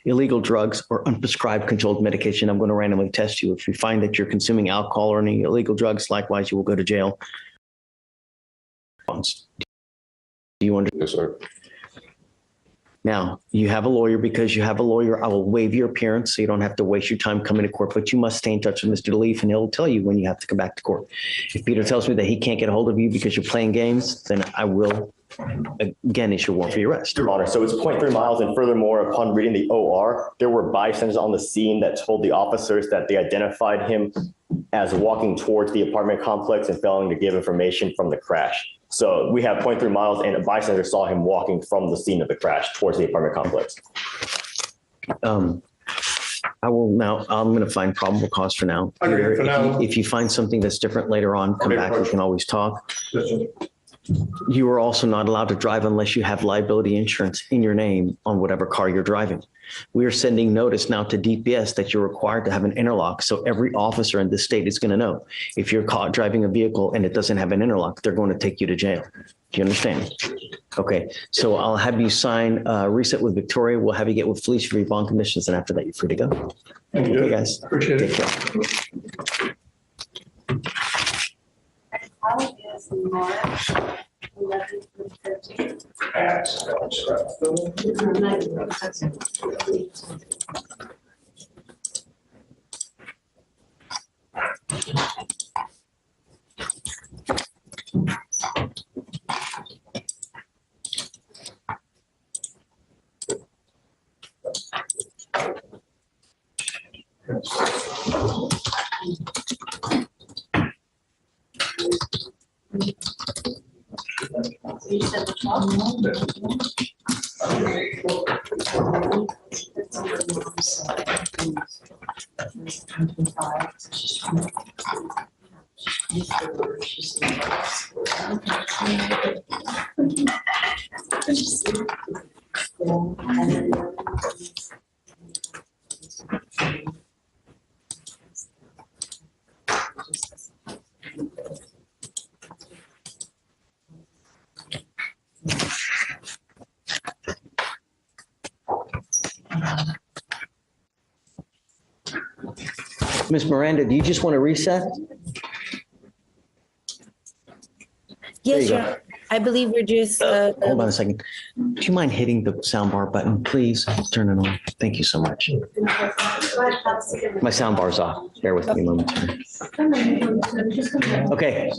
illegal drugs, or unprescribed controlled medication. I'm going to randomly test you. If you find that you're consuming alcohol or any illegal drugs, likewise, you will go to jail. Do you understand? Yes, sir. Now, you have a lawyer. Because you have a lawyer, I will waive your appearance so you don't have to waste your time coming to court, but you must stay in touch with Mr. DeLeaf and he'll tell you when you have to come back to court. If Peter tells me that he can't get a hold of you because you're playing games, then I will again issue a warrant for your arrest. Your Honor, so it's 0.3 miles, and furthermore, upon reading the OR, there were bystanders on the scene that told the officers that they identified him as walking towards the apartment complex and failing to give information from the crash. So we have 0.3 miles, and a bystander saw him walking from the scene of the crash towards the apartment complex. I will now, I'm going to find probable cause for now. Okay, for now. If you find something that's different later on, come back, we can always talk. You are also not allowed to drive unless you have liability insurance in your name on whatever car you're driving. We are sending notice now to DPS that you're required to have an interlock. So every officer in this state is going to know if you're caught driving a vehicle and it doesn't have an interlock, they're going to take you to jail. Do you understand? Okay. So I'll have you sign reset with Victoria. We'll have you get with Fleischer for your bond conditions. And after that, you're free to go. Thank you, Okay, guys. Appreciate Take it. care. How is March 11th and 13th? You said the Ms. Miranda, do you just want to reset? Yes, you go. Your Honor. I believe we're just. Hold on a second. Do you mind hitting the soundbar button, please? Turn it on. Thank you so much. My soundbar's off. Bear with me a moment. Okay.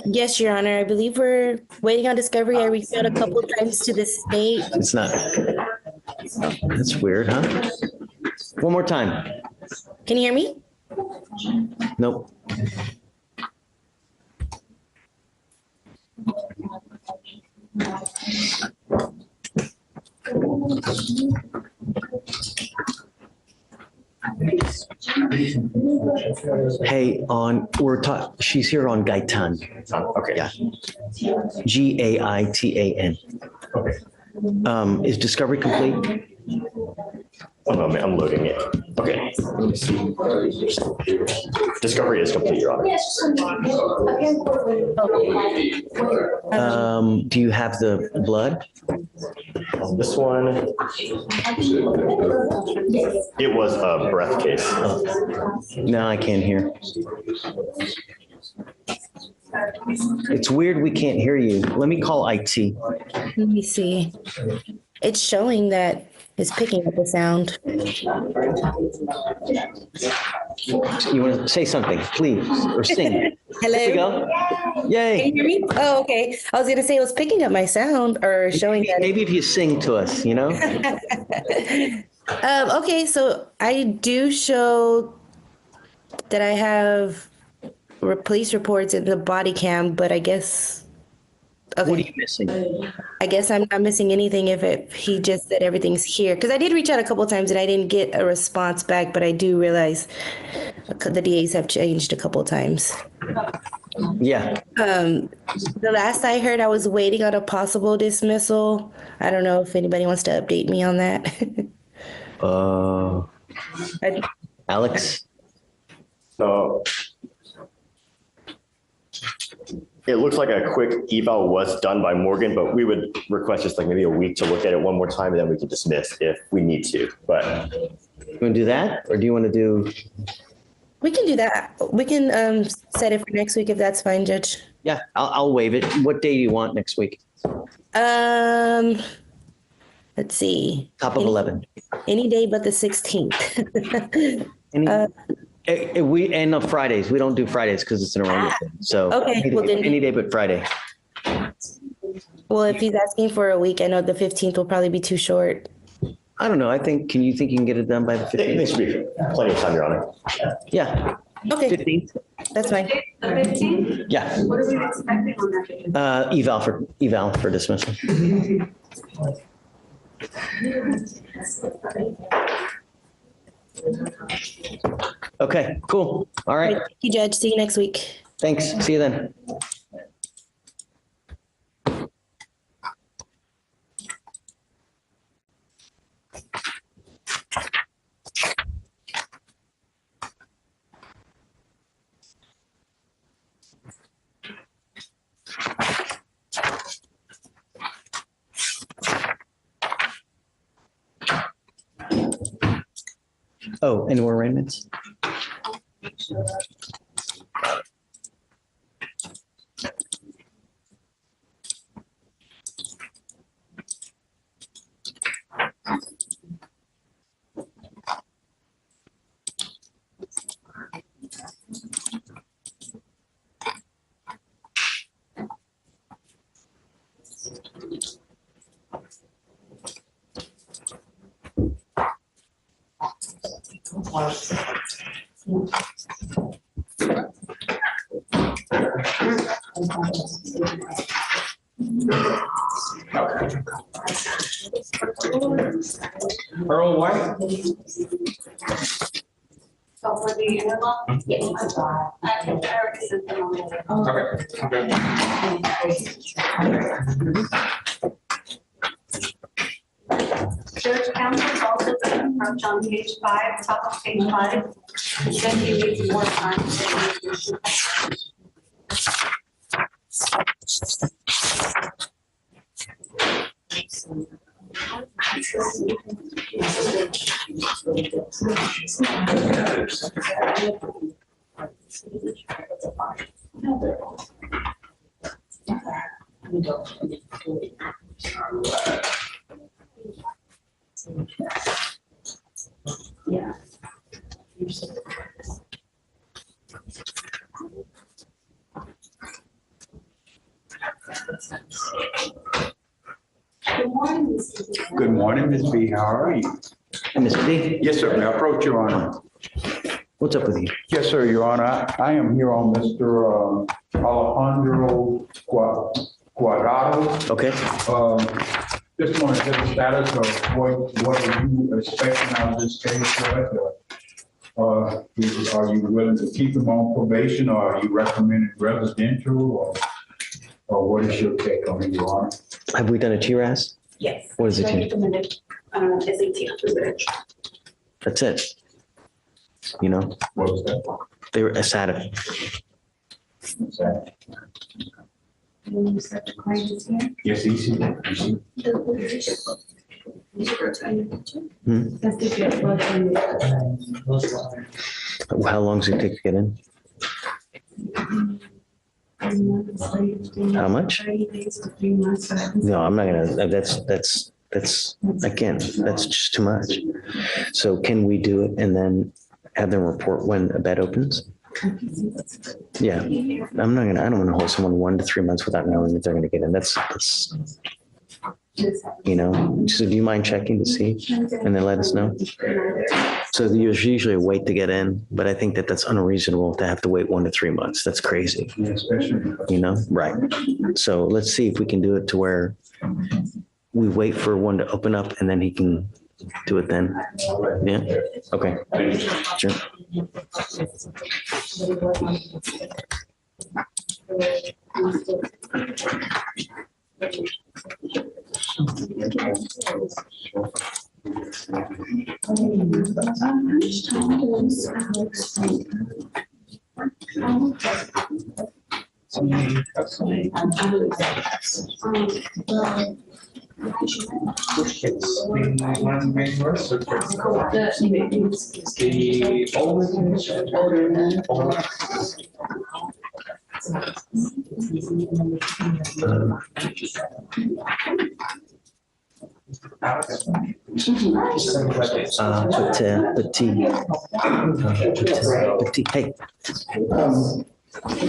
Yes, Your Honor. I believe we're waiting on discovery. I reached out a couple of times to the state. It's not. That's weird, huh? One more time. Can you hear me? Nope. Hey, she's here on Gaitan. Okay. Yeah. Gaitan. Okay. Is discovery complete? One moment, I'm loading it. Okay. Let me see. Discovery is complete, Your Honor. Do you have the blood? This one, it was a breath case. No, I can't hear. It's weird we can't hear you. Let me call IT. Let me see. It's showing that it's picking up the sound. You want to say something, please, or sing? Hello? There we go. Can Yay. you hear me? Oh, okay. I was going to say it was picking up my sound or showing that. Maybe if you sing to us, you know? Okay, so I do show that I have police reports in the body cam, but I guess. Okay. What are you missing? I guess I'm not missing anything if he just said everything's here. Because I did reach out a couple of times and I didn't get a response back, but I do realize the DAs have changed a couple of times. Yeah. The last I heard, I was waiting on a possible dismissal. I don't know if anybody wants to update me on that. Alex? So It looks like a quick eval was done by Morgan, but we would request just like maybe a week to look at it one more time, and then we can dismiss if we need to. But You want to do that, or do you want to do? We can do that. We can set it for next week if that's fine, Judge. Yeah, I'll waive it. What day do you want next week? Let's see. Top of 11. Any day but the 16th. We and on Fridays. We don't do Fridays because it's an arraignment thing. So Okay, well then- any day but Friday. Well, if he's asking for a week, I know the 15th will probably be too short. I don't know. Can you think you can get it done by the it 15th? needs to be plenty of time, Your Honor. Yeah. Okay, 15th. that's fine. The 15th? Yeah. What are we expecting on that? Eval for dismissal. Okay, cool. All right. Thank you, Judge. See you next week. Thanks. See you then. Oh, any more arraignments? Earl White? So for the interlock? Yes. I already sent them already. Judge Counsel is also written from on page 5, top of page 5. He said he needs more time. Yeah. Good morning, Mr. Dean. Good morning, Ms. B. How are you? Mr. D, Yes, sir. May I approach, Your Honor? what's up with you? Yes, sir, Your Honor. I am here on Mr. Alejandro Guardado. Okay. Just want to get a status of what are you expecting out of this case, Judge? Are you willing to keep him on probation, or are you recommending residential, or what is your take on it, Your Honor? Have we done a TRAS? Yes. What is it? I recommended, SAT. That's it. You know, What is that? they were a SAT. What's that? You said the client is here. Yes, easy. Hmm? That's the good. How long does it take to get in? How much? 30 days to 3 months. But I haven't No, I'm not gonna, that's, again, that's just too much. So can we do it and then have them report when a bed opens? Yeah, I don't want to hold someone 1 to 3 months without knowing if they're gonna get in. That's, you know, so do you mind checking to see and then let us know? So there's usually a wait to get in, but I think that that's unreasonable to have to wait 1 to 3 months. That's crazy, Yeah, especially. you know? Right. So let's see if we can do it to where we wait for one to open up and then he can do it then. Yeah, okay, sure. Hey.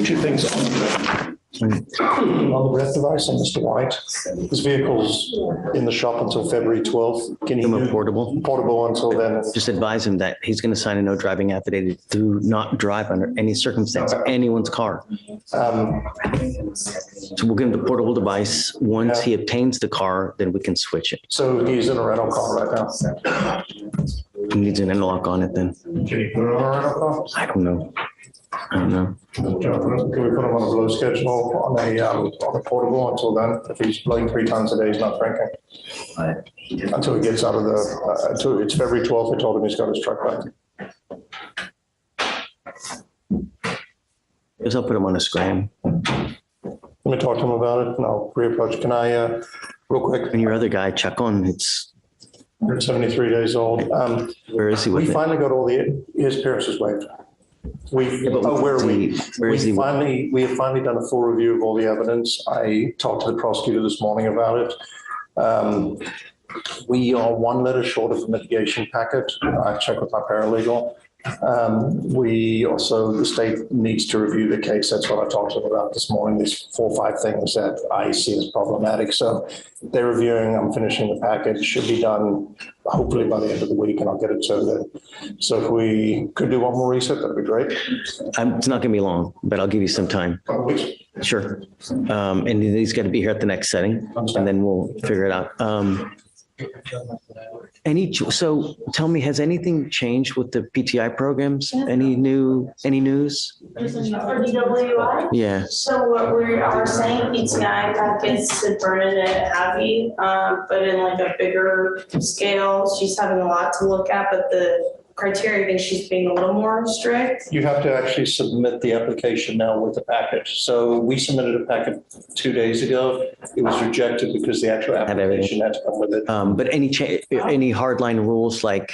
Two things on the breath device on Mr. White. His vehicle's in the shop until February 12th. Can he Give him a do portable until then? Just advise him that he's going to sign a no driving affidavit to not drive under any circumstance anyone's car. So we'll give him the portable device. Once he obtains the car, then we can switch it. So he's in a rental car right now. He needs an interlock on it then. Can you put it on a rental car? I don't know. Can we put him on a blow schedule on a portable until then? If he's blowing 3 times a day, he's not drinking. Until he gets out of the, until it's February 12th, I told him he's got his truck back. Because I'll put him on a scram. Let me talk to him about it and I'll reapproach. Can I, real quick? And your other guy, check on, it's, 73 days old. where is he with We it? finally got all his appearance was waived. Where are we? Where is he? We have finally done a full review of all the evidence. I talked to the prosecutor this morning about it. We are 1 letter short of a mitigation packet. I checked with my paralegal. The state needs to review the case. That's what I talked to them about this morning. There's 4 or 5 things that I see as problematic. So they're reviewing, I'm finishing the packet. It should be done hopefully by the end of the week and I'll get it to them. So if we could do one more reset, that'd be great. It's not going to be long, but I'll give you some time. Couple weeks. Sure. And he's got to be here at the next setting and then we'll figure it out. So tell me, has anything changed with the PTI programs? Any news? For DWI? Yeah. So what we are saying, PTI packets to Bernadette and Abby, but in like a bigger scale. She's having a lot to look at, but the criteria, I think she's being a little more strict. You have to actually submit the application now with the package. So we submitted a packet 2 days ago. It was rejected because the actual application had to come with it. But any hardline rules, like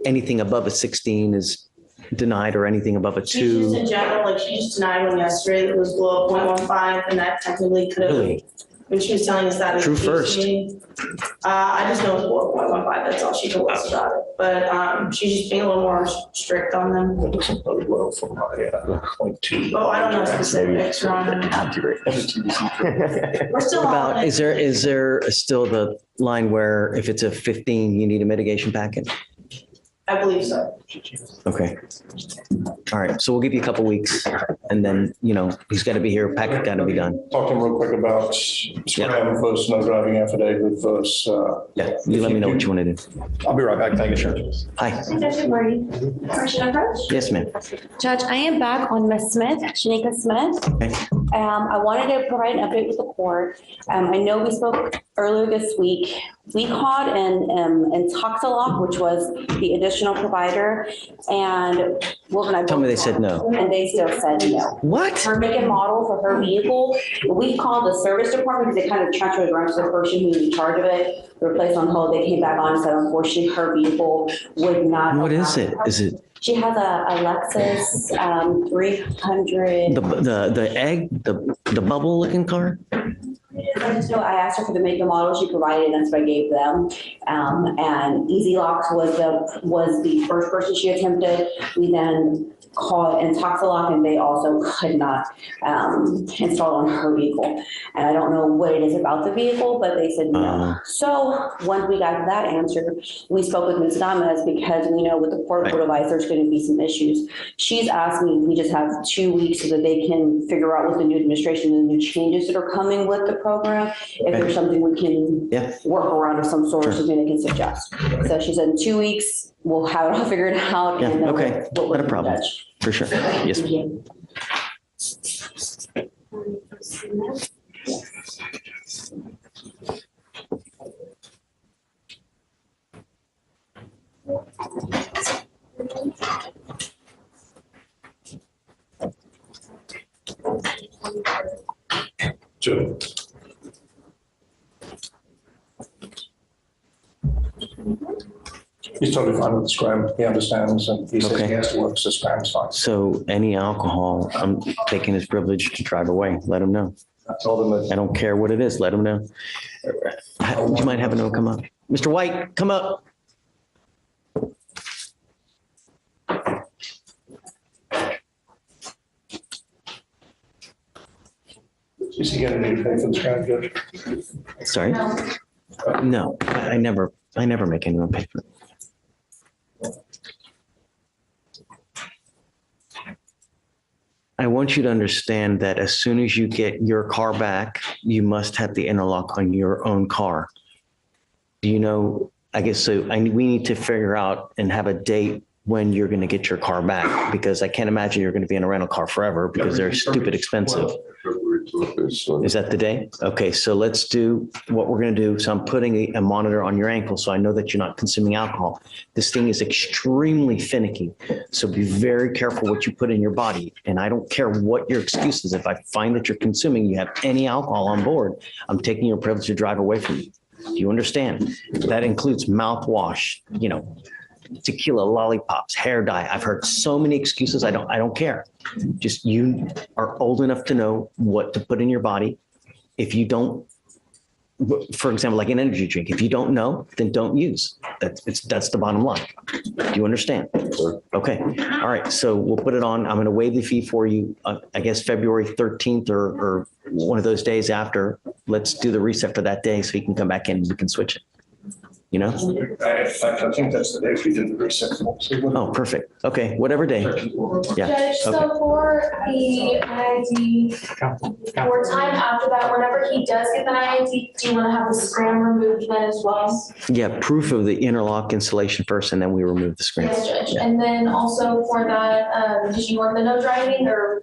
anything above a 16 is denied or anything above a 2? She's just in general, like she just denied one yesterday that was below 0.15 and that technically could have, Really? when she was telling us that. True first. I just know it's below 0.15, that's all she told us about it. But she's just being a little more strict on them. It doesn't bode well for my 0.2. Oh, I don't know specifics, Ron. We're still on About, it. is there still the line where if it's a 15, you need a mitigation packet? I believe so. Okay. All right. So we'll give you a couple weeks and then, he's got to be here. Packet got to be done. Talk to him real quick about scram versus no driving affidavit versus. Yeah. You let me know what you want to do. I'll be right back. Thank you, sir. Hi. Good morning. Commissioner Approach? Yes, ma'am. Judge, I am back on Ms. Smith, Shanika Smith. Okay. I wanted to provide an update with the court. I know we spoke earlier this week. We called in Toxalock, which was the additional provider, and Tell me they said no. And they still said no. What? Her make and model for her vehicle, we called the service department because they kind of transferred around to the person who's in charge of it. They were placed on hold. They came back on and said, unfortunately, her vehicle would not. What is it? Is it She has a Lexus 300. the bubble looking car? I just know I asked her for the make and model. She provided, and that's what I gave them. And Easy Locks was the first person she attempted. We then called and Toxalock, and they also could not install on her vehicle. And I don't know what it is about the vehicle, but they said no. So once we got that answer, we spoke with Ms. Gomez because we know with the portable device, there's going to be some issues. She's asked me if we just have 2 weeks so that they can figure out with the new administration and the new changes that are coming with the program, if there's something we can work around of some sort, something they can suggest. So she said in 2 weeks, we'll have it all figured out. Yeah, and then okay, not a problem. Judge. For sure. Yes. Sure. He's totally fine with the scram. He understands and he says Okay. he has to work, so scram's fine. So any alcohol, I'm taking his privilege to drive away. Let him know. I told him that I don't care what it is. Let him know. Would you mind having him come up? Mr. White, come up. Is he going to need to pay for the scram, Judge? Sorry? No, I never make anyone pay for it. I want you to understand that as soon as you get your car back, you must have the interlock on your own car. Do you know, I guess so we need to figure out and have a date when you're going to get your car back, because I can't imagine you're going to be in a rental car forever because they're stupid expensive. Is that the day? Okay, so let's do what we're going to do. So I'm putting a monitor on your ankle so I know that you're not consuming alcohol. This thing is extremely finicky. So be very careful what you put in your body. And I don't care what your excuse is. If I find that you're consuming, you have any alcohol on board, I'm taking your privilege to drive away from you. Do you understand? That includes mouthwash, tequila, lollipops, hair dye. I've heard so many excuses. I don't care. Just you are old enough to know what to put in your body. If you don't, for example, like an energy drink, if you don't know, then don't use. That's the bottom line. Do you understand? Okay. All right. So we'll put it on. I'm going to waive the fee for you. I guess February 13th or one of those days after. Let's do the reset for that day so you can come back in and we can switch it. In fact, I think that's the day we did the reset. Oh, perfect. Okay, whatever day. Yeah. Judge, so for the IID, for time after that, whenever he does get the IID, do you want to have the scram removed then as well? Yeah, proof of the interlock installation first, and then we remove the screen. Yes, Judge. And then also for that, did you want the no driving or?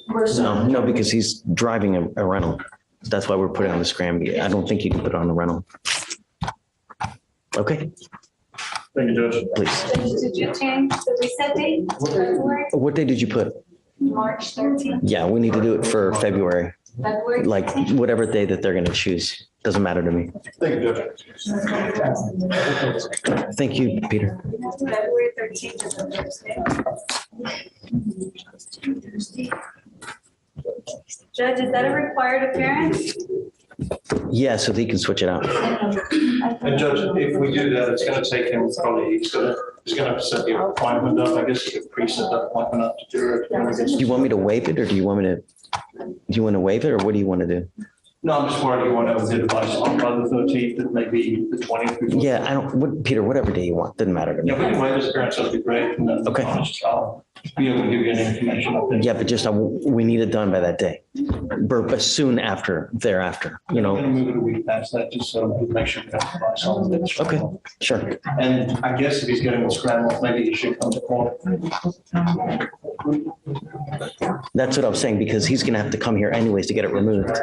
No, because he's driving a rental. That's why we're putting on the scram. I don't think you can put it on the rental. Okay. Thank you, Judge. Please. Did you change the reset date? February, What day did you put? March 13th, Yeah, we need to do it for February, February. like 13th? whatever day that they're going to choose. Doesn't matter to me. Thank you, Judge. Thank you, Peter. February 13th is a Thursday. Judge, is that a required appearance? Yeah, so he can switch it out. And Judge, if we do that, it's going to take him probably, he's going to have to set the appointment up. I guess he could pre-set that appointment up to do it. Do you want me to waive it, or do you want to waive it, or what do you want to do? No, I'm just worried you want to have a device on by the 13th, it may be the 20th. Yeah, Peter, whatever day you want, doesn't matter to me. Yeah, but anyway, this appearance would be great. And then Okay. I'll be able to give you any information. Yeah, but just, we need it done by that day, but soon thereafter, I'm going to move it a week past that, just so we make sure we have the device on. Okay, sure. And I guess if he's getting the scramble, maybe he should come to court. That's what I was saying, because he's going to have to come here anyways to get it removed.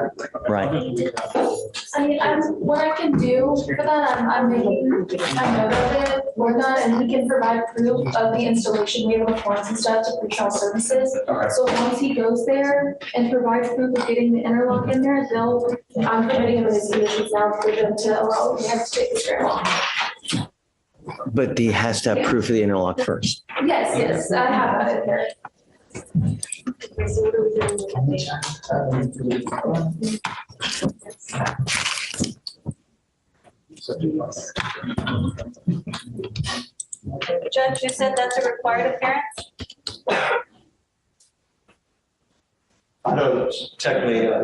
Right. I mean, what I can do for that, I'm making a note of it for that, and he can provide proof of the installation. We have the forms and stuff to pre-trial services. Okay. So once he goes there and provides proof of getting the interlock in there, I'm permitting him in his conditions now for them to allow him to take the scram off. But he has to have proof of the interlock first. Yes, I have that in there. Okay, so what are we doing with that? Judge, you said that's a required appearance? I know that's technically, I'm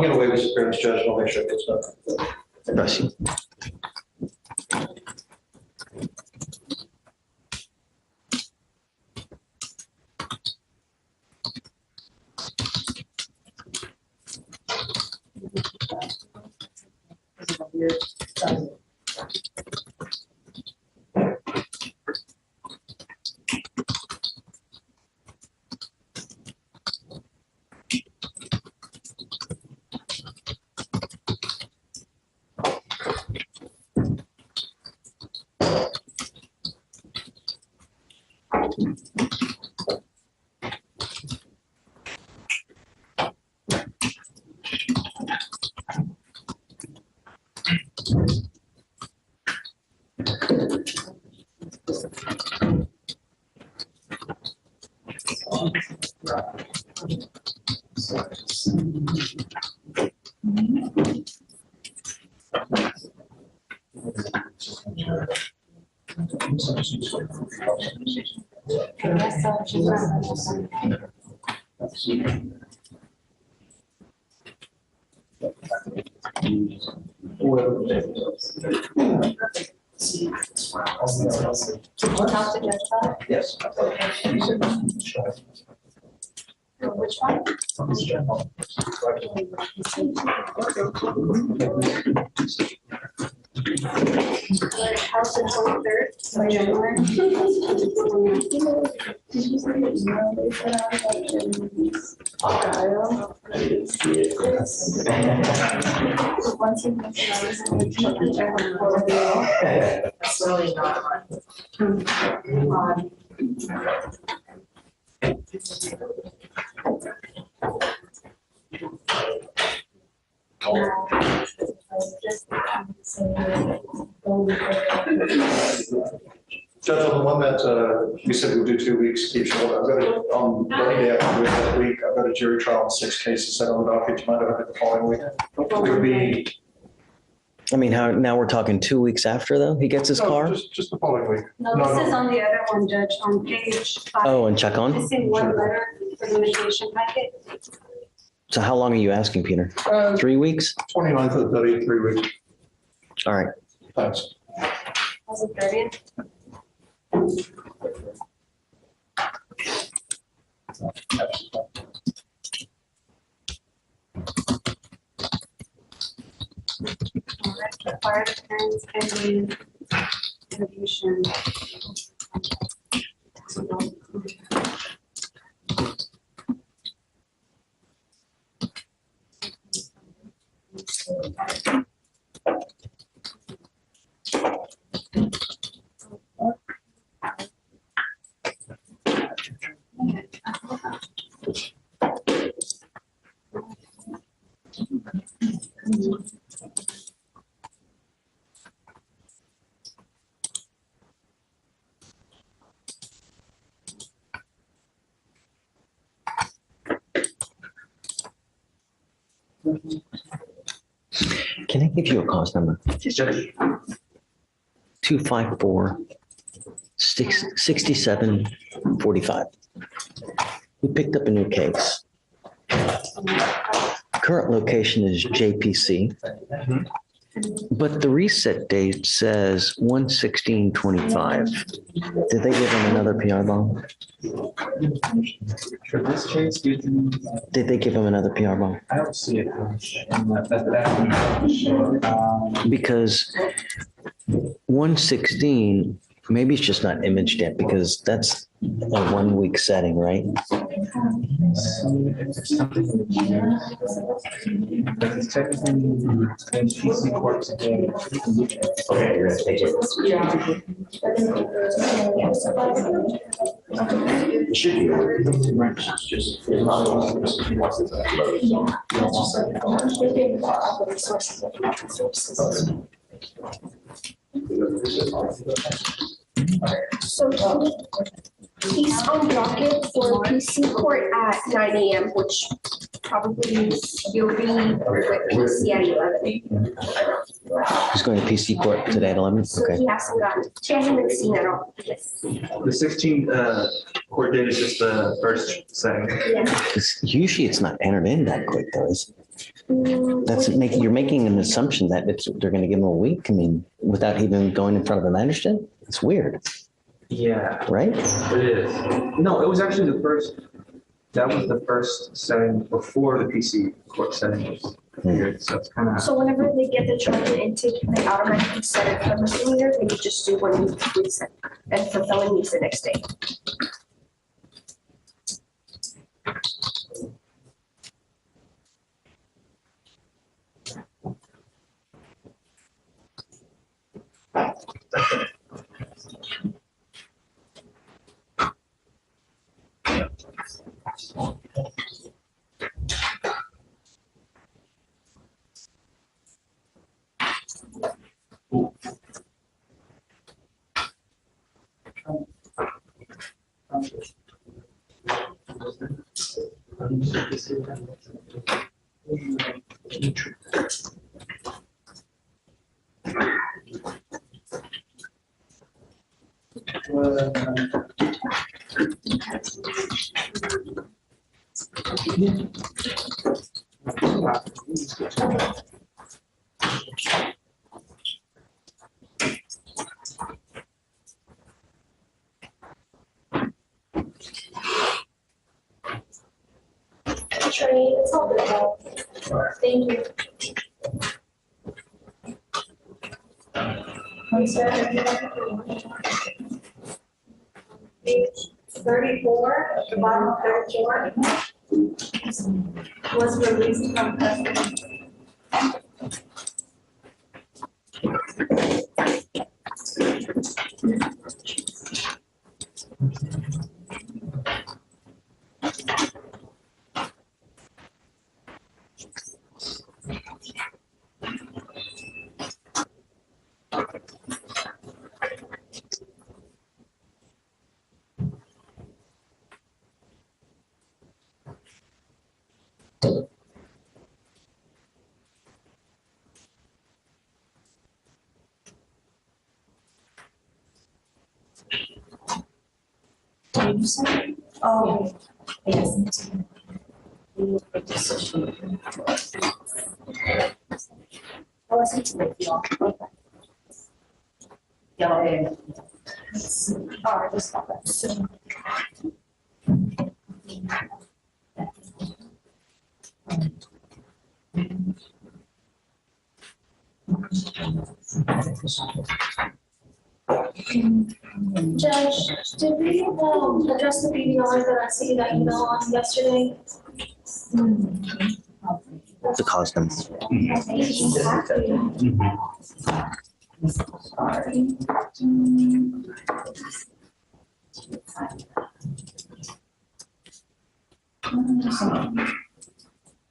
going to waive this appearance, Judge, and I'll make sure it gets done. Bless you. Yes. Which one? House the 23rd of January. Did you say that email they sent out like once you mention I was in the That's really not Judge, on the one that we said we'd do 2 weeks, keep short. I've got it on Monday after that week. I've got a jury trial and 6 cases set on the docket. You might have it the following week. It would be. I mean, how, now we're talking 2 weeks after though, he gets his No, car? Just the following week. No, this is on the other one, Judge, on page 5. Oh, and check on? Missing one letter for the mitigation packet. So how long are you asking, Peter? 3 weeks? 29th of the 30th, 3 weeks. All right. Thanks. Was it 30th? All right, required appearance pending litigation. Can I give you a cause number? 254 6745. We picked up a new case. Current location is JPC, but the reset date says 1/16/25. Did they give him another PR bond? For this case, Did they give him another PR bond? I don't see it. Because 1/16, maybe it's just not imaged yet because that's a 1 week setting, right? It's technically in PC court today. Okay, you're gonna take it. It should be. It's just. It's not. So he's on docket for PC court at 9 a.m., which probably means you'll be with PC at 11. He's going to PC court today at 11? So Okay. he hasn't gotten, she hasn't been seen at all. Yes. The 16th court date is just the first setting. Yeah. 'Cause usually it's not entered in that quick though, is it? That's making, you're making an assumption that they're going to give him a week. I mean, without even going in front of a magistrate. It's weird, Yeah, right? it is. No, it was actually the first, that was the first setting before the PC court setting was configured, so it's kind of. So whenever they get the charge and intake, they automatically set it for misdemeanor, then you just do 1 week reset, and for felonies the next day. Attorney, it's all good now. Thank you. Page 34, at the bottom of 34, was released from custody. Oh, yes. I wasn't with you all. Yeah. All right, just stop it. Judge, did we address the BDR that I see that email on yesterday? The cause them.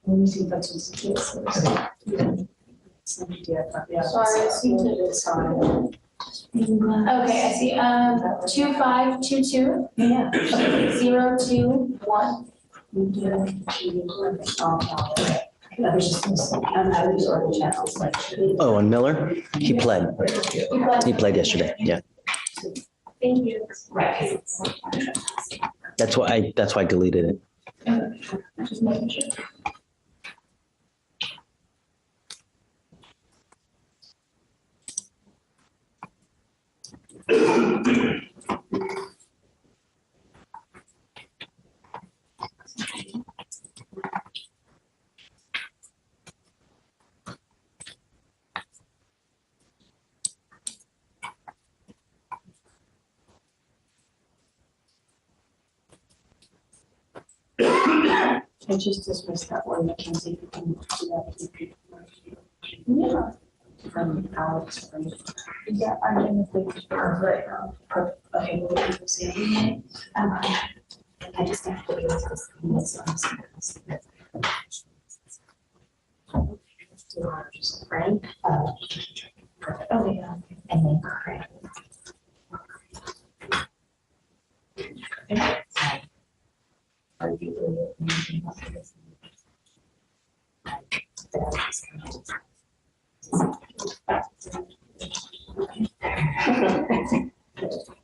Let me see if that's what's the case. Sorry, I see that. Okay, I see, 2522. Yeah. Okay, 021. I was just, I was already channels like. Oh, and Miller, he pled. He played yesterday. Yeah, Thank you. Right. that's why I deleted it. Just making sure. I just dismissed that one, Mackenzie, you can do that. Yeah. From Alex, from. Yeah, I'm in the big right now. Okay, what did you say? I just have to do this. Just Frank. Perfect. Oh, yeah. And then Craig. Are you really anything about this?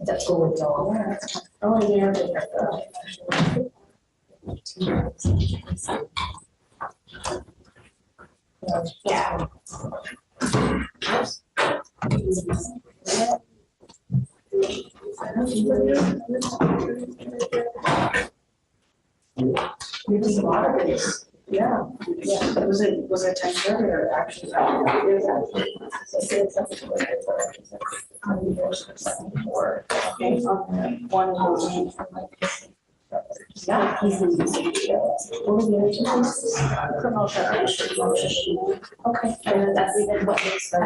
That's what we're doing. Oh, yeah. Yeah. There's a lot of this. Yeah. Yeah. Was it temporary or actually? One of those from like. Yeah, he's in this. What was the other two? Promotion. Okay, and that's even what makes the.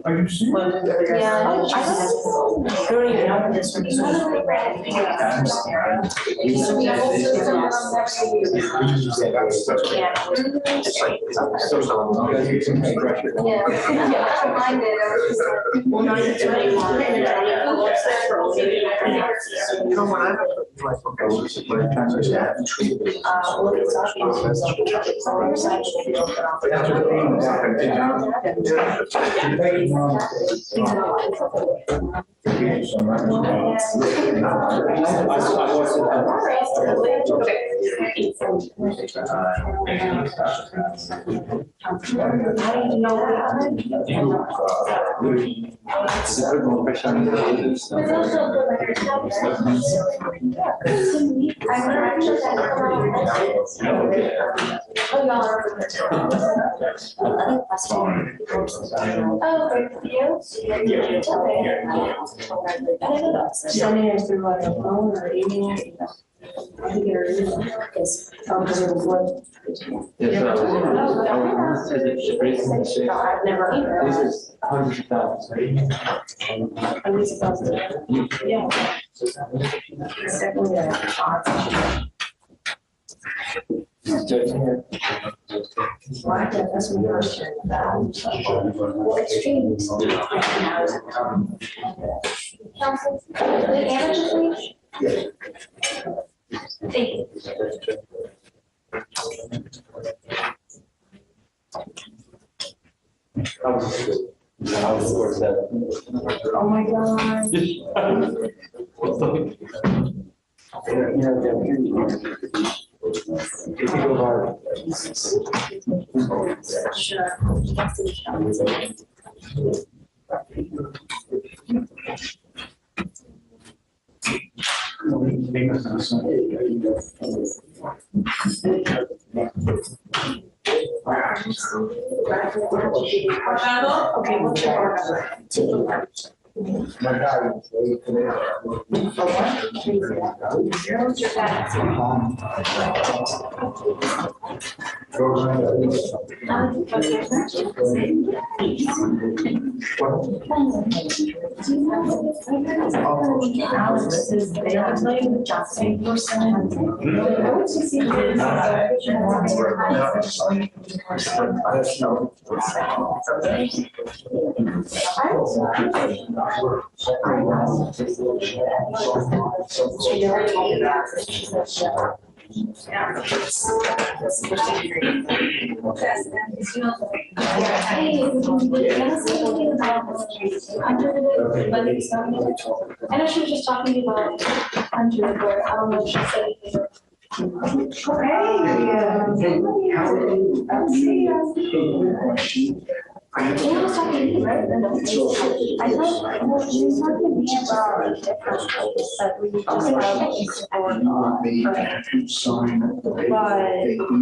Are you serious? Oh my God. Okay, what's your order? I know she was just talking about Hunter, but I don't know if she said anything. I was talking to you, right? I thought, well, she was talking to me about different things that we just have on. But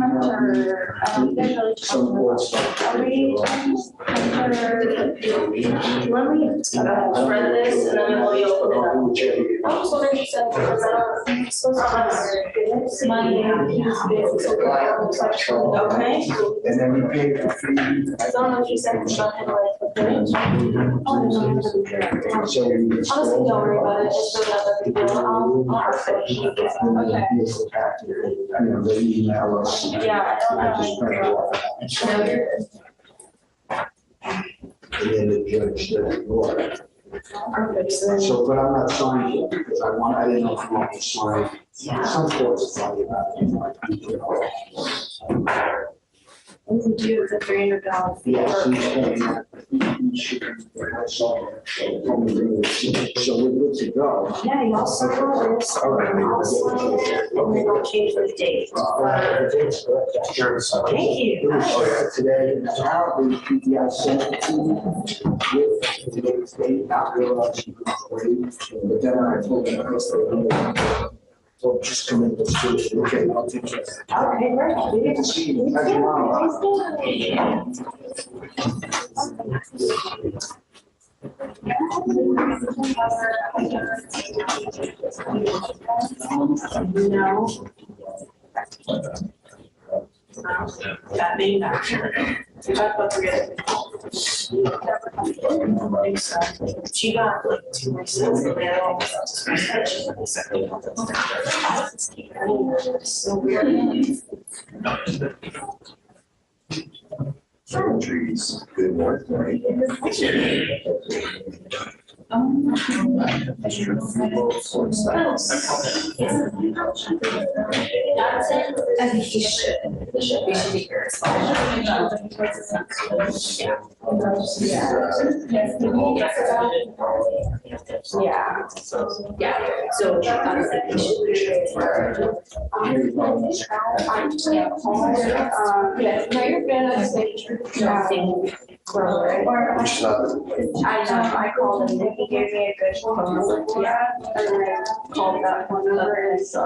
Hunter, I don't think really talking about, are we, Hunter, Let me spread this and then we'll open it up. I was wondering if you said, because I'm supposed to have Monday, Okay. And then we pay for free. I don't know if you said it's not in like the page. Honestly, don't worry about it, just so that other people, I'll ask what she gets. Okay. Yeah, I don't know. And then the judge said, Lord. So, but I'm not signing it because I didn't know if you want to sign. Some courts tell you about it. We can do the $300 fee. Yes, so we're good to go. Yeah, you also know this. All right. And then we'll change the date. Sure. Thank you. Today, now the PPI sent it to me with today's date, not realizing it's great. But then I told them, So just come in, let's do it. Okay, I'll take care of that. Okay, great. No. That being that. We talked about forgetting. She got like 2 weeks in the mail. So weird. Trees, good morning. I think he should. We should be here. Yeah. Yeah. So honestly, we should be transferred. Yes, no, you're good. I just making sure. Or Which is not I know, I called him and he gave me a good phone number to that, and then I called that phone number and saw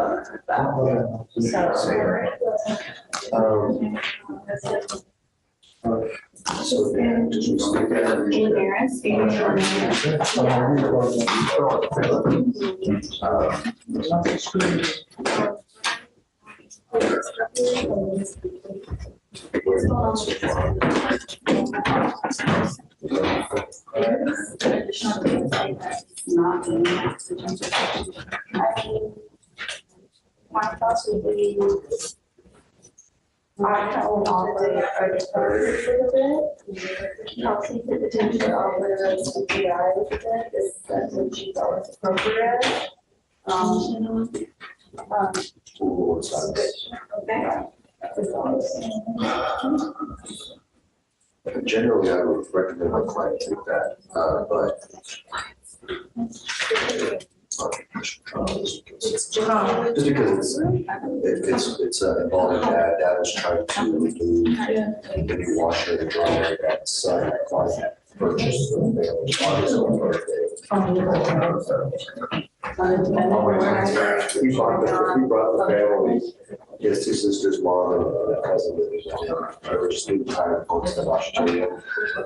that. So then, just respect that. My thoughts would be, I tell them all that I defer a bit. I'll keep the potential of the PI with it, is that's when she's always appropriate. Generally, I would recommend my client take that, but. Just because it's involving dad was trying to remove the new washer and dryer that son client purchased for the on his own birthday. We brought the family, his 2 sisters, mom, and a cousin that was there. We're just new tired folks in Washington.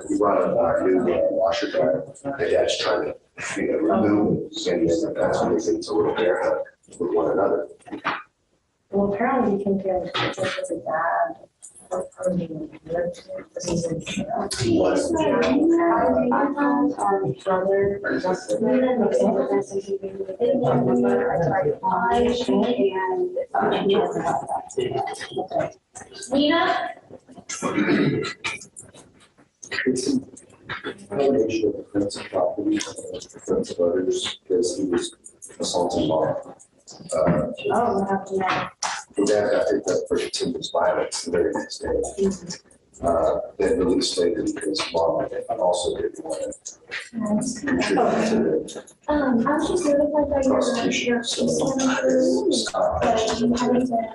We brought a new washer dryer, and dad's trying to remove, and that's when they think it's a little bear hug with one another. Well, apparently you can feel it's a dad. Nina? It's a combination of defense of property and defense of others, because he was assaulting mom. Oh, we'll have to know. The dad got picked up for continuous violence the very next day. Then released later because mom also didn't want to contribute to the I was just notified by your prosecution. So but you haven't been.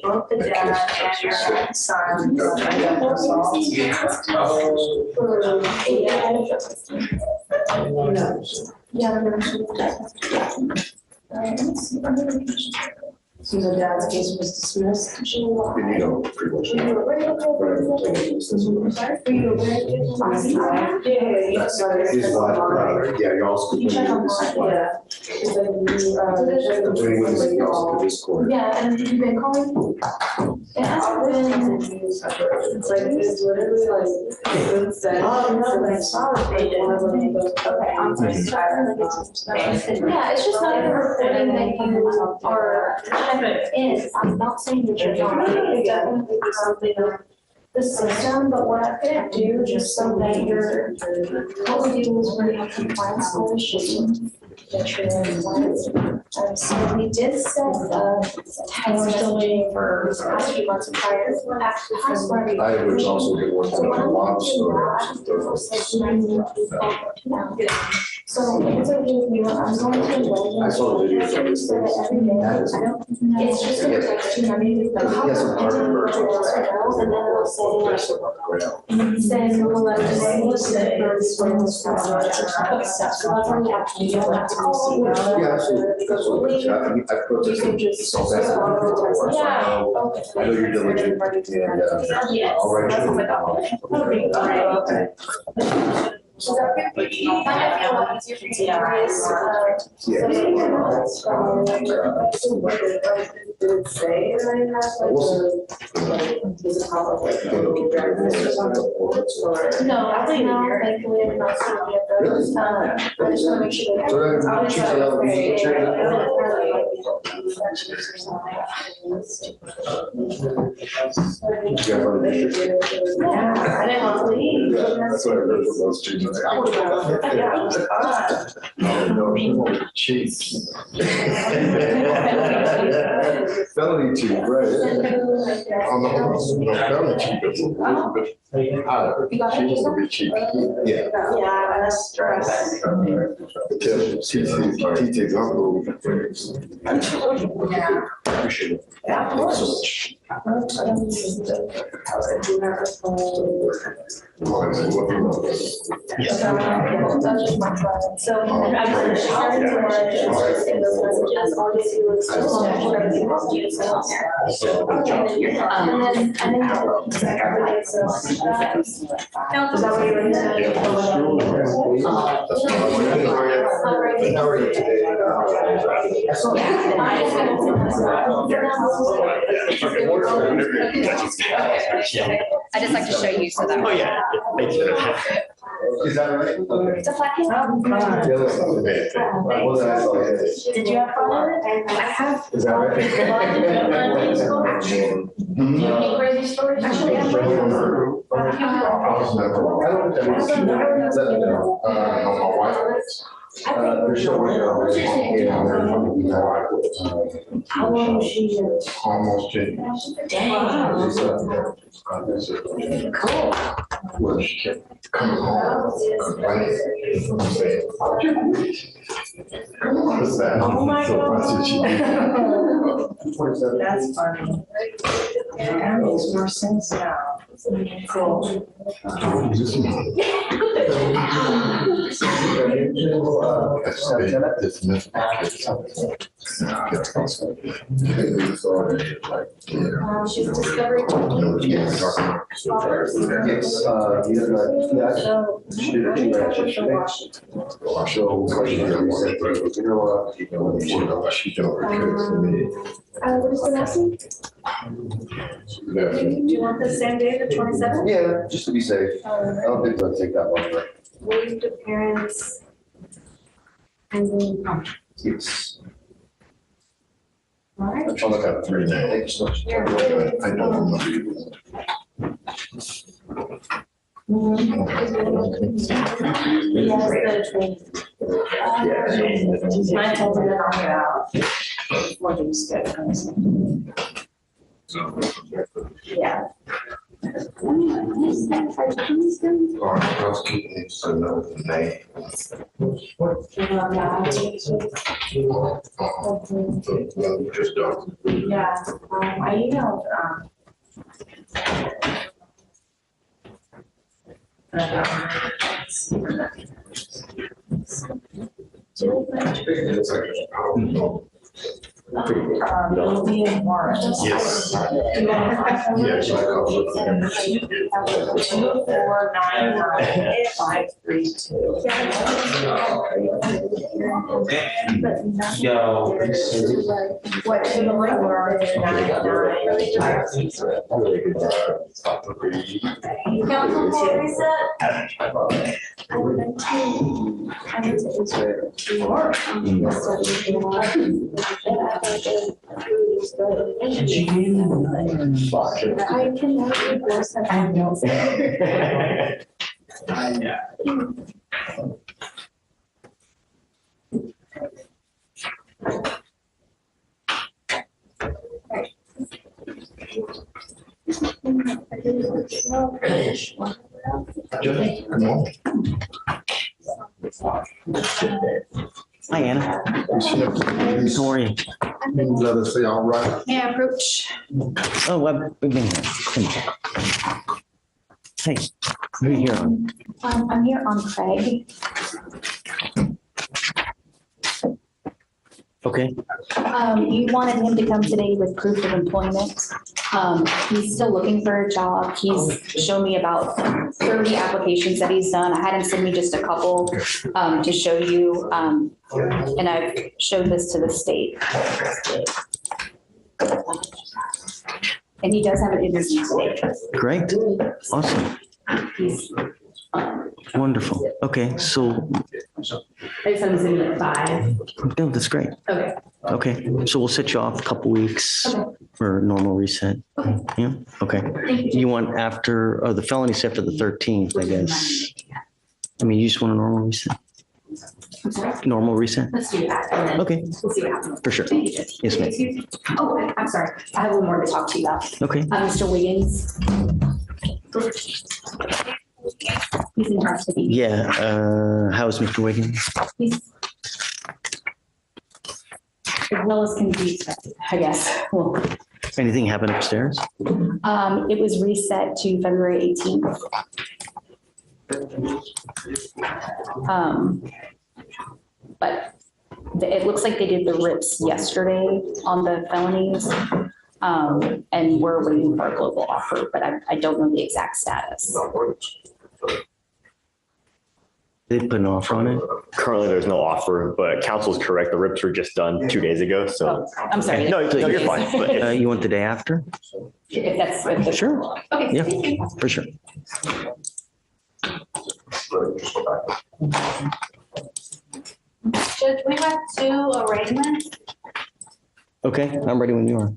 Both the dad and your son. So the dad's case was dismissed. You know, pretty much. He's one, yeah, you also. Yeah, and you've been calling? It hasn't been. It's like, it's literally like, good said. Oh, no, but I saw it. Okay, I'm sorry. Yeah, it's just not a reporting that you are kind of in. I'm not saying that you're not. It's definitely something of the system, but what I could do just so that you're, what we do is we're in compliance solution. That you're in compliance. So we did set time messaging for past few months prior. I was also been working on a lot of stories. So it's okay with you, I'm going to. I saw the videos of this thing. Every day, I don't, it's just gonna text you, I mean, like. Yes, I'm talking about- And then it'll say, we'll let us know, we'll say, first, when it's from our steps, so that's when you have to, you don't have to call. Yeah, absolutely. That's what it is. I mean, I put this in so fast. Yeah. I know you're diligent and, Yes. I'll write That's you. what I'll do. Okay. Is that okay? Might be a lot easier for you to No, I think no, like we're not sure we have those. I just want to make sure that. So then, I'll choose just another like, meeting, check it out. Yeah, I didn't want to leave. That's what I heard from those two. I would have gone. Yeah, it was fun. No, she wanted to cheat. Felony cheat, right? On the whole, no, felony cheat, but it's a little bit higher. She wants to be cheap. Yeah. Yeah, that's stress. She takes on the rule. Yeah. Appreciate it. Yeah, of Thanks so course. much. Yes. That's just my plan. So I'm starting to work in those messages, all you see was just everything else you just on there. And then is that what you were saying? How are you today? I just like to show you so that. Oh, yeah. Thank you. Is that right? Okay. It's a fucking. Did you have fun? I have. Is that right? Any crazy stories? Actually, I'm My wife. They're still working on it. How long was she? Almost 10 years. Damn. Cool. Well, she kept coming home, complaining, saying, what's that? Oh my So I said, God. That's funny. That makes more sense now. Cool. She's discovered. Yes. What is the last name? Do you want the same day, the 27th? Yeah, just to be safe. I don't think they'll take that long, but Waived appearance. And then. it's. All right. I'll look at it three days. Thank you so much. I don't remember you. Mine told him to knock it out. What do you schedule? Yeah. Housekeeping needs to know the name. Just don't. Yeah, I emailed, It's like, I don't know. it'll be in March. Yes. Yeah. Yeah, it's like, 2499532. Yo. What, to the link or 99? Council for reset? I went to Israel. I can never divorce that. I know. Come on. Hi, Anna. How are you? Let us say all right. May I approach? Oh, well, we've been here. Come here. Hey, who are you here on? I'm here on Craig. Okay, You wanted him to come today with proof of employment. He's still looking for a job. He's shown me about 30 applications that he's done. I had him send me just a couple to show you. And I've showed this to the state. And he does have an interview today. great. Awesome. He's, Wonderful. Okay, so, I just had him send me at 5. no, that's great. Okay. Okay, so we'll set you off a couple weeks for normal reset. Okay. Yeah, okay. Thank you. You want after, the felony's after the 13th, I guess. I mean, you just want a normal reset? I'm sorry. Normal reset? Let's do that. And then Okay, we'll see what happens. for sure. Thank you, Judge. Yes, ma'am. Oh, I'm sorry. I have a little more to talk to you about. Okay, Mr. Wiggins. He's in custody. yeah, how's Mr. Wiggins? He's as well as can be expected, I guess. Well, Anything happen upstairs? it was reset to February 18th. But it looks like they did the rips yesterday on the felonies. And we're waiting for a global offer, but I don't know the exact status. They put an offer on it? Currently, there's no offer, but counsel's correct. The rips were just done 2 days ago, so. Oh, I'm sorry. No, you're fine. But You want the day after? If that's. Sure. Okay. Yeah. Thank you. For sure. Judge, we have 2 arraignments. Okay, I'm ready when you are.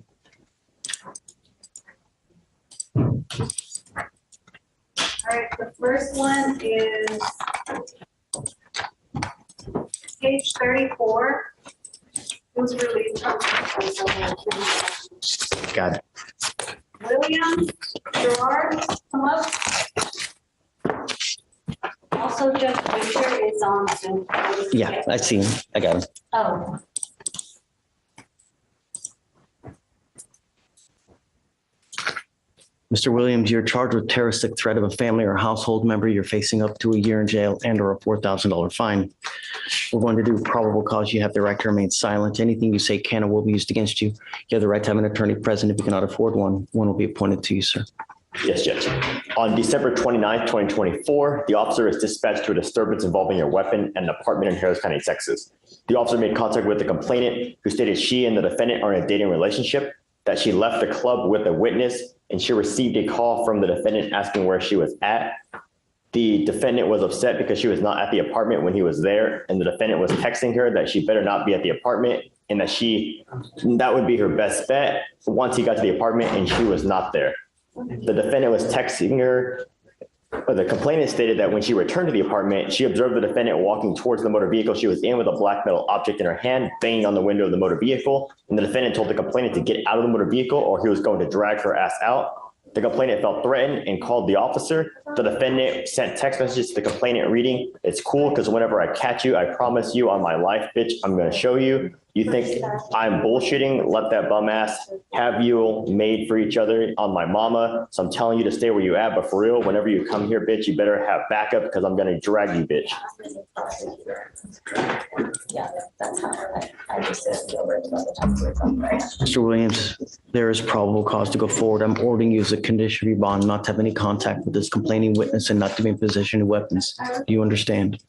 All right, the first one is page 34. It was released from. Got it. William, Gerard, come up. Also, Judge Fleischer is on Zoom. Yeah, I see him. I got him. Oh. Mr. Williams, you're charged with terroristic threat of a family or household member. You're facing up to a year in jail and or a $4,000 fine. We're going to do probable cause. You have the right to remain silent. Anything you say can or will be used against you. You have the right to have an attorney present. If you cannot afford one will be appointed to you, sir. Yes, Judge. On December 29th, 2024, the officer is dispatched to a disturbance involving a weapon at an apartment in Harris County, Texas. The officer made contact with the complainant, who stated she and the defendant are in a dating relationship, that she left the club with a witness, and she received a call from the defendant asking where she was at. The defendant was upset because she was not at the apartment when he was there, and the defendant was texting her that she better not be at the apartment and that would be her best bet once he got to the apartment and she was not there. The defendant was texting her. The complainant stated that when she returned to the apartment, she observed the defendant walking towards the motor vehicle she was in with a black metal object in her hand, banging on the window of the motor vehicle. And the defendant told the complainant to get out of the motor vehicle or he was going to drag her ass out. The complainant felt threatened and called the officer. The defendant sent text messages to the complainant reading, "It's cool because whenever I catch you, I promise you on my life, bitch, I'm going to show you. You think I'm bullshitting? Let that bum ass have you made for each other on my mama. So I'm telling you to stay where you at. But for real, whenever you come here, bitch, you better have backup because I'm going to drag you, bitch." Yeah, that's how I just feel right about the time. Mr. Williams, there is probable cause to go forward. I'm ordering you as a condition of your bond not to have any contact with this complaining witness and not to be in possession of weapons. Do you understand?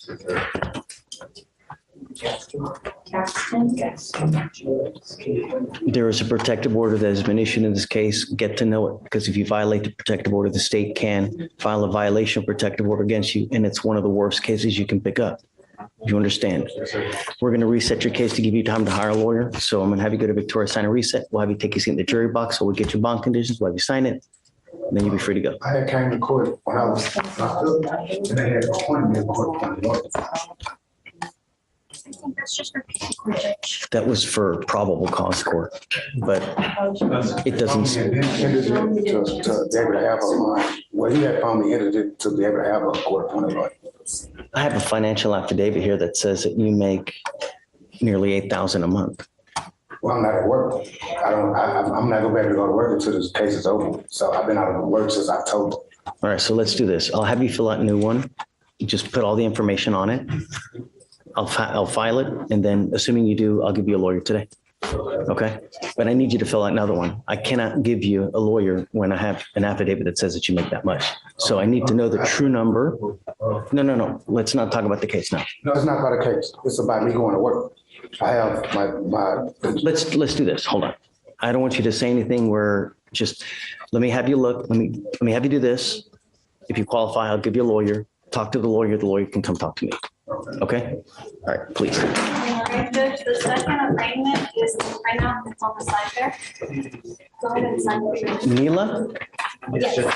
There is a protective order that has been issued in this case. Get to know it, because if you violate the protective order, the state can file a violation of protective order against you, and it's one of the worst cases you can pick up. You understand? We're going to reset your case to give you time to hire a lawyer. So I'm going to have you go to Victoria, sign a reset. We'll have you take a seat in the jury box. So we'll get your bond conditions. We'll have you sign it. And then you'll be free to go. I had came to court when I was locked up, and they had appointed me in court for the I think that's just for people, Judge. That was for probable cause court, but it doesn't. To be able to have a, well, he had found me entered it to be able to have a court appointed lawyer. I have a financial affidavit here that says that you make nearly $8,000 a month. Well, I'm not at work. I'm not gonna be able to go to work until this case is over. So I've been out of work since October. All right, so let's do this. I'll have you fill out a new one. Just put all the information on it. I'll file it, and then assuming you do, I'll give you a lawyer today. Okay? But I need you to fill out another one. I cannot give you a lawyer when I have an affidavit that says that you make that much. So I need to know the true number. No. Let's not talk about the case now. No, it's not about a case. It's about me going to work. I have my. Let's do this. Hold on. I don't want you to say anything where just let me have you look. Let me have you do this. If you qualify, I'll give you a lawyer. Talk to the lawyer. The lawyer can come talk to me. Okay? All right, please. All right, Judge, the second arraignment is right now, it's on the side there. Go ahead and sign it. Neela? Yes. Neela,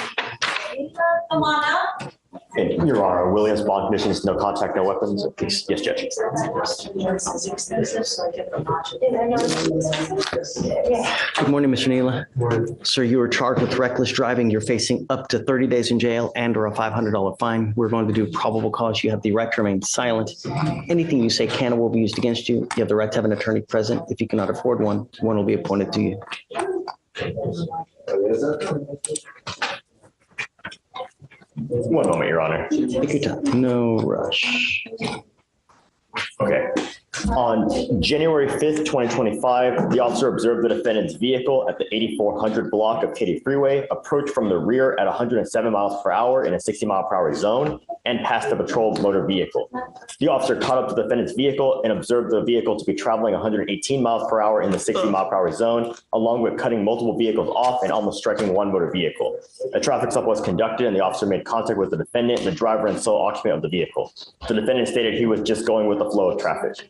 come on up. Your Honor, Williams bond conditions, no contact, no weapons. Please. Yes, Judge. Good morning, Mr. Neela. Sir, you were charged with reckless driving. You're facing up to 30 days in jail and or a $500 fine. We're going to do probable cause. You have the right to remain silent. Anything you say can or will be used against you. You have the right to have an attorney present. If you cannot afford one will be appointed to you. One moment, Your Honor. Take your time. No rush. Okay. On January 5th, 2025, the officer observed the defendant's vehicle at the 8400 block of Katy Freeway approach from the rear at 107 miles per hour in a 60 mile per hour zone and passed the patrol motor vehicle. The officer caught up to the defendant's vehicle and observed the vehicle to be traveling 118 miles per hour in the 60 mile per hour zone, along with cutting multiple vehicles off and almost striking one motor vehicle. A traffic stop was conducted and the officer made contact with the defendant, the driver and sole occupant of the vehicle. The defendant stated he was just going with the flow of traffic.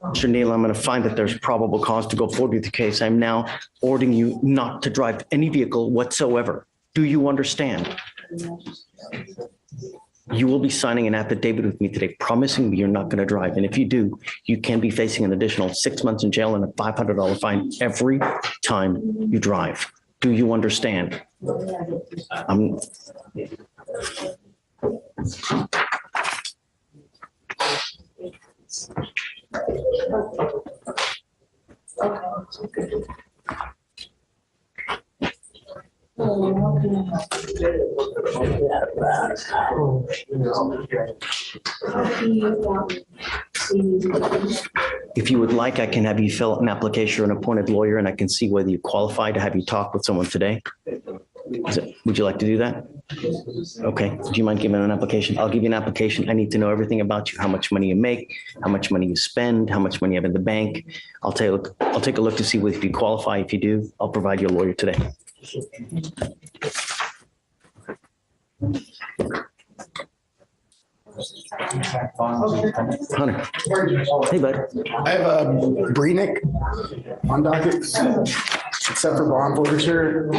Mr. Neal, I'm going to find that there's probable cause to go forward with the case. I'm now ordering you not to drive any vehicle whatsoever. Do you understand? You will be signing an affidavit with me today promising me you're not going to drive. And if you do, you can be facing an additional 6 months in jail and a $500 fine every time you drive. Do you understand? If you would like, I can have you fill out an application or an appointed lawyer, and I can see whether you qualify to have you talk with someone today. Would you like to do that? Okay. Do you mind giving an application? I'll give you an application. I need to know everything about you, how much money you make, how much money you spend, how much money you have in the bank. I'll take a look to see if you qualify. If you do, I'll provide you a lawyer today. Hunter. Hey, bud. I have a Breenick on docket, except for bond forfeiture.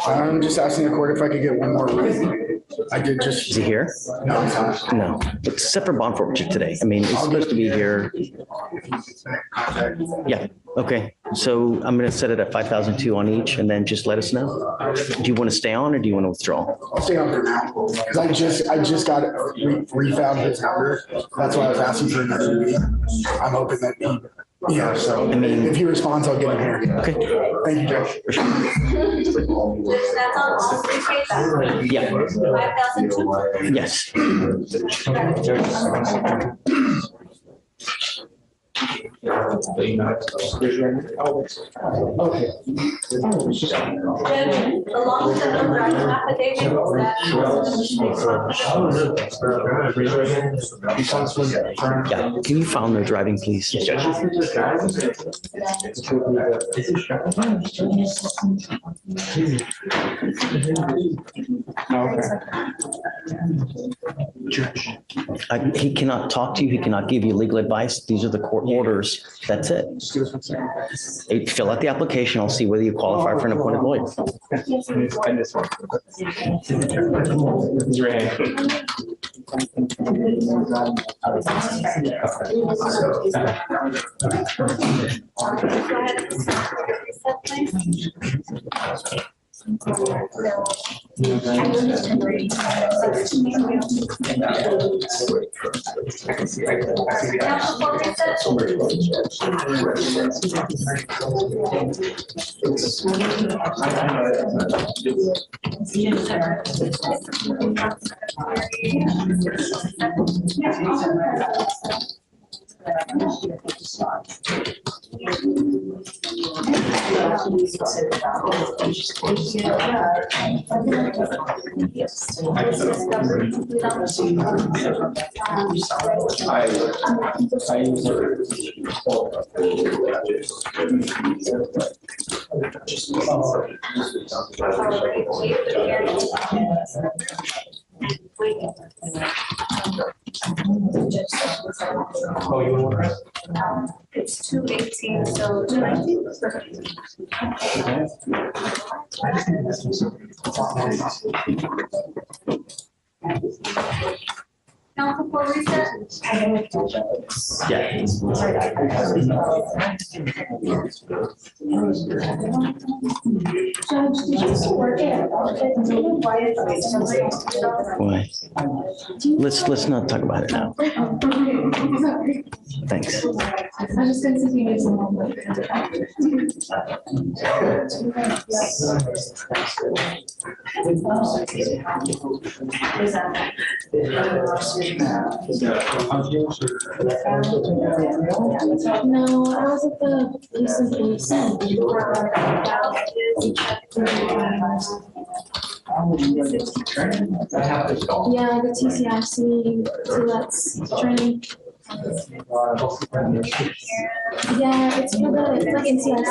I'm just asking the court if I could get one more week. I did just. Is he here? No, he's not. No, it's except for bond forfeiture today. I mean, it's supposed to be here. Yeah. Okay. So I'm going to set it at 5,002 on each, and then just let us know. Do you want to stay on, or do you want to withdraw? I'll stay on for now because I just got refound his number. That's why I was asking for another week. I'm hoping that he, yeah. So I mean, if he responds, I'll get him here. Okay. Thank you, Josh. That's all. Appreciate that. Yeah. 5,002. Yes. Judge, along with the number, I can affidavit that. Yeah. Can you file no driving, please? Yes, Judge. He cannot talk to you. He cannot give you legal advice. These are the court orders. That's it. Hey, fill out the application. I'll see whether you qualify for an appointed lawyer. It's 2:18, so 2:19 is perfect. Council for reset? Yeah. Judge, did you still work it? Why? Let's not talk about it now. Thanks. I just didn't see if you need some more. No, I was at the recent police. Yeah, the TCIC, so that's training. Yeah, it's for the, it's like NCIC,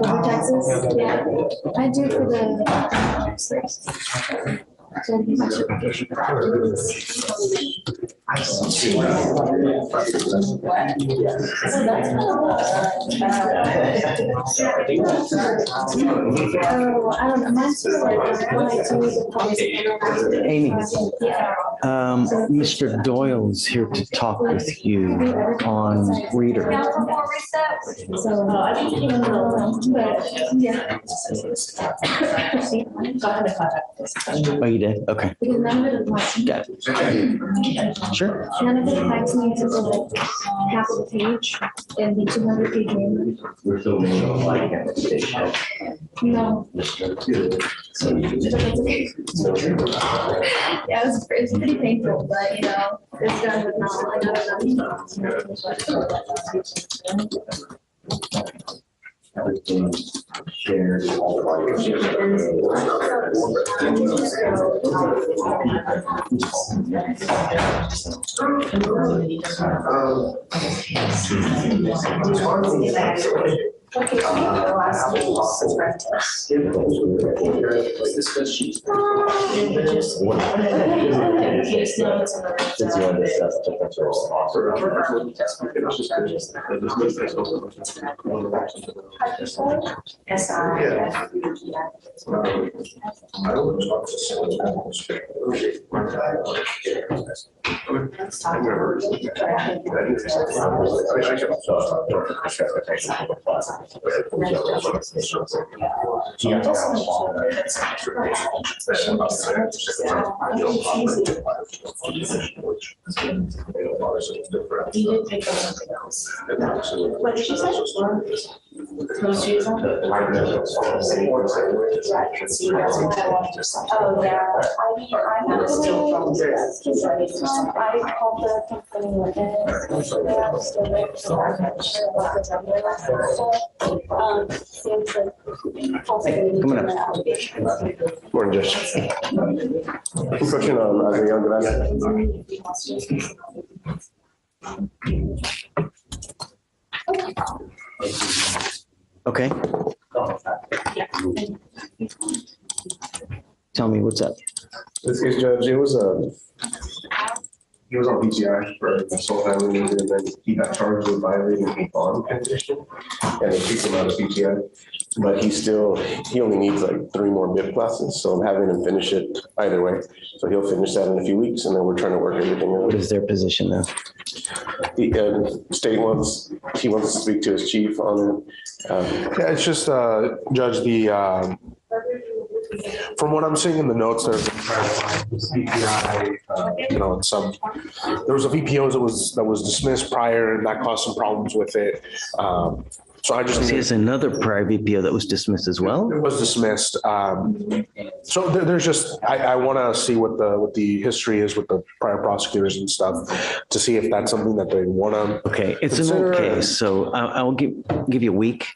for taxes, yeah. I do for the. So my certification. Oh, I don't know, mine's just like, when I do the policy. Amy, Yeah. Mr. Doyle is here to talk with you on reader. Council for reset? So, but, yeah. Oh, you did? Okay. Because none of it applies. Got it. Sure. None of it applies to me until like half of the page in the 200-page manual. We're still making like a station. No. Yeah, it's pretty painful, but you know, it's done with Everything shared. Okay, the last piece is practice. Since you want to discuss different What did you say? Oh, yeah. I have still from there. I called the company with Morning, Judge. Question on as a young man. Okay. Tell me what's up. This case, Judge, he was on PTI for assault violating, and then he got charged with violating a bond condition, and they kicked him out of PTI. But he only needs like 3 more MIP classes, so I'm having him finish it either way. So he'll finish that in a few weeks, and then we're trying to work everything out. What is their position now? The state wants to speak to his chief on it. Yeah, it's just, Judge, From what I'm seeing in the notes, there's there was a VPO that was dismissed prior, and that caused some problems with it. So I just He has another prior VPO that was dismissed as well. It was dismissed. So there's just I want to see what the history is with the prior prosecutors and stuff to see if that's something that they want to. Okay, it's an old case, so I'll give you a week.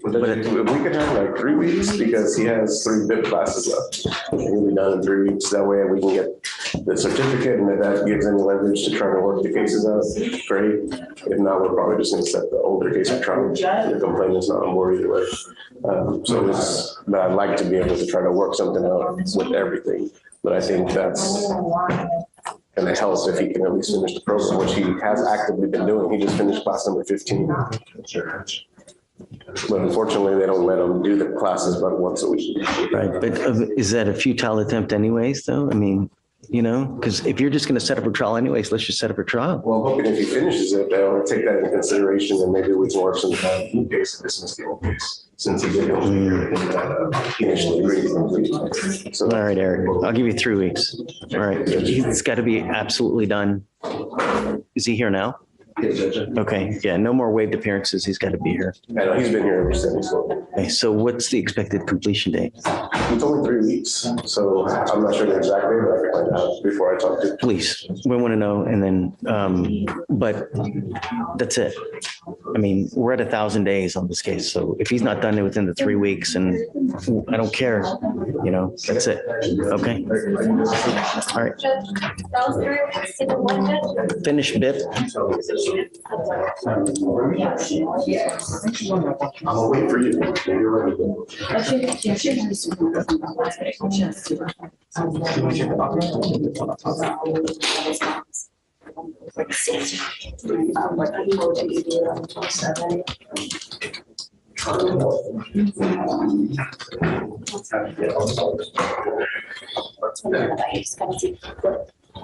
But if we could have like 3 weeks, because he has 3 BIP classes left. He'll be done in 3 weeks. That way we can get the certificate, and if that gives any leverage to try to work the cases out, great. If not, we're probably just going to set the older case for trial. The complainant's not on board either way. But I'd like to be able to try to work something out with everything. But I think that's going to help if he can at least finish the program, which he has actively been doing. He just finished class number 15. But unfortunately, they don't let them do the classes but once a week. Right, but is that a futile attempt anyways, though? I mean, because if you're just going to set up a trial anyways, let's just set up a trial. Well, I'm hoping if he finishes it, they'll take that into consideration, and maybe we can work some new case to dismiss the old case, since he didn't initially agree to complete. So, all right, Eric, I'll give you 3 weeks. All right, it's got to be absolutely done. Is he here now? Okay, yeah, no more waived appearances. He's got to be here. I know, he's been here ever since. Okay, so what's the expected completion date? It's only 3 weeks, so I'm not sure the exact date, but I can find out before I talk to you. Please, we want to know, and then, but that's it. I mean, we're at 1,000 days on this case, so if he's not done it within the 3 weeks, and I don't care, that's it. Okay. All right. Finish BIP. I'm gonna wait for you. You're ready.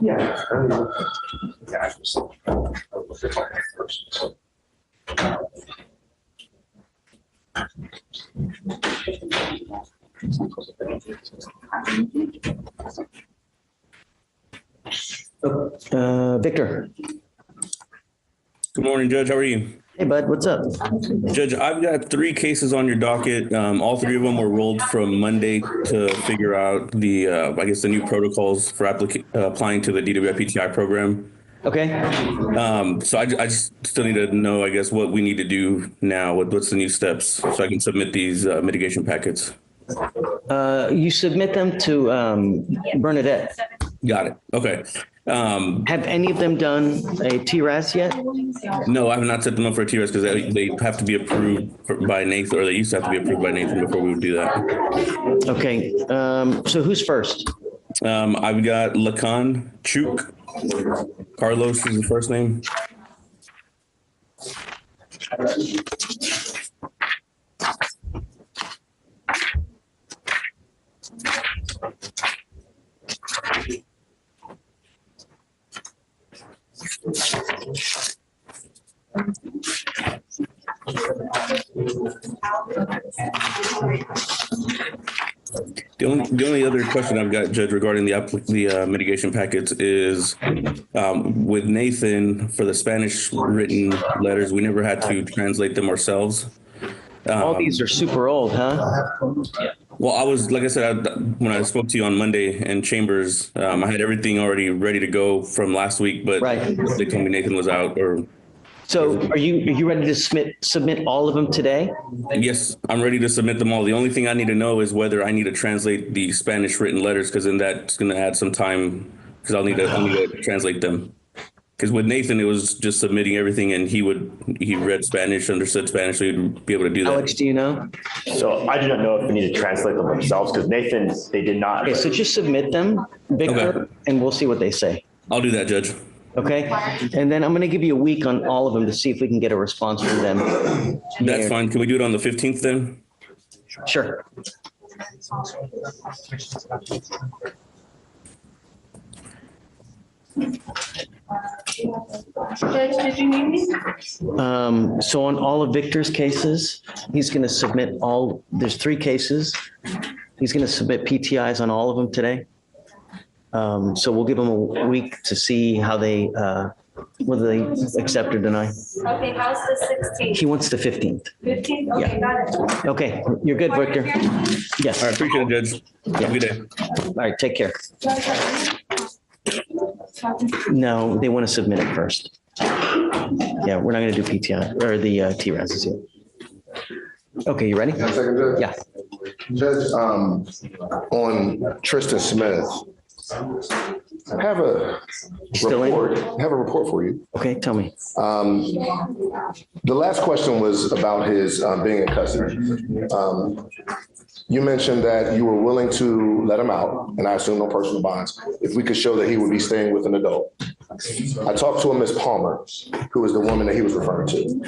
Yeah. Victor. Good morning, Judge. How are you? Hey, bud. What's up? Judge, I've got 3 cases on your docket. All 3 of them were rolled from Monday to figure out the new protocols for applying to the DWI-PTI program. Okay. So I just still need to know, I guess, what we need to do now. What's the new steps so I can submit these mitigation packets? You submit them to Bernadette. Got it. Okay. Have any of them done a TRAS yet? No, I have not set them up for a TRAS because they have to be approved by Nathan, or they used to have to be approved by Nathan before we would do that. Okay. So who's first? I've got Lacan Chuk. Carlos is the first name. The only other question I've got, Judge, regarding the mitigation packets is with Nathan for the Spanish written letters, we never had to translate them ourselves. All these are super old, huh? Well, like I said, when I spoke to you on Monday in Chambers, I had everything already ready to go from last week, but they told me Nathan was out. So are you ready to submit all of them today? Yes, I'm ready to submit them all. The only thing I need to know is whether I need to translate the Spanish written letters, because then that's going to add some time, because I'll need to translate them. Because with Nathan, it was just submitting everything, and he read Spanish, understood Spanish, so he'd be able to do that. Alex, do you know? So I do not know if we need to translate them themselves, because Nathan, they did not. Okay, so just submit them, Victor, and we'll see what they say. I'll do that, Judge. Okay, and then I'm going to give you a week on all of them to see if we can get a response from them. That's fine. Can we do it on the 15th then? Sure. Judge, did you need me? So on all of Victor's cases, he's going to submit there's 3 cases. He's going to submit PTIs on all of them today. So we'll give him a week to see how they, whether they accept or deny. Okay, how's the 16th? He wants the 15th. 15th? Okay, got it. Okay, you're good, Victor. Yes. All right, appreciate it, Judge. Have a good day. All right, take care. No, they want to submit it first. Yeah, we're not going to do PTI or the TRASs yet. Okay, you ready? Yeah. Judge, on Tristan Smith, I have a report for you. Okay, tell me. The last question was about his being in custody. You mentioned that you were willing to let him out, and I assume no personal bonds, if we could show that he would be staying with an adult. I talked to a Miss Palmer, who is the woman that he was referring to.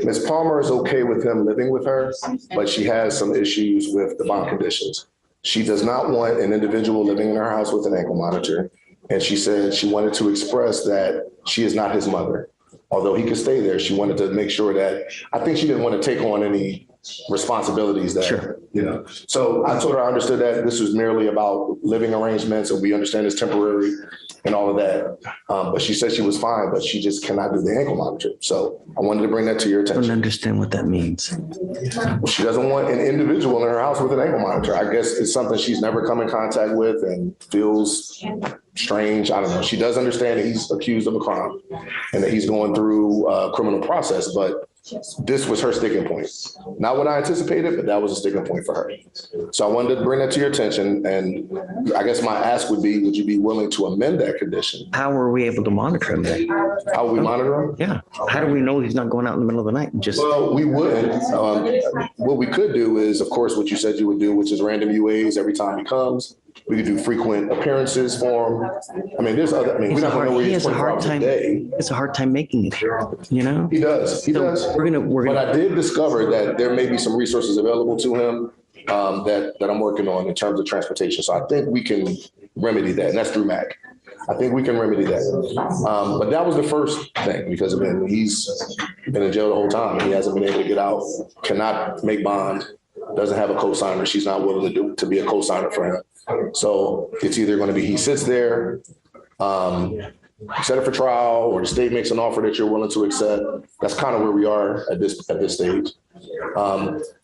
Miss Palmer is okay with him living with her, but she has some issues with the bond conditions. She does not want an individual living in her house with an ankle monitor. And she said she wanted to express that she is not his mother. Although he could stay there, she wanted to make sure that, I think she didn't want to take on any responsibilities that, sure. You know. So I told her I understood that this was merely about living arrangements, and we understand it's temporary and all of that. But she said she was fine, but she just cannot do the ankle monitor. So I wanted to bring that to your attention. I don't understand what that means. Well, she doesn't want an individual in her house with an ankle monitor. I guess it's something she's never come in contact with and feels strange. I don't know. She does understand that he's accused of a crime and that he's going through a criminal process, but this was her sticking point. Not what I anticipated, but that was a sticking point for her. So I wanted to bring that to your attention. And I guess my ask would be, would you be willing to amend that condition? How are we able to monitor him then? How will we monitor him? Yeah. How do we know he's not going out in the middle of the night? Well, we wouldn't. What we could do is, of course, what you said you would do, which is random UAs every time he comes. We could do frequent appearances for him. I mean, there's other, I mean, we're not going to know where he is 24 hours a day. It's a hard time making it here, you know? He does. He does. But I did discover that there may be some resources available to him that I'm working on in terms of transportation. So I think we can remedy that. And that's through MAC. I think we can remedy that. But that was the first thing, because I mean, he's been in jail the whole time and he hasn't been able to get out, cannot make bond, doesn't have a cosigner. She's not willing to be a cosigner for him. So it's either going to be he sits there, set it for trial, or the state makes an offer that you're willing to accept. That's kind of where we are at this stage.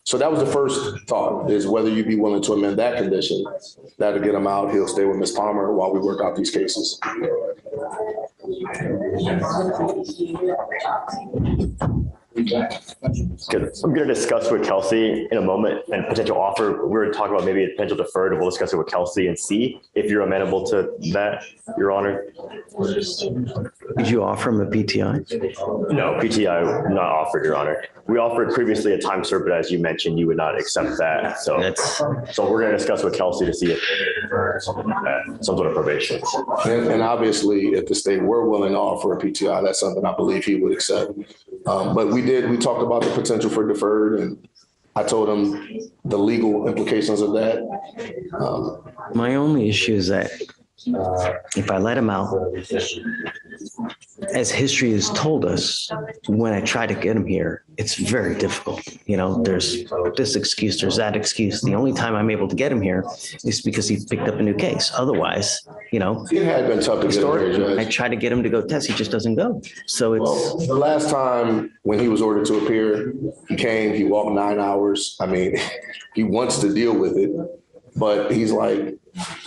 So that was the first thought, is whether you'd be willing to amend that condition. That'll get him out. He'll stay with Ms. Palmer while we work out these cases. Good. I'm going to discuss with Kelsey in a moment and potential offer. We're going to talk about maybe a potential deferred. We'll discuss it with Kelsey and see if you're amenable to that, Your Honor. Did you offer him a PTI? No, PTI not offered, Your Honor. We offered previously a time served, but as you mentioned, you would not accept that. So we're going to discuss with Kelsey to see if some sort of probation. And obviously, if the state were willing to offer a PTI, that's something I believe he would accept. But we talked about the potential for deferred, and I told him the legal implications of that. My only issue is that if I let him out, as history has told us, when I try to get him here, it's very difficult. You know, there's this excuse, there's that excuse. The only time I'm able to get him here is because he picked up a new case. Otherwise, you know, it had been tough to get him here, Judge. I try to get him to go test. He just doesn't go. So it's the last time when he was ordered to appear, he came, he walked 9 hours. I mean, he wants to deal with it, but he's like,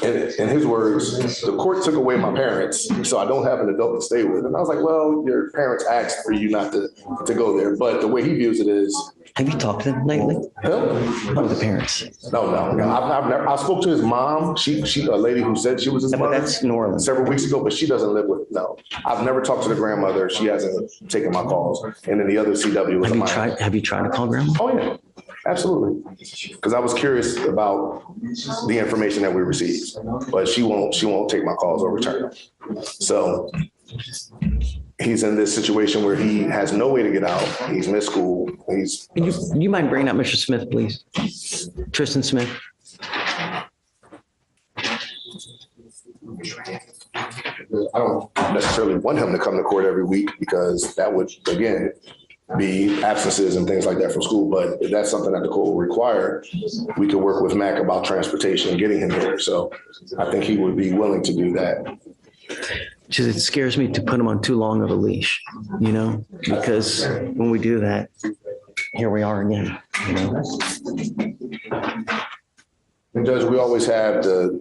in his words, the court took away my parents, so I don't have an adult to stay with. And I was like, well, your parents asked for you not to go there. But the way he views it is. Have you talked to them lately? No, the parents. No. I've never. I spoke to his mom. She a lady who said she was his mother. That's New Orleans. Several weeks ago, but she doesn't live with. No, I've never talked to the grandmother. She hasn't taken my calls. And then the other CW was Have you tried to call grandma? Oh yeah. Absolutely. Because I was curious about the information that we received, but she won't take my calls or return them. So he's in this situation where he has no way to get out. He's missed school. You mind bringing up Mr. Smith, please? Tristan Smith. I don't necessarily want him to come to court every week, because that would, again, be absences and things like that from school. But if that's something that the court will require, we could work with Mac about transportation and getting him here. So I think he would be willing to do that. Just, it scares me to put him on too long of a leash, you know, because when we do that, here we are again, you know. And Judge, we always have the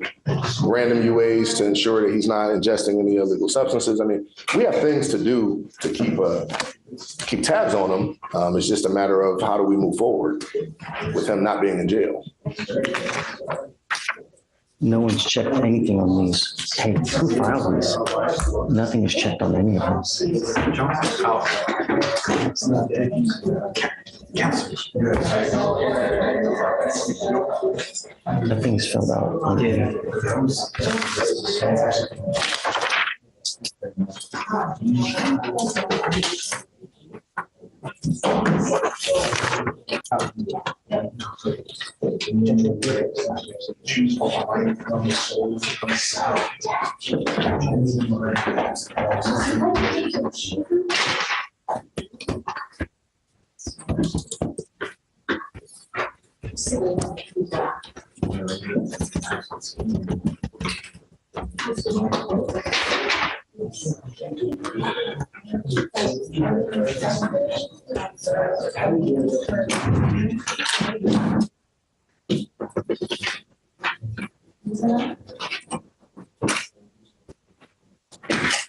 random UAs to ensure that he's not ingesting any illegal substances. I mean, we have things to do to keep tabs on him. It's just a matter of how do we move forward with him not being in jail. No one's checked anything on these. Hey, who filed these? Nothing is checked on any of them. Nothing's filled out on here.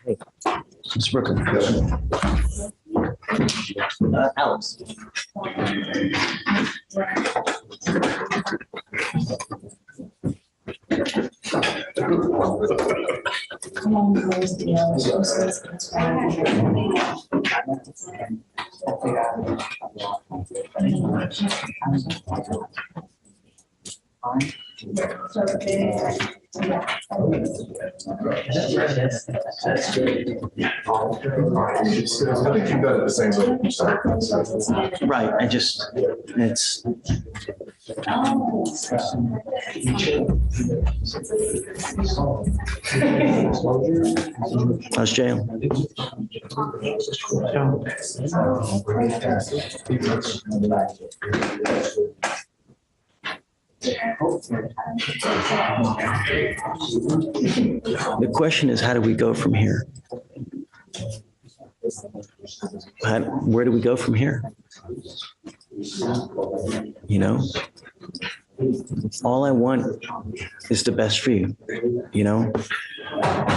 Hey, Ms. Brooker. Alex. Right, it's. How's jail? The question is, how do we go from here? Where do we go from here? You know, all I want is the best for you, you know?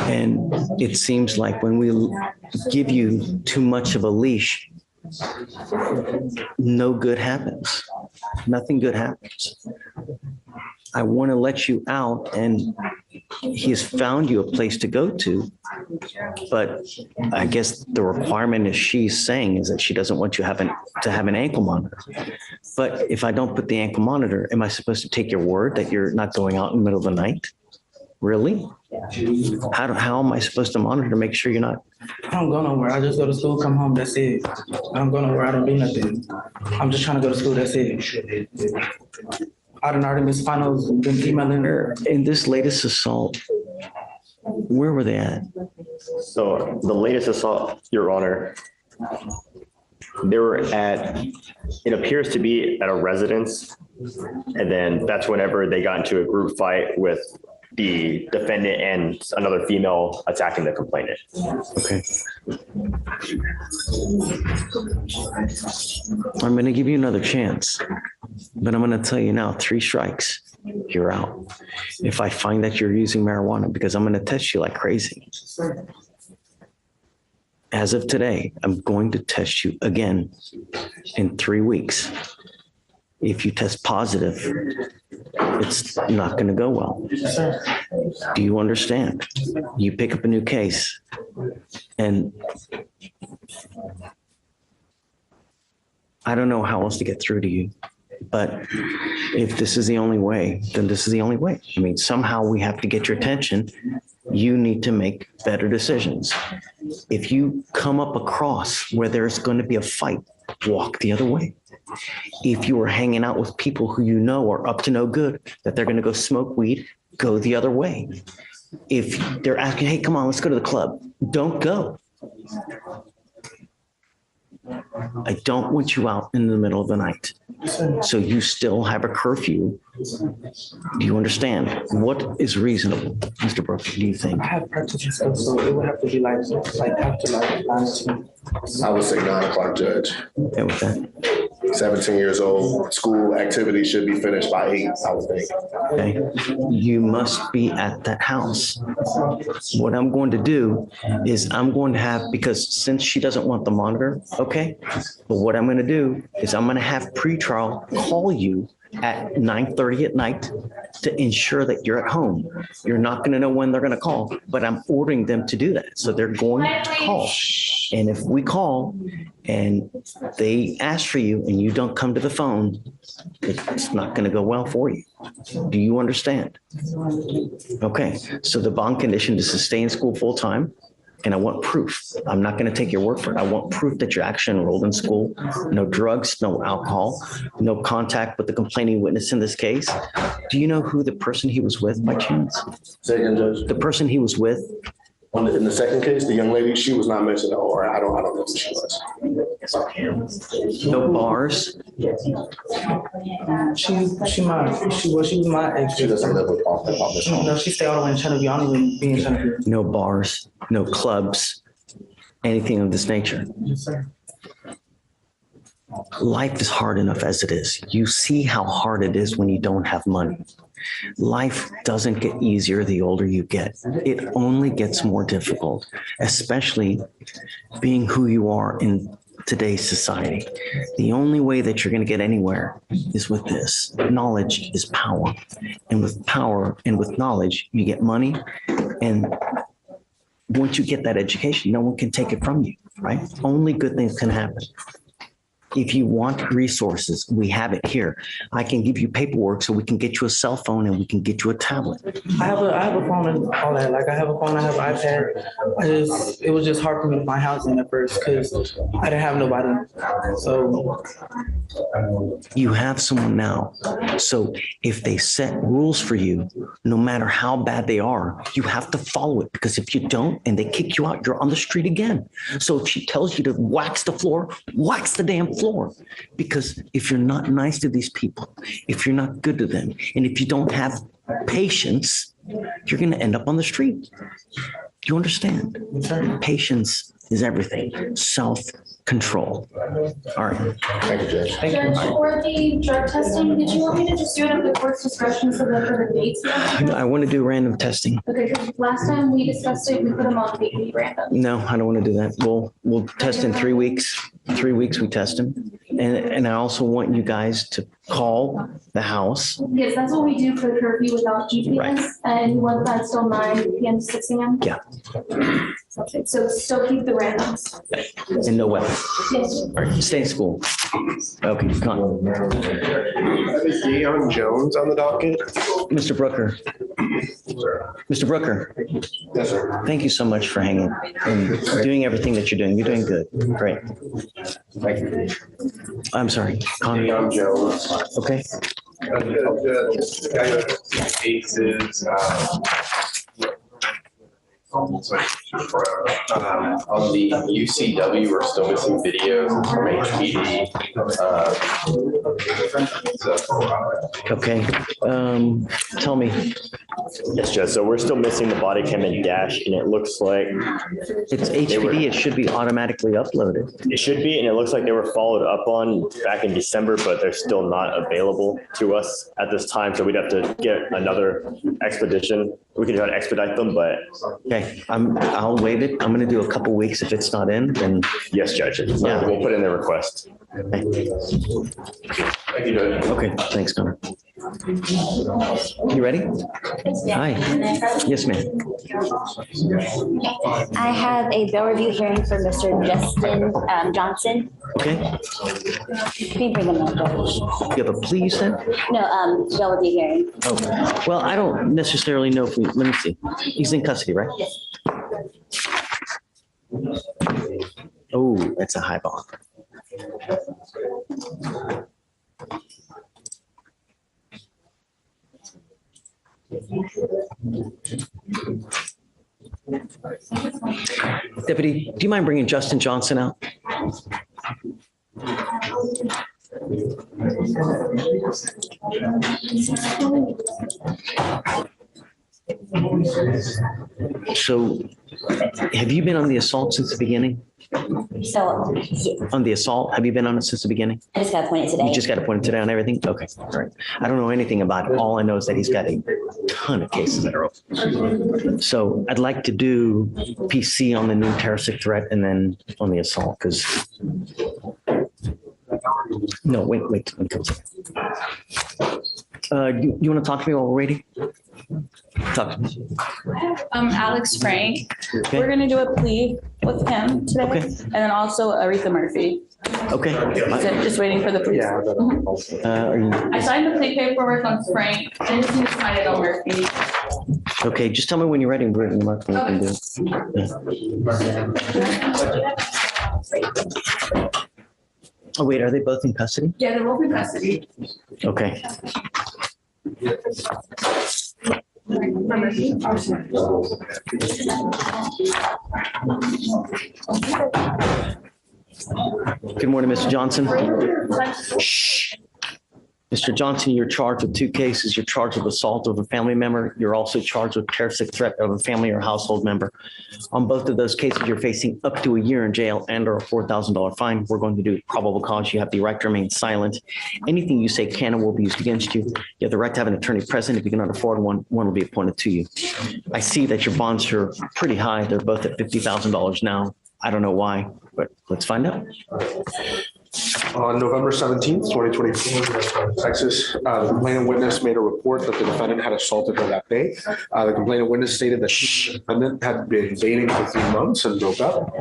And it seems like when we give you too much of a leash, no good happens. Nothing good happens. I want to let you out, and he has found you a place to go to. But I guess the requirement is she's saying is that she doesn't want you to have an ankle monitor. But if I don't put the ankle monitor, am I supposed to take your word that you're not going out in the middle of the night? Really? How am I supposed to monitor to make sure you're not? I don't go nowhere. I just go to school, come home, that's it. I don't go nowhere. I don't do nothing. I'm just trying to go to school, that's it. I done already missed finals, been emailing her. In this latest assault, where were they at? So the latest assault, Your Honor, they were at, it appears to be at a residence. And then that's whenever they got into a group fight with the defendant and another female attacking the complainant. Okay. I'm going to give you another chance, but I'm going to tell you now, 3 strikes, you're out. If I find that you're using marijuana, because I'm going to test you like crazy. As of today, I'm going to test you again in 3 weeks. If you test positive, it's not going to go well. Do you understand? You pick up a new case, and I don't know how else to get through to you, but if this is the only way, then this is the only way. I mean, somehow we have to get your attention. You need to make better decisions. If you come up across where there's going to be a fight, walk the other way. If you are hanging out with people who you know are up to no good, that they're going to go smoke weed, go the other way. If they're asking, hey, come on, let's go to the club, don't go. I don't want you out in the middle of the night. So you still have a curfew. Do you understand? What is reasonable, Mr. Brooks, do you think? I have practice and stuff, so it would have to be like after like 9 to. I would say 9 o'clock, Judge. Okay with that? 17 years old, school activity should be finished by 8, I would think. Okay, you must be at that house. What I'm going to do is I'm going to have, because since she doesn't want the monitor, okay, but what I'm going to do is I'm going to have pretrial call you at 9:30 at night to ensure that you're at home. You're not going to know when they're going to call, but I'm ordering them to do that. So they're going to call. And if we call and they ask for you and you don't come to the phone, it's not going to go well for you. Do you understand? Okay. So the bond condition is to stay in school full time. And I want proof. I'm not going to take your word for it. I want proof that you're actually enrolled in school. No drugs, no alcohol, no contact with the complaining witness in this case. Do you know who the person he was with by chance? Second, Judge. The person he was with? In the second case, the young lady, she was not mentioned, or I don't know who she was. No bars? She was my ex. She doesn't live with off the public. No, she stayed all the way in Channel. I don't even be in Channel. No bars, no clubs, anything of this nature. Yes, sir. Life is hard enough as it is. You see how hard it is when you don't have money. Life doesn't get easier the older you get. It only gets more difficult, especially being who you are in today's society. The only way that you're going to get anywhere is with this. Knowledge is power. And with power and with knowledge, you get money. And once you get that education, no one can take it from you, right? Only good things can happen. If you want resources, we have it here. I can give you paperwork so we can get you a cell phone and we can get you a tablet. I have a phone and all that. Like I have a phone, I have an iPad. It was just hard for me to find housing at first because I didn't have nobody. So you have someone now. So if they set rules for you, no matter how bad they are, you have to follow it, because if you don't and they kick you out, you're on the street again. So if she tells you to wax the floor, wax the damn floor. Because if you're not nice to these people, if you're not good to them, and if you don't have patience, you're going to end up on the street. Do you understand? Patience is everything. Self-control. All right. Thank you, Judge. Judge, for the drug testing, did you want me to just do it at the court's discretion so that for the dates? I want to do random testing. Okay, because last time we discussed it, we put them on weekly random. No, I don't want to do that. We'll test in 3 weeks. 3 weeks we test them. And I also want you guys to call the house. Yes, that's what we do for the curfew without GPS. Right. And you want that still 9 p.m. to 6 a.m.? Yeah. Okay, so still keep the randoms. And no weapon. Yes. All right, stay in school. Okay, come on. Is Deion Jones on the docket? Mr. Brooker. Mr. Brooker. Yes, sir. Thank you so much for hanging and doing everything that you're doing. You're doing good. Great. Thank you. I'm sorry. Connor. Deion Jones. Okay. The guy who cases, on the UCW, we're still missing videos from HPD. Okay. Tell me. Yes, Judge. So we're still missing the body cam and dash, and it looks like it's HPD. It should be automatically uploaded. It should be, and it looks like they were followed up on back in December, but they're still not available to us at this time. So we'd have to get another expedition. We can try to expedite them, but okay, I'll waive it. I'm going to do a couple weeks. If it's not in, then yes, Judge. Yeah, we'll put in the request. Okay. Thank you, Judge. Okay, thanks, Connor. You ready? Hi. Yes, ma'am. I have a bail review hearing for Mr. Justin Johnson. Okay. Can you bring him up, Judge? You have a plea, you said? No, bail review hearing. Okay. Well, I don't necessarily know if we, let me see. He's in custody, right? Yes. Oh, that's a high bond. Deputy, do you mind bringing Justin Johnson out? So have you been on the assault since the beginning? So, On the assault, have you been on it since the beginning? I just got appointed today. You just got appointed today on everything? Okay, all right. I don't know anything about it. All I know is that he's got a ton of cases that are open. So I'd like to do PC on the new terroristic threat and then on the assault, because no, wait. Let me come to you want to talk to me already? Talk to me. Alex Frank. Okay. We're gonna do a plea with him today, Okay. and then also Aretha Murphy. Okay. So just waiting for the police. Are you, I signed the plea paperwork on Frank. Didn't see to sign it on Murphy. okay, just tell me when you're ready. We're can do it. Yeah. Oh, wait, are they both in custody? Yeah, they're both in custody. Okay. Good morning, Mr. Johnson. Shh. Mr. Johnson, you're charged with 2 cases. You're charged with assault of a family member. You're also charged with terroristic threat of a family or household member. On both of those cases, you're facing up to a year in jail and or a $4,000 fine. We're going to do probable cause. You have the right to remain silent. Anything you say can and will be used against you. You have the right to have an attorney present. If you cannot afford one will be appointed to you. I see that your bonds are pretty high. They're both at $50,000 now. I don't know why, but let's find out. On November 17th, 2024, Texas, the complainant witness made a report that the defendant had assaulted her that day. The complainant witness stated that the defendant had been dating for 3 months and broke up.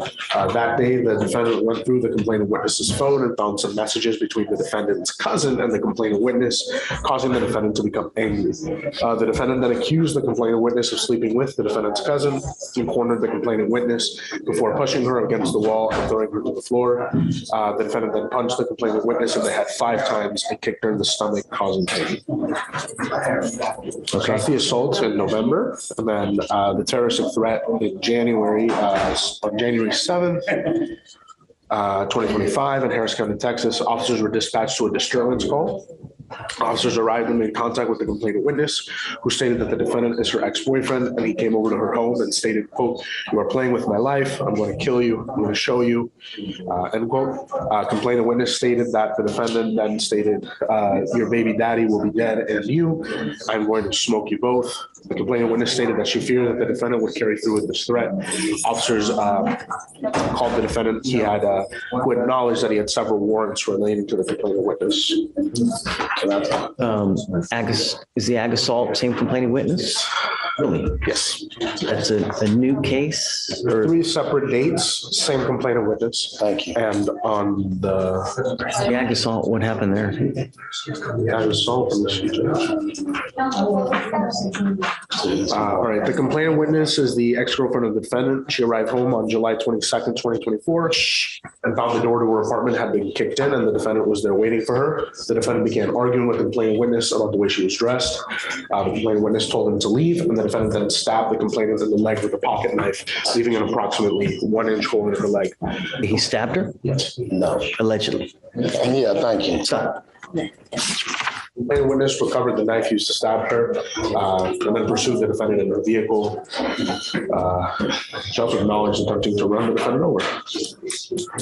That day, the defendant went through the complainant witness's phone and found some messages between the defendant's cousin and the complainant witness, causing the defendant to become angry. The defendant then accused the complainant witness of sleeping with the defendant's cousin and cornered the complainant witness before pushing her against the wall and throwing her to the floor. The defendant then punched the complainant witness in the head 5 times and kicked her in the stomach, causing pain. So that's the assault in November. And then the terroristic threat in January, on January 7th, 2025 in Harris County, Texas, officers were dispatched to a disturbance call. Officers arrived and made contact with the complainant witness, who stated that the defendant is her ex-boyfriend, and he came over to her home and stated, quote, "You are playing with my life. I'm going to kill you. I'm going to show you," end quote. Complainant witness stated that the defendant then stated, "Your baby daddy will be dead and you. I'm going to smoke you both." The complainant witness stated that she feared that the defendant would carry through with this threat. Officers called the defendant. He had who acknowledged that he had several warrants relating to the complainant witness. Is the ag assault same complaining witness? Really? Yes. That's a new case? Or? 3 separate dates, same complainant witness. Thank you. And on the ag assault, what happened there? The ag assault, all right. The complainant witness is the ex-girlfriend of the defendant. She arrived home on July 22nd, 2024, and found the door to her apartment had been kicked in, and the defendant was there waiting for her. The defendant began arguing with the complainant witness about the way she was dressed. The complainant witness told him to leave, and the defendant then stabbed the complainant in the leg with a pocket knife, leaving an approximately 1-inch hole in her leg. He stabbed her? Yes. No. Allegedly. Yeah, thank you. Stop. The complainant witness recovered the knife used to stab her, and then pursued the defendant in her vehicle. She also acknowledged attempting to run the defendant over.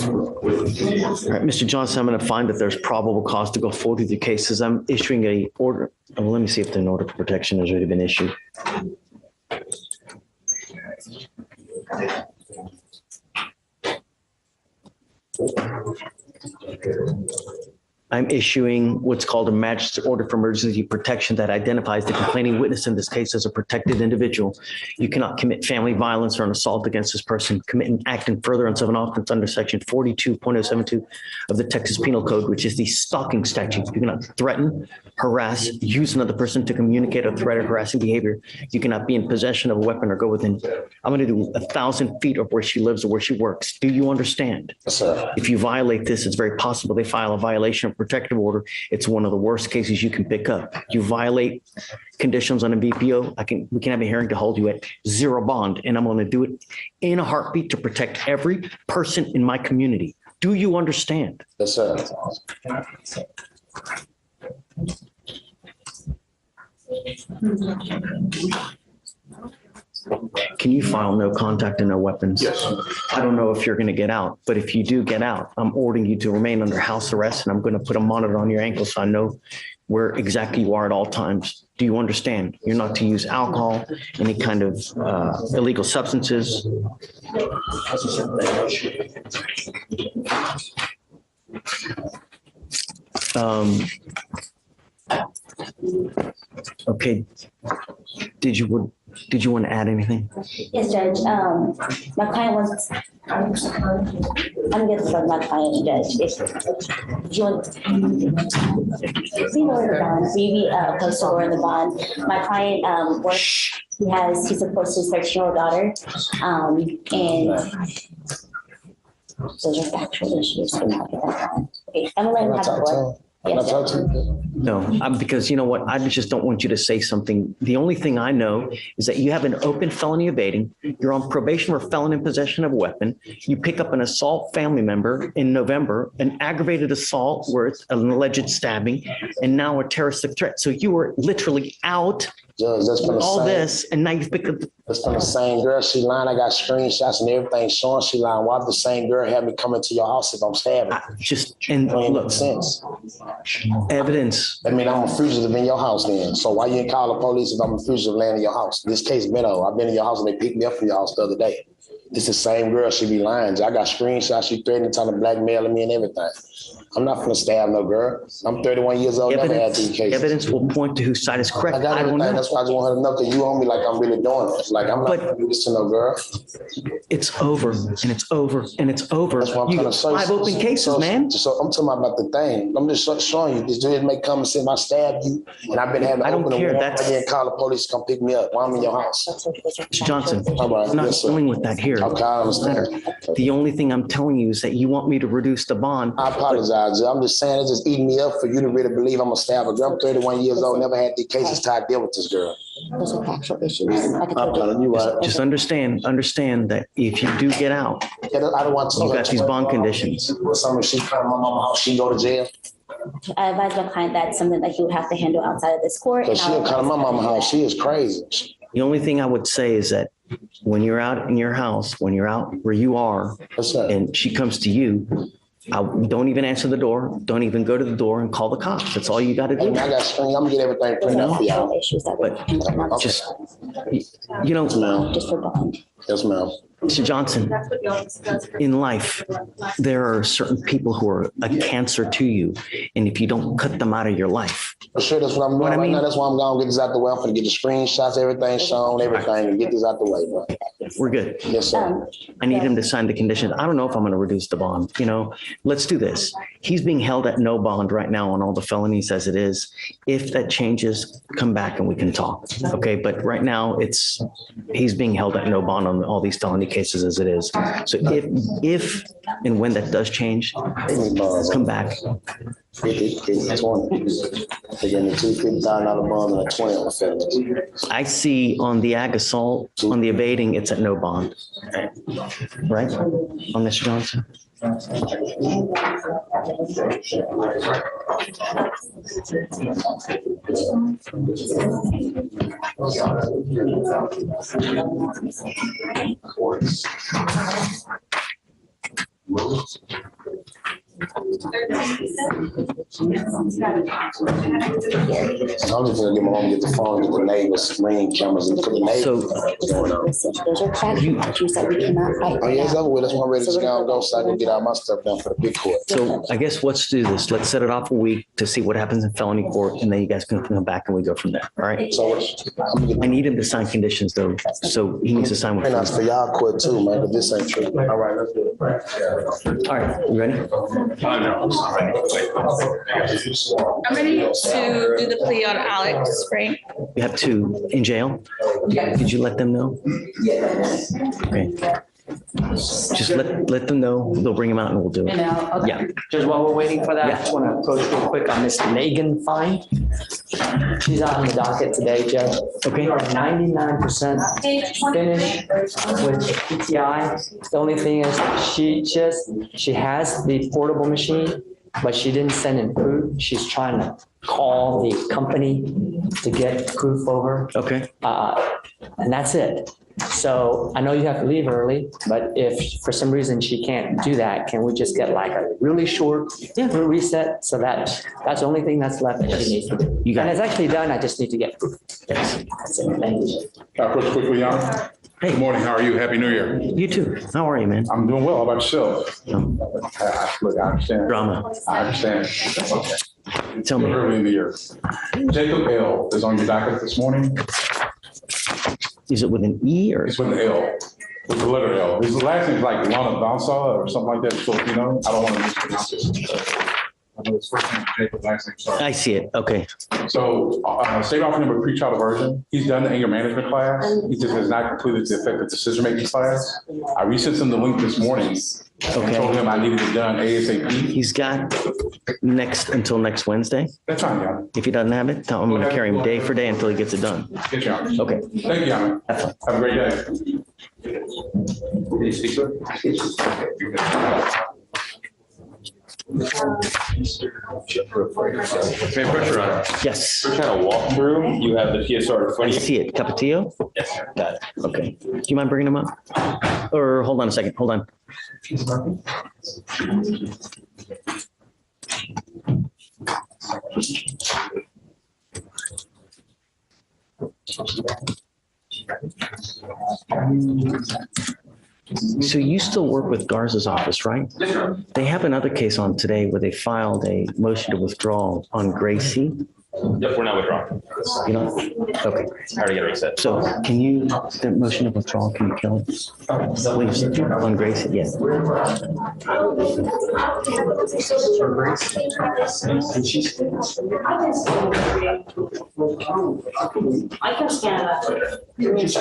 All right, Mr. Johnson, I'm going to find that there's probable cause to go forward with your cases. I'm issuing a order. Well, let me see if the order for protection has already been issued. I'm issuing what's called a magistrate order for emergency protection that identifies the complaining witness in this case as a protected individual. You cannot commit family violence or an assault against this person, commit an act in furtherance of an offense under section 42.072 of the Texas Penal Code, which is the stalking statute. You cannot threaten, harass, use another person to communicate a threat or harassing behavior. You cannot be in possession of a weapon or go within. I'm going to do 1,000 feet of where she lives or where she works. Do you understand? Yes, sir. If you violate this, it's very possible they file a violation of protective order. It's one of the worst cases you can pick up. You violate conditions on a BPO, we can have a hearing to hold you at 0 bond, and I'm going to do it in a heartbeat to protect every person in my community. Do you understand? Yes, sir. Can you file no contact and no weapons? Yes. I don't know if you're going to get out, but if you do get out, I'm ordering you to remain under house arrest, and I'm going to put a monitor on your ankle so I know where exactly you are at all times. Do you understand? You're not to use alcohol, any kind of illegal substances. Okay. Did you want to add anything? Yes, Judge. My client wants, I'm going to start my client, Judge. If you want, we lower the bond, we opposed to lowering the bond. My client works, he supports his 13-year-old daughter. And those are factual issues. Okay, I'm going to let him have the floor. Yes, No, because you know what? I just don't want you to say something. The only thing I know is that you have an open felony evading. You're on probation for felon in possession of a weapon. You pick up an assault family member in November, an aggravated assault where it's an alleged stabbing, and now a terroristic threat. So you were literally out. Judge, that's from the all same, this, and now you pick up. That's from the same girl. She lying. I got screenshots and everything showing she lying. Why the same girl have me coming to your house if I'm stabbing? Look, sense. Evidence. I mean, I'm a fugitive in your house then. So why you ain't call the police if I'm a fugitive landing in your house? This case been over. I've been in your house and they picked me up from your house the other day. This is the same girl. She be lying. I got screenshots. She threatening, trying to blackmail me and everything. I'm not gonna stab no girl. I'm 31 years old. Never had these cases. Evidence will point to whose side is correct. I got everything. That's why I just want her to know because you owe me like I'm really doing this. Like I'm not gonna do this to no girl. It's over and it's over and it's over. That's what I'm trying to show you. 5 open cases, man. So I'm talking about the thing. I'm just showing you. This dude may come and say I stabbed you, and I've been having to open the door and then call the police to come pick me up while I'm in your house. Mr. Johnson, all right, I'm not yes, dealing with that here. Okay, I understand. The only thing I'm telling you is that you want me to reduce the bond. I apologize. I'm just saying it's just eating me up for you to really believe I'm a stabber. Girl, I'm 31 years old, never had these cases till I deal with this girl. Those are factual issues. Just understand that if you do get out, I don't want to. You got these bond conditions. Some she come to my mama's house, she go to jail. I advise my client that's something that he would have to handle outside of this court. Because she'll come to my mama's house. She is crazy. The only thing I would say is that when you're out in your house, when you're out where you are, and she comes to you, don't even answer the door. Don't even go to the door and call the cops. That's all you got to do. I got string. I'm gonna get everything printed out for y'all. But just, you know, just for bond. Yes, ma'am. Mr. Johnson, in life, there are certain people who are a cancer to you. And if you don't cut them out of your life. For sure, that's what I'm doing right now. That's why I'm going to get this out the way. I'm going to get the screenshots, everything shown, everything, and get this out the way, bro. We're good. Yes, sir. I need him to sign the conditions. I don't know if I'm going to reduce the bond. You know, let's do this. He's being held at no bond right now on all the felonies as it is. If that changes, come back and we can talk. Okay. But right now he's being held at no bond on all these felony cases as it is. So if and when that does change, come back. 50, 20. They gave me $250,000 bond and a 20 on the felonies. I see on the ag assault, on the evading, it's at no bond. Right? On Mr. Johnson? I'm just gonna get my mom, get the phone, get the neighbors, ring cameras, and put the neighbors. Those are factual issues that we cannot fight. Oh yeah, it's over with. That's why I'm ready to go so I can get all my stuff done for the big court. So I guess let's do this. Let's set it off a week to see what happens in felony court, and then you guys can come back and we go from there. All right. So I need him to sign conditions though, so he needs to sign with. And that's for y'all court too, man. But this ain't true. All right, let's do it. All right, you ready? I'm ready to do the plea on Alex, right? You have 2 in jail. Did you let them know? Okay. Just let them know. They'll bring him out and we'll do it. Yeah. Just while we're waiting for that, I Yeah. just want to approach real quick on Miss Megan Fine. She's on the docket today, Judge. Okay. We are 99% finished with PTI. The only thing is she has the portable machine, but she didn't send in proof. She's trying to call the company to get proof over. Okay. And that's it. So I know you have to leave early, but if for some reason she can't do that, can we just get like a really short reset? So that's the only thing that's left that she needs to do. And it's actually done. I just need to get proof. That's it. Thank you. Quick, quickly, Your Honor. Hey. Good morning. How are you? Happy New Year. You too. How are you, man? I'm doing well. How about yourself? Look, I understand. Drama. I understand. Okay. Tell me. Early in the year. Jacob L. is on your docket this morning. Is it with an E or? It's with an L, with the letter L. His last name is like Lana Donsa or something like that, so you know, I don't want to mispronounce it. I know his first name is Jacob, last name, sorry. I see it. Okay. So state offered him a pre-trial diversion. He's done the anger management class. He just has not completed the effective decision-making class. I resent him the link this morning. Okay. And told him I needed it done ASAP. He's got until next Wednesday. That's fine, Your Honor. If he doesn't have it, I'm going to carry him day for day until he gets it done. Yes, Your Honor. Okay. Thank you, Your Honor. Have a great day. May I pressure on it? Yes. We're kind of walk through. You have the PSR in front I of you. see it. Capatillo? Yes. Got it. Okay. Do you mind bringing him up? Or hold on a second. Hold on. So you still work with Garza's office, right? Yes, sir. They have another case on today where they filed a motion to withdraw on Gracie. Yep, we're not withdrawing. You know? Okay. I already got it reset. So can you, the motion to withdraw, can you kill it? Please, on Gracie, yes. I can scan that. Yes.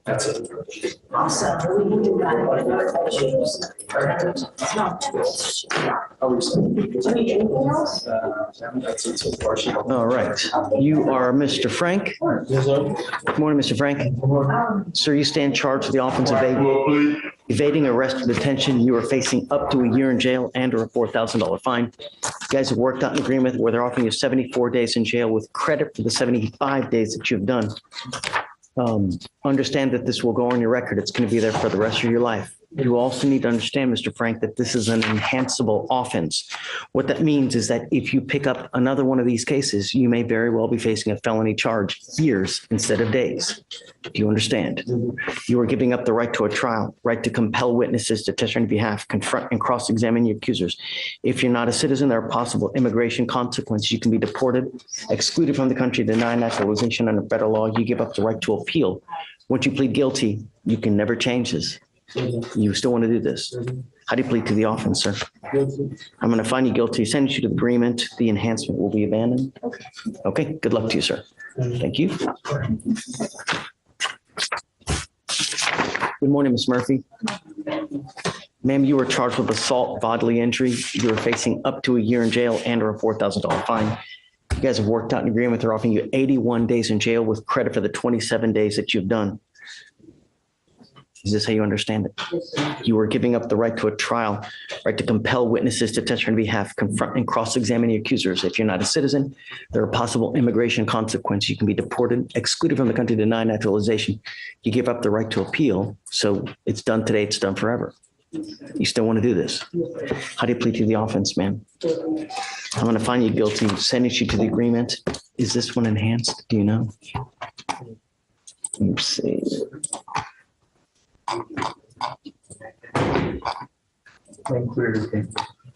That's it. Awesome. All right. You are Mr. Frank? Yes, sir. Good morning, Mr. Frank. Sir, you stand charged with the offense of evading arrest or detention. You are facing up to a year in jail and or a $4,000 fine. You guys have worked out an agreement where they're offering you 74 days in jail with credit for the 75 days that you've done. Understand that this will go on your record. It's going to be there for the rest of your life. You also need to understand, Mr. Frank, that this is an enhanceable offense. What that means is that if you pick up another one of these cases, you may very well be facing a felony charge years instead of days. Do you understand? You are giving up the right to a trial, right to compel witnesses to testify on your behalf, confront and cross-examine your accusers. If you're not a citizen, there are possible immigration consequences. You can be deported, excluded from the country, denied naturalization under federal law. You give up the right to appeal. Once you plead guilty, you can never change this. You still want to do this. How do you plead to the offense, sir? I'm going to find you guilty, send you to the agreement. The enhancement will be abandoned. Okay, good luck to you, sir. Thank you. Good morning, Ms. Murphy. Ma'am, you were charged with assault, bodily injury. You are facing up to a year in jail and or a $4,000 fine. You guys have worked out an agreement. They're offering you 81 days in jail with credit for the 27 days that you've done. Is this how you understand it? You are giving up the right to a trial, right to compel witnesses to testify on your behalf, confront and cross-examine your accusers. If you're not a citizen, there are possible immigration consequences. You can be deported, excluded from the country, denied naturalization. You give up the right to appeal. So it's done today, it's done forever. You still want to do this? How do you plead to the offense, man? I'm going to find you guilty, sentence you to the agreement. Is this one enhanced? Do you know? Let's see.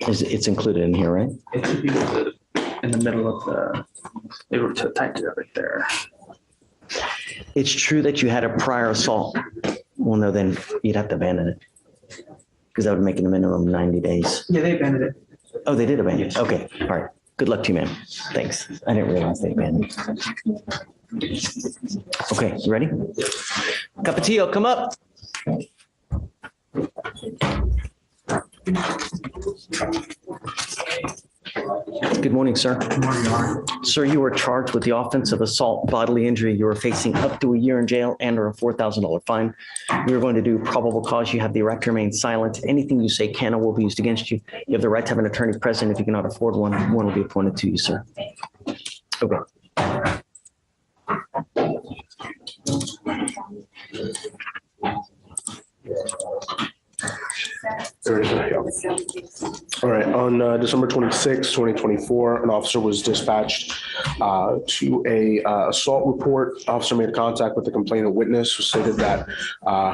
It's included in here, right? It should be in the middle of the, they were typed it right there. It's true that you had a prior assault. Well, no, then you'd have to abandon it. Because that would make it a minimum of 90 days. Yeah, they abandoned it. Oh, they did abandon it? Okay, all right. Good luck to you, man. Thanks. I didn't realize they abandoned it. Okay, you ready? Capatillo, come up. Good morning, sir. Good morning, Your Honor. Sir, you were charged with the offense of assault, bodily injury. You are facing up to a year in jail and or a $4,000 fine. You're going to do probable cause. You have the right to remain silent. Anything you say can or will be used against you. You have the right to have an attorney present. If you cannot afford one, one will be appointed to you, sir. Okay. All right, on December 26, 2024, an officer was dispatched to a assault report. Officer made contact with the complainant witness who stated that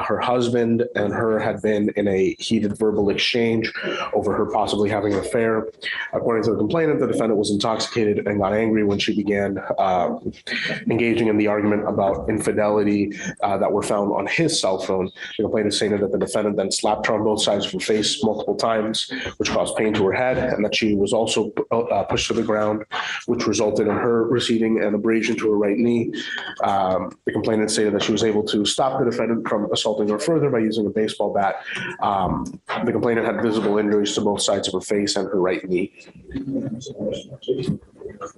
her husband and her had been in a heated verbal exchange over her possibly having an affair. According to the complainant, the defendant was intoxicated and got angry when she began engaging in the argument about infidelity that were found on his cell phone. The complainant stated that the defendant then slapped her on both sides of her face multiple times, which caused pain to her head, and that she was also pushed to the ground, which resulted in her receiving an abrasion to her right knee. The complainant stated that she was able to stop the defendant from assaulting her further by using a baseball bat. The complainant had visible injuries to both sides of her face and her right knee.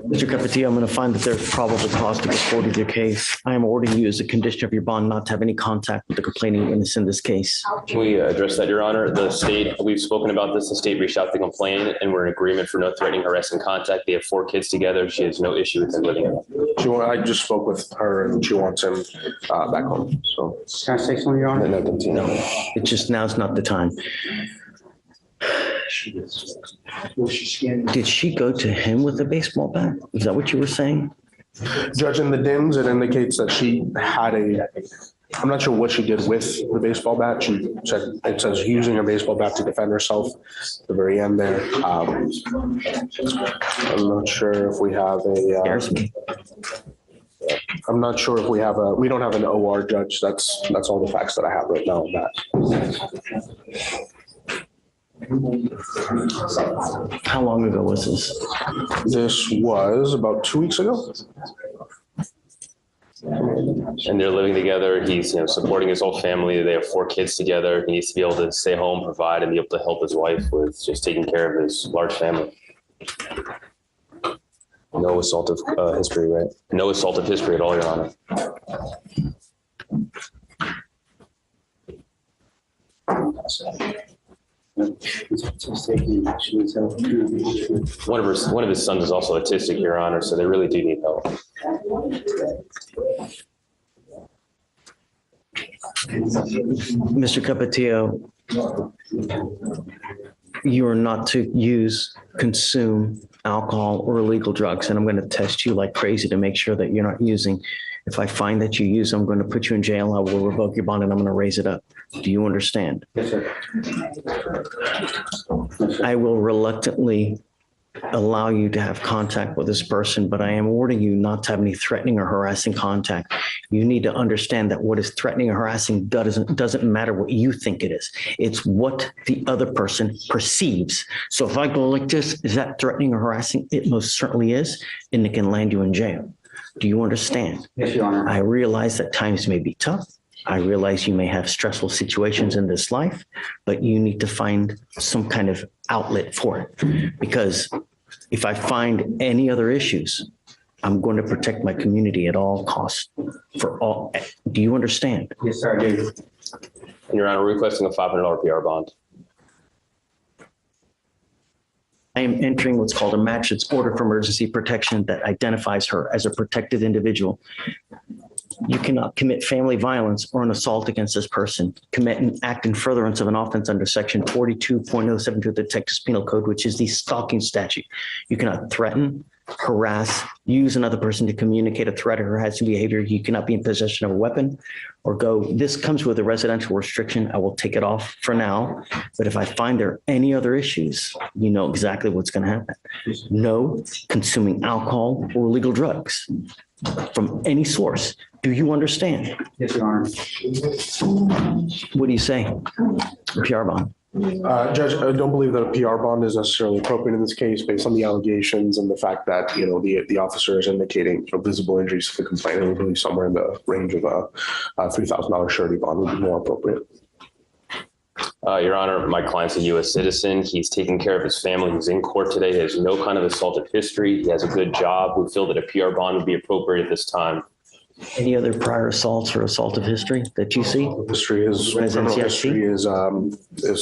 Mr. Capatillo, I'm going to find that there's probable cause to go forward with your case. I am ordering you as a condition of your bond not to have any contact with the complaining witness in this case. Can we address that, Your Honor? The state, we've spoken about this. The state reached out to complain and we're in agreement for no threatening, harassing contact. They have 4 kids together. She has no issue with him living in. I just spoke with her and she wants him back home. So can I say something, Your Honor? No, continue. It's just now's not the time. Did she go to him with a baseball bat? Is that what you were saying? Judging the DIMS, it indicates that she had I'm not sure what she did with the baseball bat. She said, it says using a baseball bat to defend herself at the very end there. I'm not sure if we have I'm not sure if we have we don't have an OR, Judge. That's all the facts that I have right now on that. How long ago was this? This was about 2 weeks ago. And they're living together. He's supporting his whole family. They have 4 kids together. He needs to be able to stay home, provide, and be able to help his wife with just taking care of his large family. No assaultive history, right? No assaultive history at all, Your Honor. One of his sons is also autistic, Your Honor, so they really do need help. Mr. Capatillo, you are not to consume alcohol or illegal drugs, and I'm going to test you like crazy to make sure that you're not using. If I find that you use, I'm going to put you in jail. I will revoke your bond and I'm going to raise it up. Do you understand? Yes, sir. I will reluctantly allow you to have contact with this person, but I am ordering you not to have any threatening or harassing contact. You need to understand that what is threatening or harassing doesn't matter what you think it is. It's what the other person perceives. So if I go like this, is that threatening or harassing? It most certainly is, and it can land you in jail. Do you understand? Yes, Your Honor. I realize that times may be tough. I realize you may have stressful situations in this life, but you need to find some kind of outlet for it. Because if I find any other issues, I'm going to protect my community at all costs for all. Do you understand? Yes, sir, I do. And Your Honor, requesting a $500 PR bond. I am entering what's called a magistrate's order for emergency protection that identifies her as a protected individual. You cannot commit family violence or an assault against this person, commit an act in furtherance of an offense under section 42.072 of the Texas Penal Code, which is the stalking statute. You cannot threaten, harass, use another person to communicate a threat or harassing behavior. You cannot be in possession of a weapon or go. This comes with a residential restriction. I will take it off for now. But if I find there are any other issues, you know exactly what's going to happen. No consuming alcohol or illegal drugs from any source. Do you understand? Yes, Your Honor. What do you say? PR bond. Judge, I don't believe that a PR bond is necessarily appropriate in this case based on the allegations and the fact that, you know, the officer is indicating visible injuries to the complainant. We believe somewhere in the range of a $3,000 surety bond would be more appropriate. Your Honor, my client's a U.S. citizen. He's taking care of his family. He's in court today. He has no kind of assaultive history. He has a good job. We feel that a PR bond would be appropriate at this time. Any other prior assaults or assaultive history that you see? History is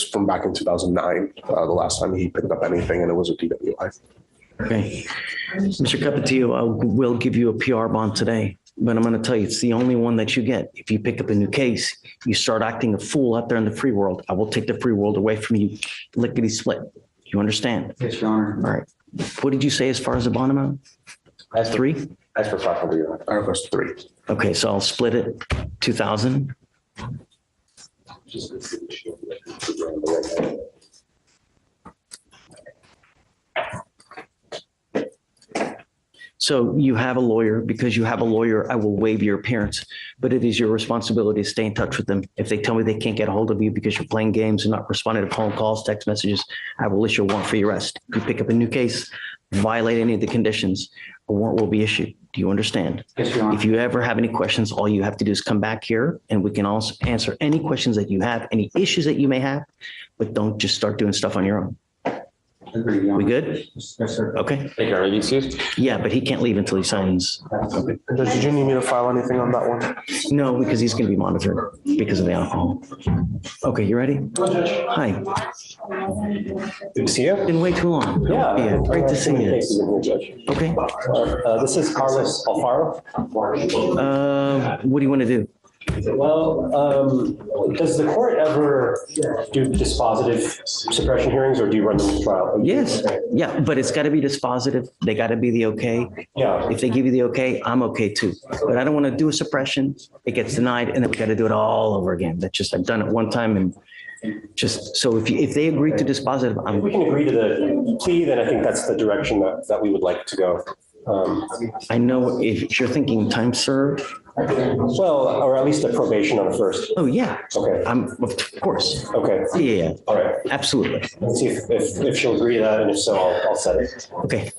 from back in 2009. The last time he picked up anything, and it was a DWI. Okay. Mr. Capetillo, I will give you a PR bond today, but I'm going to tell you, it's the only one that you get. If you pick up a new case, you start acting a fool out there in the free world, I will take the free world away from you, lickety split. You understand? Yes, Your Honor. All right. What did you say as far as the bond amount? Three? As for 500, Your Honor. I request 3. Okay, so I'll split it 2,000. So you have a lawyer. Because you have a lawyer, I will waive your appearance, but it is your responsibility to stay in touch with them. If they tell me they can't get a hold of you because you're playing games and not responding to phone calls, text messages, I will issue a warrant for your arrest. If you pick up a new case, violate any of the conditions, a warrant will be issued. Do you understand? Yes, Your Honor. If you ever have any questions, all you have to do is come back here and we can also answer any questions that you have, any issues that you may have, but don't just start doing stuff on your own. Agreed, Your Honor. We good? Yes, sir. Okay. Thank you, Your Honor. Are you excused? Yeah, but he can't leave until he signs. Okay. Judge, did you need me to file anything on that one? No, because he's going to be monitored because of the alcohol. Okay, you ready? Hi. Good to see you. Didn't wait too long. Yeah. Great to see you. Judge. Okay. This is Carlos Alfaro. What do you want to do? Well, does the court ever do dispositive suppression hearings, or do you run them to trial? Yes. Yeah, but it's got to be dispositive. They got to be the okay. Yeah. If they give you the okay, I'm okay too. But I don't want to do a suppression. It gets denied, and then we got to do it all over again. That's just, I've done it one time, and just so if they agree to dispositive, If we can agree to the plea, then I think that's the direction that we would like to go. I know if you're thinking time served. Well, or at least a probation on the first. Oh, yeah. Okay. Of course. Okay. Yeah. All right. Absolutely. Let's see if she'll agree to that, and if so, I'll set it. Okay.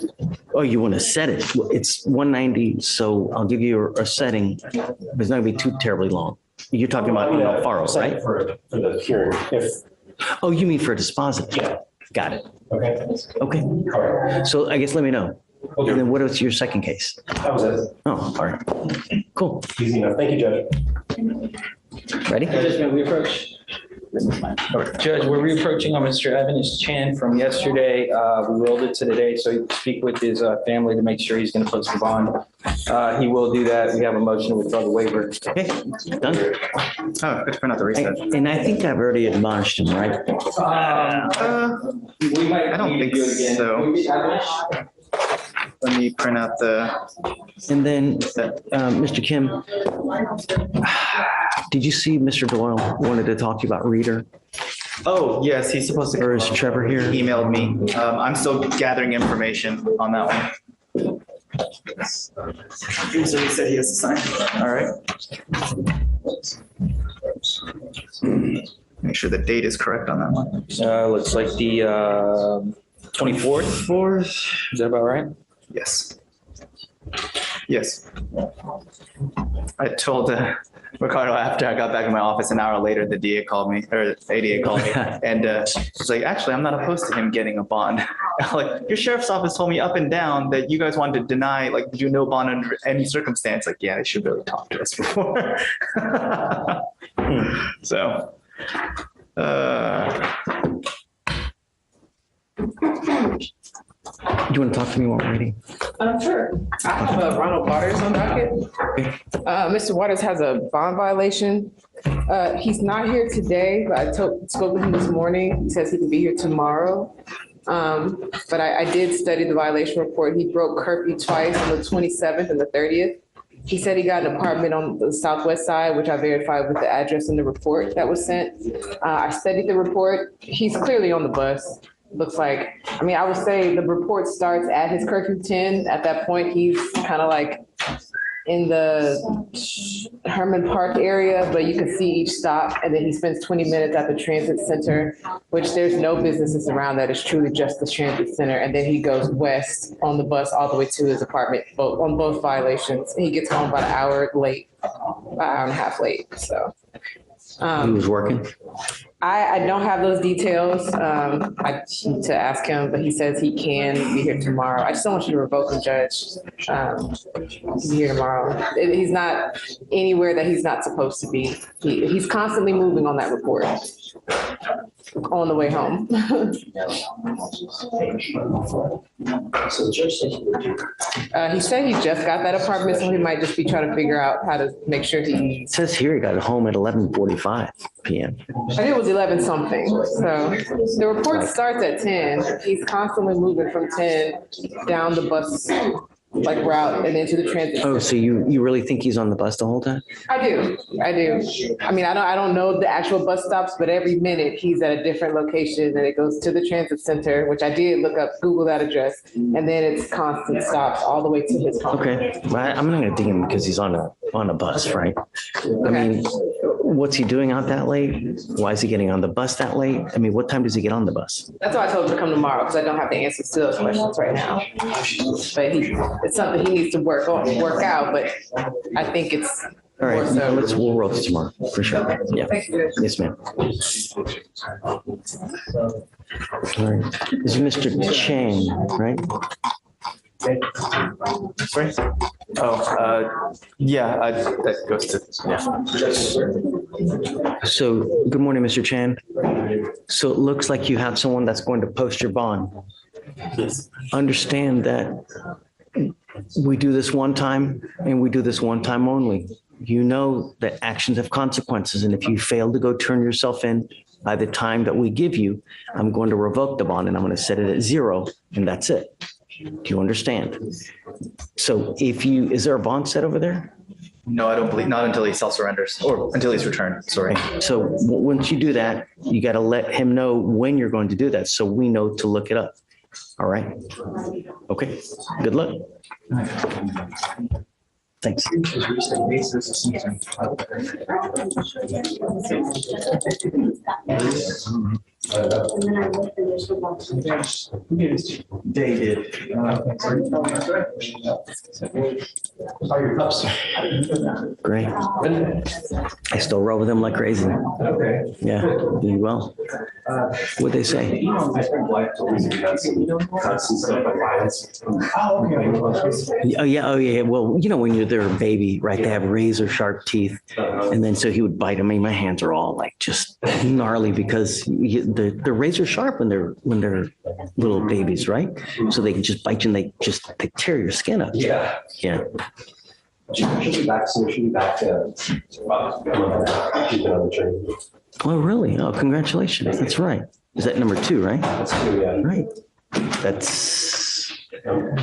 Oh, you want to set it? It's 190, so I'll give you a setting. It's not going to be too terribly long. You're talking about Alfaro, right? For the hearing. Oh, you mean for a dispositive? Yeah. Got it. Okay. Okay. All right. So I guess let me know. Okay. And then what was your second case? That was it. Oh, all right. Cool. Easy enough. Thank you, Judge. Ready? Judge, may we approach? Judge, we're reapproaching on Mr. Evans Chan from yesterday. We rolled it to today, so he can speak with his family to make sure he's going to post a bond. He will do that. We have a motion to withdraw the waiver. Okay, done. Oh, good for another reset. And I think I've already admonished him, right? We might. I don't think so. Let me print out the. And then, Mr. Kim, did you see Mr. Doyle wanted to talk to you about Reader? Oh, yes, he's supposed to. Or is Trevor here? He emailed me. I'm still gathering information on that one. So he said he has to sign. All right. Make sure the date is correct on that one. Looks like the 24th. Is that about right? Yes. Yes. I told Ricardo after I got back in my office an hour later, the DA called me, or the ADA called me, and she's like, actually, I'm not opposed to him getting a bond. Like, your sheriff's office told me up and down that you guys wanted to deny, like, did you no bond under any circumstance? Like, yeah, they should really talk to us before. So, you want to talk to me while we're ready? Sure. I have Ronald Waters on docket. Mr. Waters has a bond violation. He's not here today, but I spoke with him this morning. He says he can be here tomorrow. But I did study the violation report. He broke curfew twice on the 27th and the 30th. He said he got an apartment on the southwest side, which I verified with the address in the report that was sent. I studied the report. He's clearly on the bus. Looks like, I mean, I would say the report starts at his curfew 10. At that point, he's kind of like in the Herman Park area, but you can see each stop. And then he spends 20 minutes at the transit center, which there's no businesses around that. It's truly just the transit center. And then he goes west on the bus all the way to his apartment on both violations. And he gets home about an hour late, about an hour and a half late, so. He was working? I don't have those details. I need to ask him, but he says he can be here tomorrow. I just don't want you to revoke him, Judge. He's here tomorrow. He's not anywhere that he's not supposed to be. He's constantly moving on that report on the way home. He said he just got that apartment, so he might just be trying to figure out how to make sure he. It says here he got home at 11:45 p.m. I think it was 11 something. So the report starts at 10. He's constantly moving from 10 down the bus like route and into the transit. Oh, so you really think he's on the bus the whole time? I do. I mean, I don't know the actual bus stops, but every minute he's at a different location and it goes to the transit center, which I did look up, Google that address, and then it's constant stops all the way to his home. Okay, well, I'm not gonna dig him because he's on a bus, right? I mean, what's he doing out that late? Why is he getting on the bus that late? I mean, what time does he get on the bus? That's why I told him to come tomorrow, because I don't have the answers to those questions right now. But it's something he needs to work out, but I think it's all right. more so. We'll roll this tomorrow for sure. Yeah. Yes, ma'am. All right. This is Mr. Chang, right? Sorry? That goes to, So, good morning, Mr. Chan. So it looks like you have someone that's going to post your bond. Yes. Understand that we do this one time and we do this one time only. You know that actions have consequences. And if you fail to go turn yourself in by the time that we give you, I'm going to revoke the bond and I'm going to set it at 0 and that's it. Do you understand? So is there a bond set over there? No, I don't believe, not until he self-surrenders or until he's returned, sorry. So once you do that, you got to let him know when you're going to do that. So we know to look it up. All right. Okay. Good luck. Thanks. David. How are your pups? Great. I still roll with them like crazy. Okay. Yeah, doing well. What'd they say? My wife told me you had some cuts and stuff like violence. Oh, okay. Oh yeah. Well, when you're their baby, right? They have razor sharp teeth, and then so he would bite them. I mean, my hands are all like just gnarly because they're razor sharp when they're little babies, right? So they can just bite you and they tear your skin up. Yeah. Yeah. She'll be back soon. She'll be back to she's been on the train. Oh, really? Oh, congratulations. That's right. Is that number 2, right? That's 2, yeah. Right. That's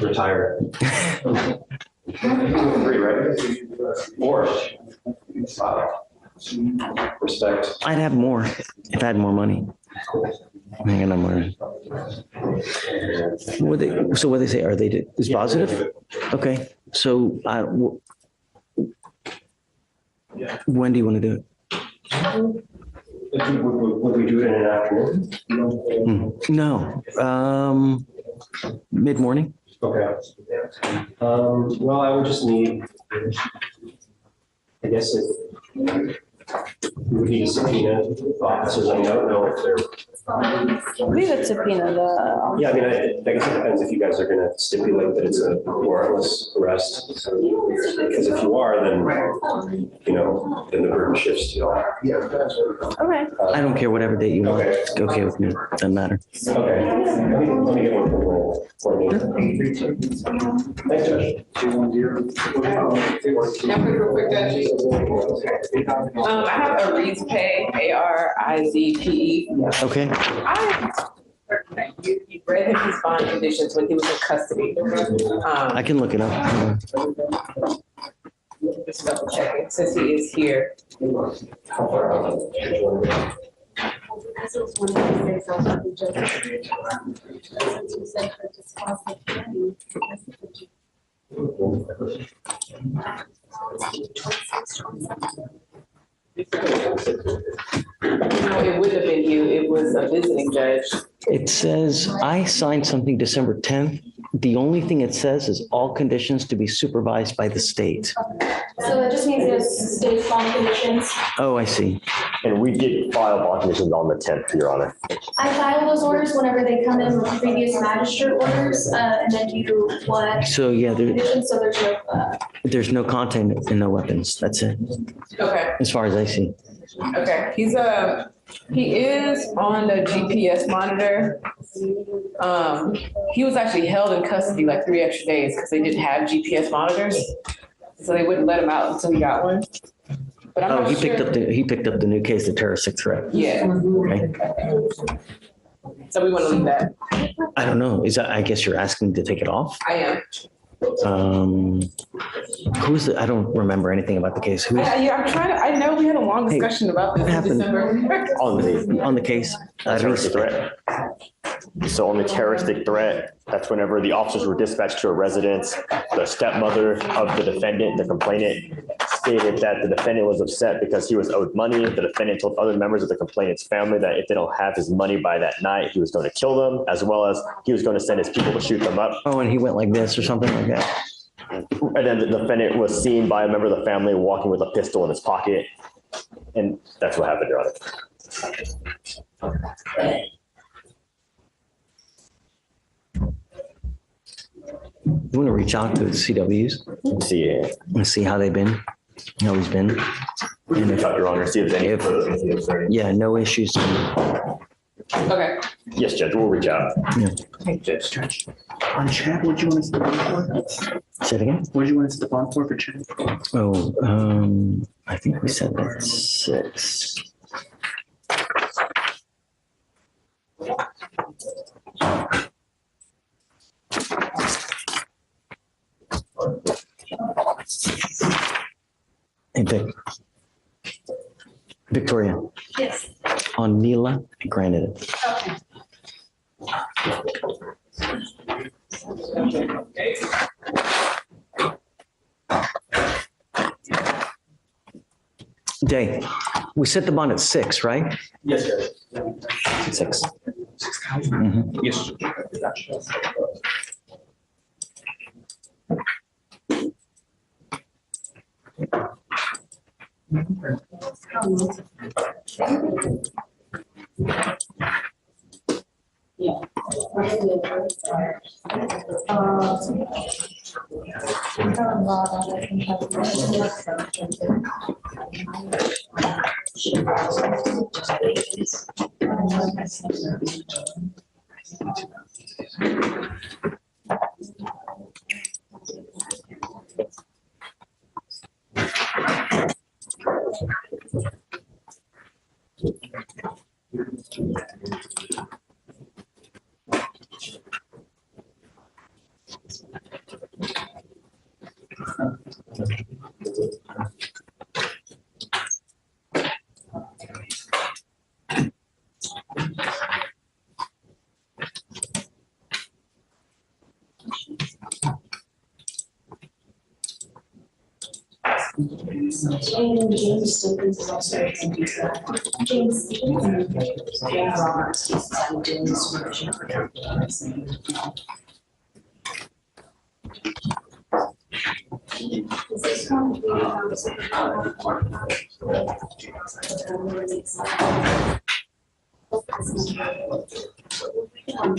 retired. 3, right? 4. Respect. I'd have more if I had more money. Hang on, more. So what they say? Are they dispositive? Okay. So when do you want to do it? Would we do it in an afternoon? No. Mid-morning. Okay. Well, I would just need, I guess we would need a subpoena officers. I don't know if they're. We would subpoena the. Yeah, I mean, I guess it depends if you guys are going to stipulate that it's a warrantless arrest. Because if you are, then then the burden shifts to y'all. Okay. I don't care whatever date you want. It's okay with me. Doesn't matter. Okay. Let me get one. Thanks, Judge. Real quick, Judge. I have a Reed's Pay, ARIZPE. Okay. You read him his bond conditions when he was in custody. I can look it up. Just double checking since he is here. No, it wouldn't have been you. It was a visiting judge. It says, I signed something December 10th. The only thing it says is all conditions to be supervised by the state. So that just means there's state bond conditions. Oh, I see. And we did file bond conditions on the 10th, Your Honor. I file those orders whenever they come in with previous magistrate orders, and then you what? So yeah, Conditions, so there's no content and no weapons. That's it. Okay. As far as I see. Okay. He is on the GPS monitor. He was actually held in custody like 3 extra days because they didn't have GPS monitors. So they wouldn't let him out until he got one. But I'm not he sure. picked up the new case, the terroristic threat. Yeah. Okay. So we want to leave that. I don't know. I guess you're asking to take it off? I am. Who's the, I don't remember anything about the case. Who's I know we had a long discussion about this in December. on the case? Terroristic threat. So on the terroristic threat, that's whenever the officers were dispatched to a residence. The stepmother of the defendant, the complainant, stated that the defendant was upset because he was owed money. The defendant told other members of the complainant's family that if they don't have his money by that night, he was going to kill them, as well as he was going to send his people to shoot them up. Oh, and he went like this or something like that. And then the defendant was seen by a member of the family walking with a pistol in his pocket. And that's what happened, Your Honor. You want to reach out to the CWs? And see how they've been, how he's been. And if, Your Honor, see if there's any. Yeah, no issues. Okay. Yes, Judge, we'll reach out. Yeah. Okay, Judge. On Chad, what'd you want us to bond for? Say it again? What'd you want us to bond for Chad? Oh, I think we said that 6. Hey, Victoria. Yes. On Neela, I granted it. Okay. Jay, we set the bond at 6, right? Yes, sir. 6. Mm-hmm. Yes. James Stevens is also James Stevens. Yeah, Roberts is doing supervision for Is this one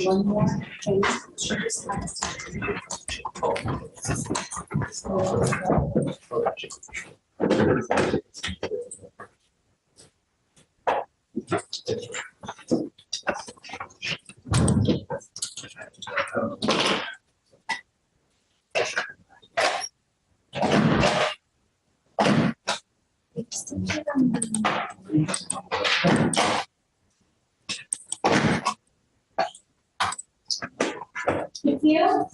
one more, Thank you.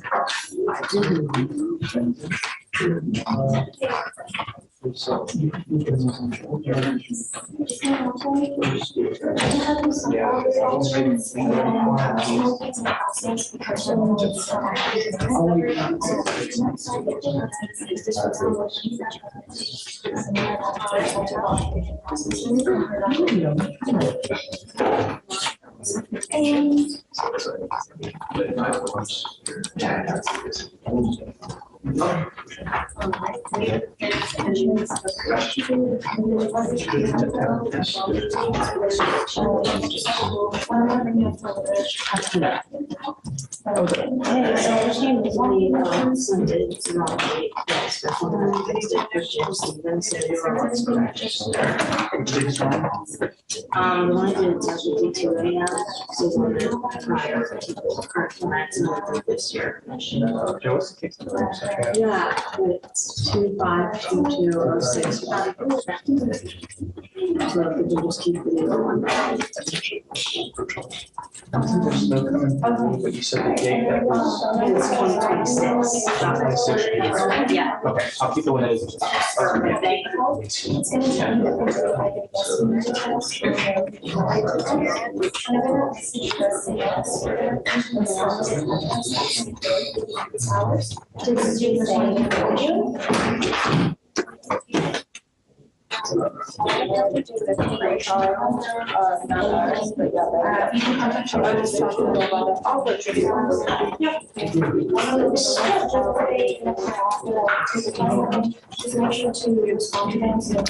This year. Yeah, it's 252206. So if we just keep the other one. But you said the date that was. It's 2026. 2026. Yeah. Okay, I'll keep the one that is.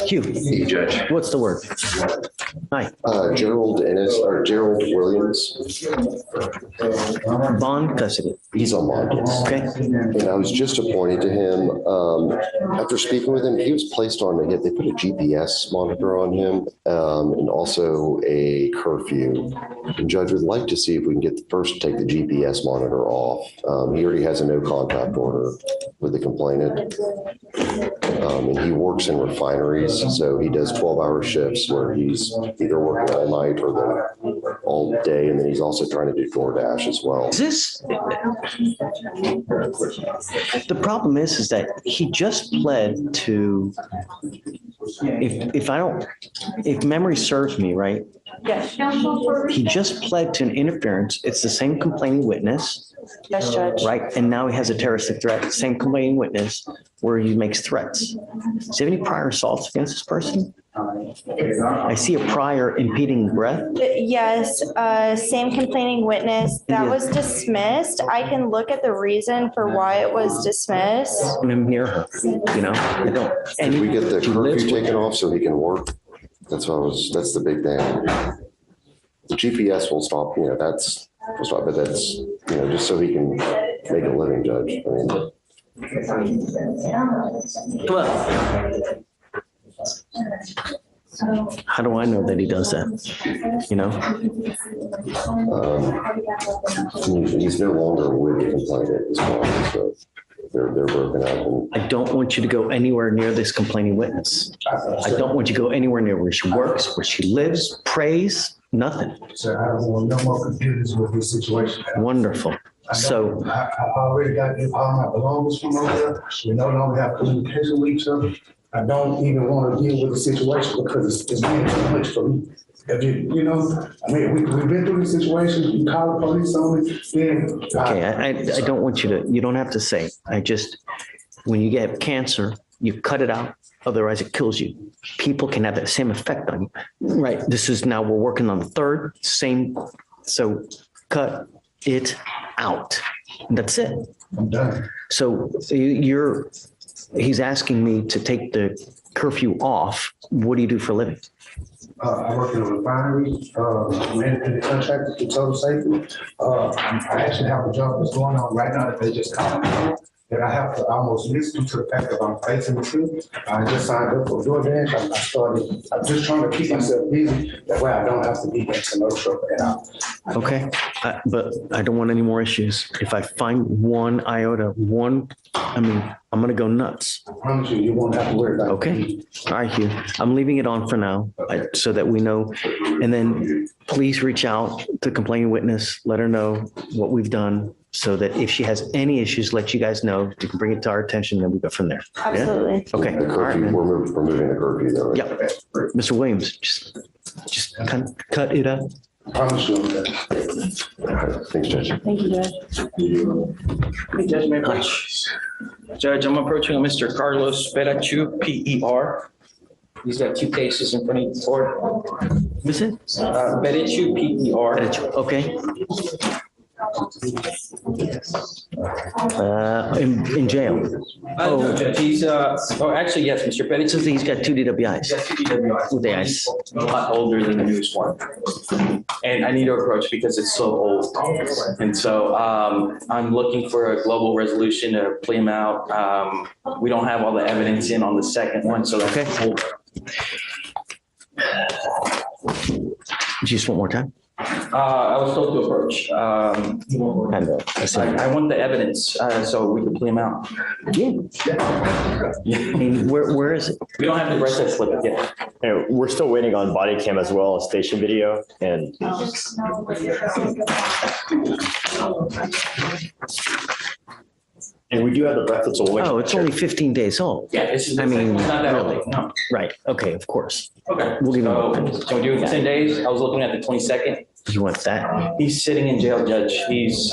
Hugh. Hey, Judge. What's the word? Hi. Gerald Williams. Bond custody. He's on bond, yes. Okay. And I was just appointed to him. After speaking with him, he was placed on, they put a GPS monitor on him and also a curfew. And Judge would like to see if we can take the GPS monitor off. He already has a no contact order with the complainant. And he works in refineries, so he does 12-hour shifts where he's either working all night or all day, and then he's also trying to do DoorDash as well. The problem is that he just pled to, if memory serves me right, Yes. he just pled to an interference. It's the same complaining witness. Yes, Judge. Right, and now he has a terroristic threat, same complaining witness where he makes threats. Does he have any prior assaults against this person? I see a prior impeding breath. Yes, same complaining witness. That Yeah. was dismissed. I can look at the reason for why it was dismissed. I'm near her, I don't. Can we get the curfew taken off so he can work? That's the big thing. The GPS will stop, but that's, just so he can make a living, Judge. How do I know that he does that? He's no longer with the complainant as well, so they're broken up. I don't want you to go anywhere near this complaining witness. I don't want you to go anywhere near where she works, where she lives, prays, nothing. Sir, I don't want no more computers with this situation. Wonderful. So I already got all my belongings from over there. We no longer have communication with each other. I don't even want to deal with the situation because it's getting too much for me. If we've been through this situation. You call the police on me, then. okay, I don't want you to. You don't have to say. When you get cancer, you cut it out. Otherwise, it kills you. People can have that same effect on you. Right. We're working on the third, same. So cut it out. That's it. I'm done. So he's asking me to take the curfew off. What do you do for a living? I work in a refinery, independent contractor for total safety. I actually have a job that's going on right now that they just called me. that I have to almost miss due to the fact that I'm facing the truth. I just signed up for DoorDash. I'm just trying to keep myself busy. That way I don't have to be in no trouble at all. Okay, but I don't want any more issues. If I find one iota, I'm gonna go nuts. I promise you, you won't have to worry about it. Okay, all right, Hugh. I'm leaving it on for now, so that we know. And then please reach out to complaining witness, let her know what we've done, so that if she has any issues, let you guys know. You can bring it to our attention, then we go from there. Yeah? Absolutely. Okay, all right, man. We're removing the curfew though. Right? Yeah, Mr. Williams, just cut it up. I promise you. Thanks, Judge. Thank you, Judge. Hey, Judge, may I approach? Judge, I'm approaching Mr. Carlos Perachu, PER. He's got 2 cases in front of the court. What's it? Perachu, PER. Okay. In jail. No, Judge, he's, actually, yes, Mr. Perachu. So he's got 2 DWIs. He's got 2 DWIs. With the ice. A lot older than the newest one. And I need to approach because it's so old. And so I'm looking for a global resolution to plea him out. We don't have all the evidence in on the second one, so that's okay. Just one more time. I was told to approach. I want the evidence so we can plea him out. Yeah. I mean, where is it? We don't have the breath slip yet. And we're still waiting on body cam as well as station video. And we do have the breathless. Oh, it's only 15 days old. Yeah, it's not that early. No. Right. Okay. Of course. Okay. We'll give so do it for 10 days. I was looking at the 22nd. You want that? He's sitting in jail, Judge.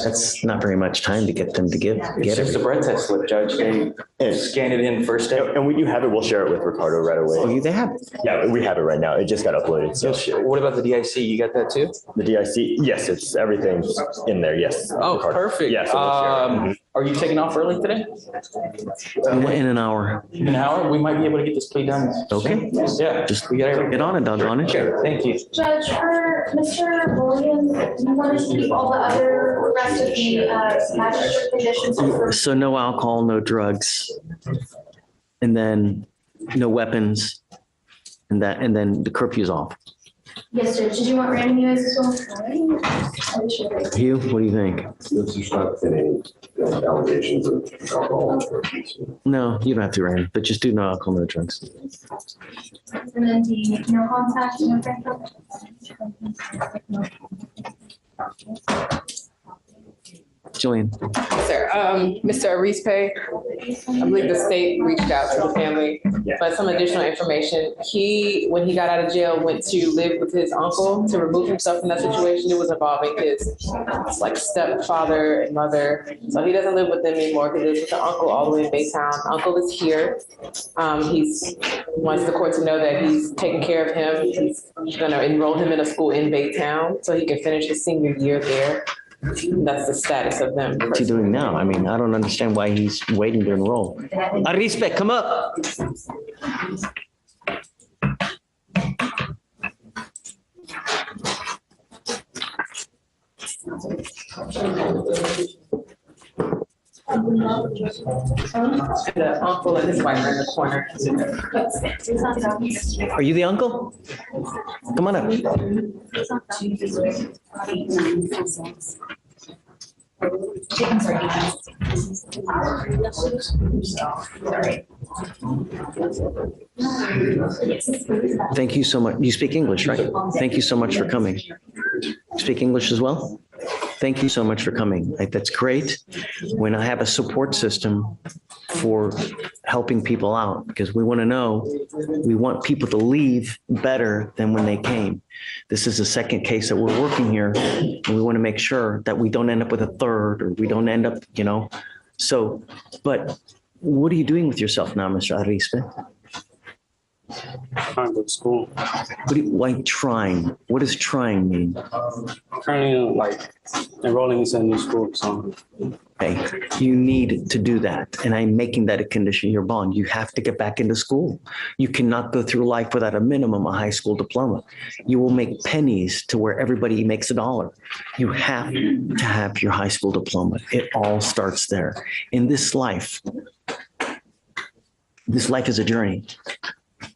That's not very much time to get them to get it's just it. a breath test slip, Judge. They scan it in first day. And we do have it. We'll share it with Ricardo right away. Oh, they have it? Yeah, we have it right now. It just got uploaded. So what about the DIC? You got that too? The DIC, yes, it's everything's in there. Yes. Oh, Ricardo. perfect. Yeah, so we'll share it. Are you taking off early today? In an hour. In an hour? We might be able to get this plea done. Okay. Yeah. Just we got get on it, doggone it. Sure. Thank you. Judge, for Mr. Williams, do you want us to keep all the other rest of the magistrate conditions? So no alcohol, no drugs, and then no weapons, and then the curfew's off. Yes, Judge. Did you want random US as well? Hugh, what do you think? This is not any allegations of alcohol. No, you don't have to random, but just do no alcohol, no drugs. And then the no contact, no contact. Jillian. Sir, Mr. Arispe, I believe the state reached out to the family, but some additional information. When he got out of jail, went to live with his uncle to remove himself from that situation. It was involving his stepfather and mother. So he doesn't live with them anymore because he lives with the uncle all the way in Baytown. Uncle is here. He wants the court to know that he's taking care of him. He's gonna enroll him in a school in Baytown so he can finish his senior year there. That's the status of them. What's he doing now? I mean, I don't understand why he's waiting to enroll. Arispe, come up. The uncle and his wife are in the corner. Are you the uncle? Come on up. Thank you so much. You speak English, right? Thank you so much for coming. Speak English as well? Thank you so much for coming. That's great. When I have a support system for helping people out, because we want to know, we want people to leave better than when they came. This is the second case that we're working here, and we want to make sure that we don't end up with a third, or we don't end up, So, but what are you doing with yourself now, Mr. Arispe? Trying to go to school. Why trying? What does trying mean? Currently, like enrolling into a new school. So. Okay, you need to do that. And I'm making that a condition of your bond. You have to get back into school. You cannot go through life without a minimum, a high school diploma. You will make pennies to where everybody makes $1. You have to have your high school diploma. It all starts there. In this life is a journey.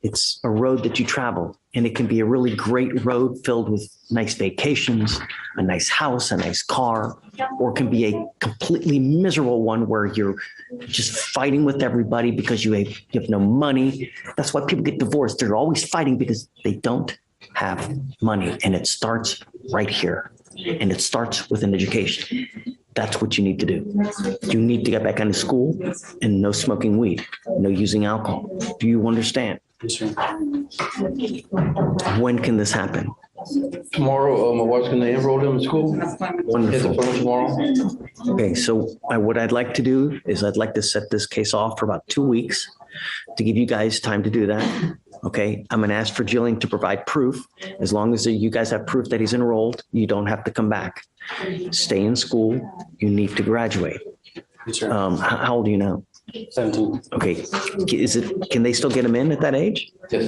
It's a road that you travel, and it can be a really great road filled with nice vacations, a nice house, a nice car, or it can be a completely miserable one where you're just fighting with everybody because you have no money. That's why people get divorced. They're always fighting because they don't have money, and it starts right here, and it starts with an education. That's what you need to do. You need to get back into school and no smoking weed, no using alcohol. Do you understand? When can this happen? Tomorrow, my wife's going to enroll them in school. Wonderful. Tomorrow. Okay, so what I'd like to do is I'd like to set this case off for about 2 weeks to give you guys time to do that. Okay, I'm going to ask for Jillian to provide proof. As long as you guys have proof that he's enrolled, you don't have to come back. Stay in school. You need to graduate. How old are you now? 17. Okay, can they still get him in at that age? Yes.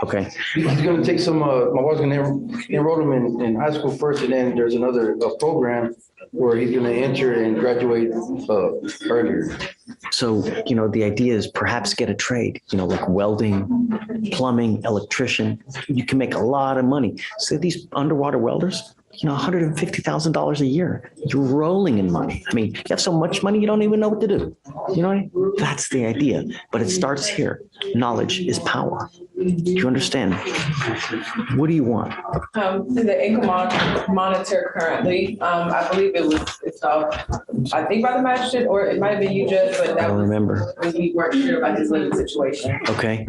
Okay. He's going to take some, my wife's going to enroll him in high school first, and then there's another program where he's going to enter and graduate earlier. So, the idea is perhaps get a trade, like welding, plumbing, electrician. You can make a lot of money. So these underwater welders, $150,000 a year. You're rolling in money. I mean, you have so much money, you don't even know what to do. You know what I mean? That's the idea. But it starts here. Knowledge is power. Do you understand? What do you want? The income monitor currently, I believe it's I think by the magistrate, or it might have been you, Judge, but I don't remember. We weren't sure about his living situation. Okay.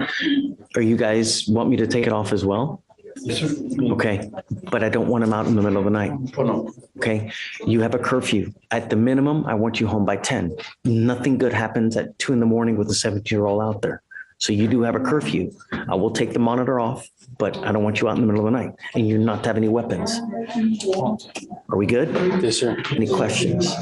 Are you guys want me to take it off as well? Okay, but I don't want him out in the middle of the night. Oh, no. Okay, you have a curfew. At the minimum, I want you home by 10. Nothing good happens at 2 a.m. with a 17-year-old out there. So you do have a curfew. I will take the monitor off, but I don't want you out in the middle of the night, and you're not to have any weapons. Are we good? Yes, sir. Any questions?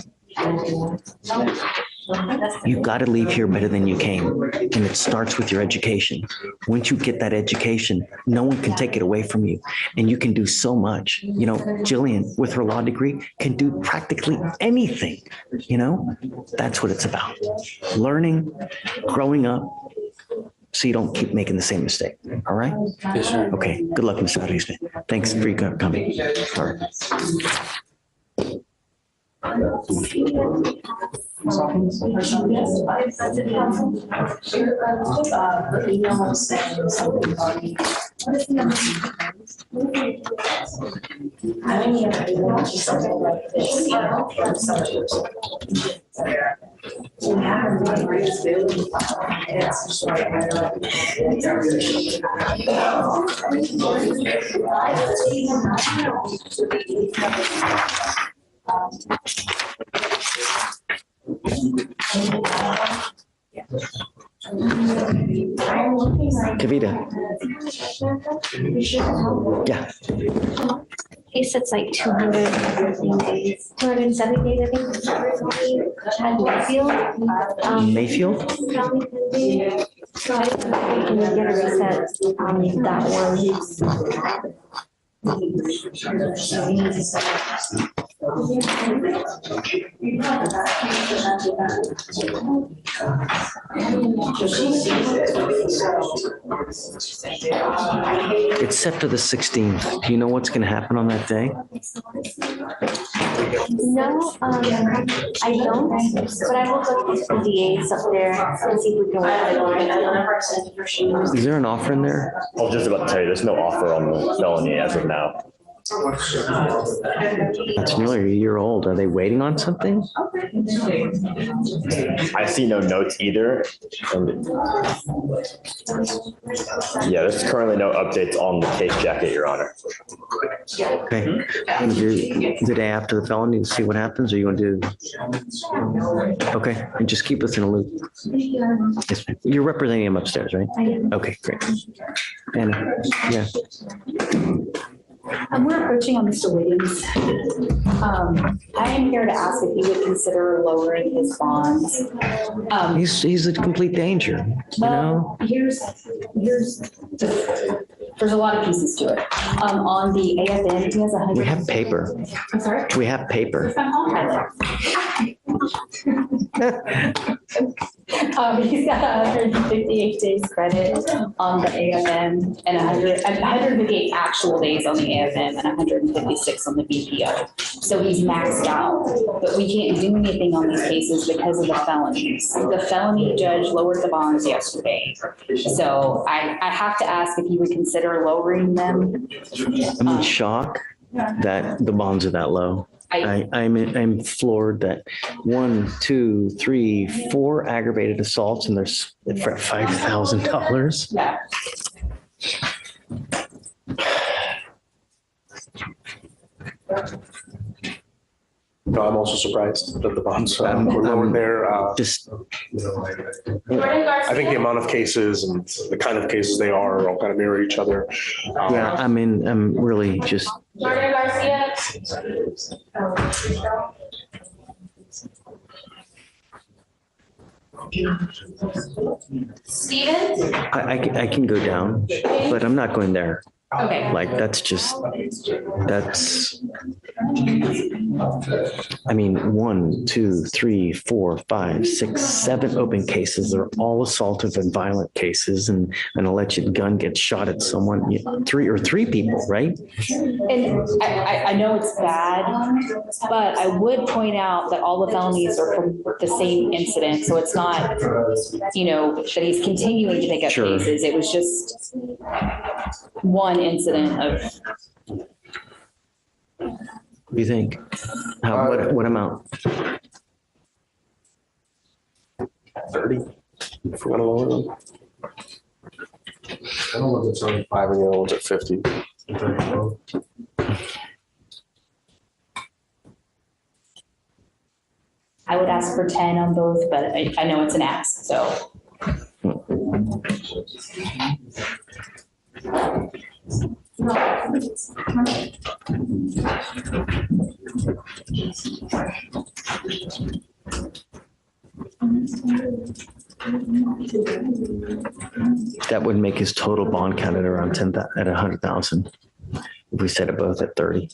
You got to leave here better than you came. And it starts with your education. Once you get that education, no one can take it away from you. And you can do so much. Jillian, with her law degree, can do practically anything. That's what it's about. Learning, growing up, so you don't keep making the same mistake. All right? Yes, sir. Okay. Good luck, Mr. Rodriguez. Thanks for coming. All right. Kavita. Yeah. He sits like 270 days, I think. At Mayfield. Mayfield? So I think we can get a reset on that one. It's set for the 16th. Do you know what's going to happen on that day? No, I don't, but I will look at the DAs up there and see if we can work. Is there an offer in there? I was just about to tell you, there's no offer on the felony as of now. That's nearly a year old. Are they waiting on something? I see no notes either. Yeah, there's currently no updates on the case jacket, Your Honor. Okay. And the day after the felony to see what happens, or you want to do? Okay, and just keep us in a loop. Yes, you're representing him upstairs, right? Okay, great. And yeah. We're approaching on Mr. Williams. I am here to ask if you would consider lowering his bonds. He's a complete danger, you know? There's a lot of pieces to it. On the AFN, he has a hundred. We have paper. I'm sorry? We have paper. He's got 158 days credit on the AFM and 158 actual days on the AFM and 156 on the BPO. So he's maxed out, but we can't do anything on these cases because of the felonies. The felony judge lowered the bonds yesterday. So I have to ask if you would consider lowering them. I'm in shock that the bonds are that low. I'm floored that 1, 2, 3, 4 aggravated assaults and there's for $5,000. Yeah. No, I'm also surprised that the bonds were lowered there. Just, I think the amount of cases and the kind of cases they are all kind of mirror each other. yeah, I mean, I'm really just. Jordan Garcia. Steven? I can go down, but I'm not going there. Okay. Like, that's, I mean, 1, 2, 3, 4, 5, 6, 7 open cases. They're all assaultive and violent cases, and an alleged gun gets shot at someone, 3 people, right? And I know it's bad, but I would point out that all the felonies are from the same incident. So it's not, that he's continuing to pick up cases. It was just one incident of. What do you think? What amount? 30, if we're gonna lower them. I don't know if it's 75 and the other one's at 50. I would ask for 10 on both, but I know it's an ask, so. That would make his total bond count at around 100,000. If we set it both at 30.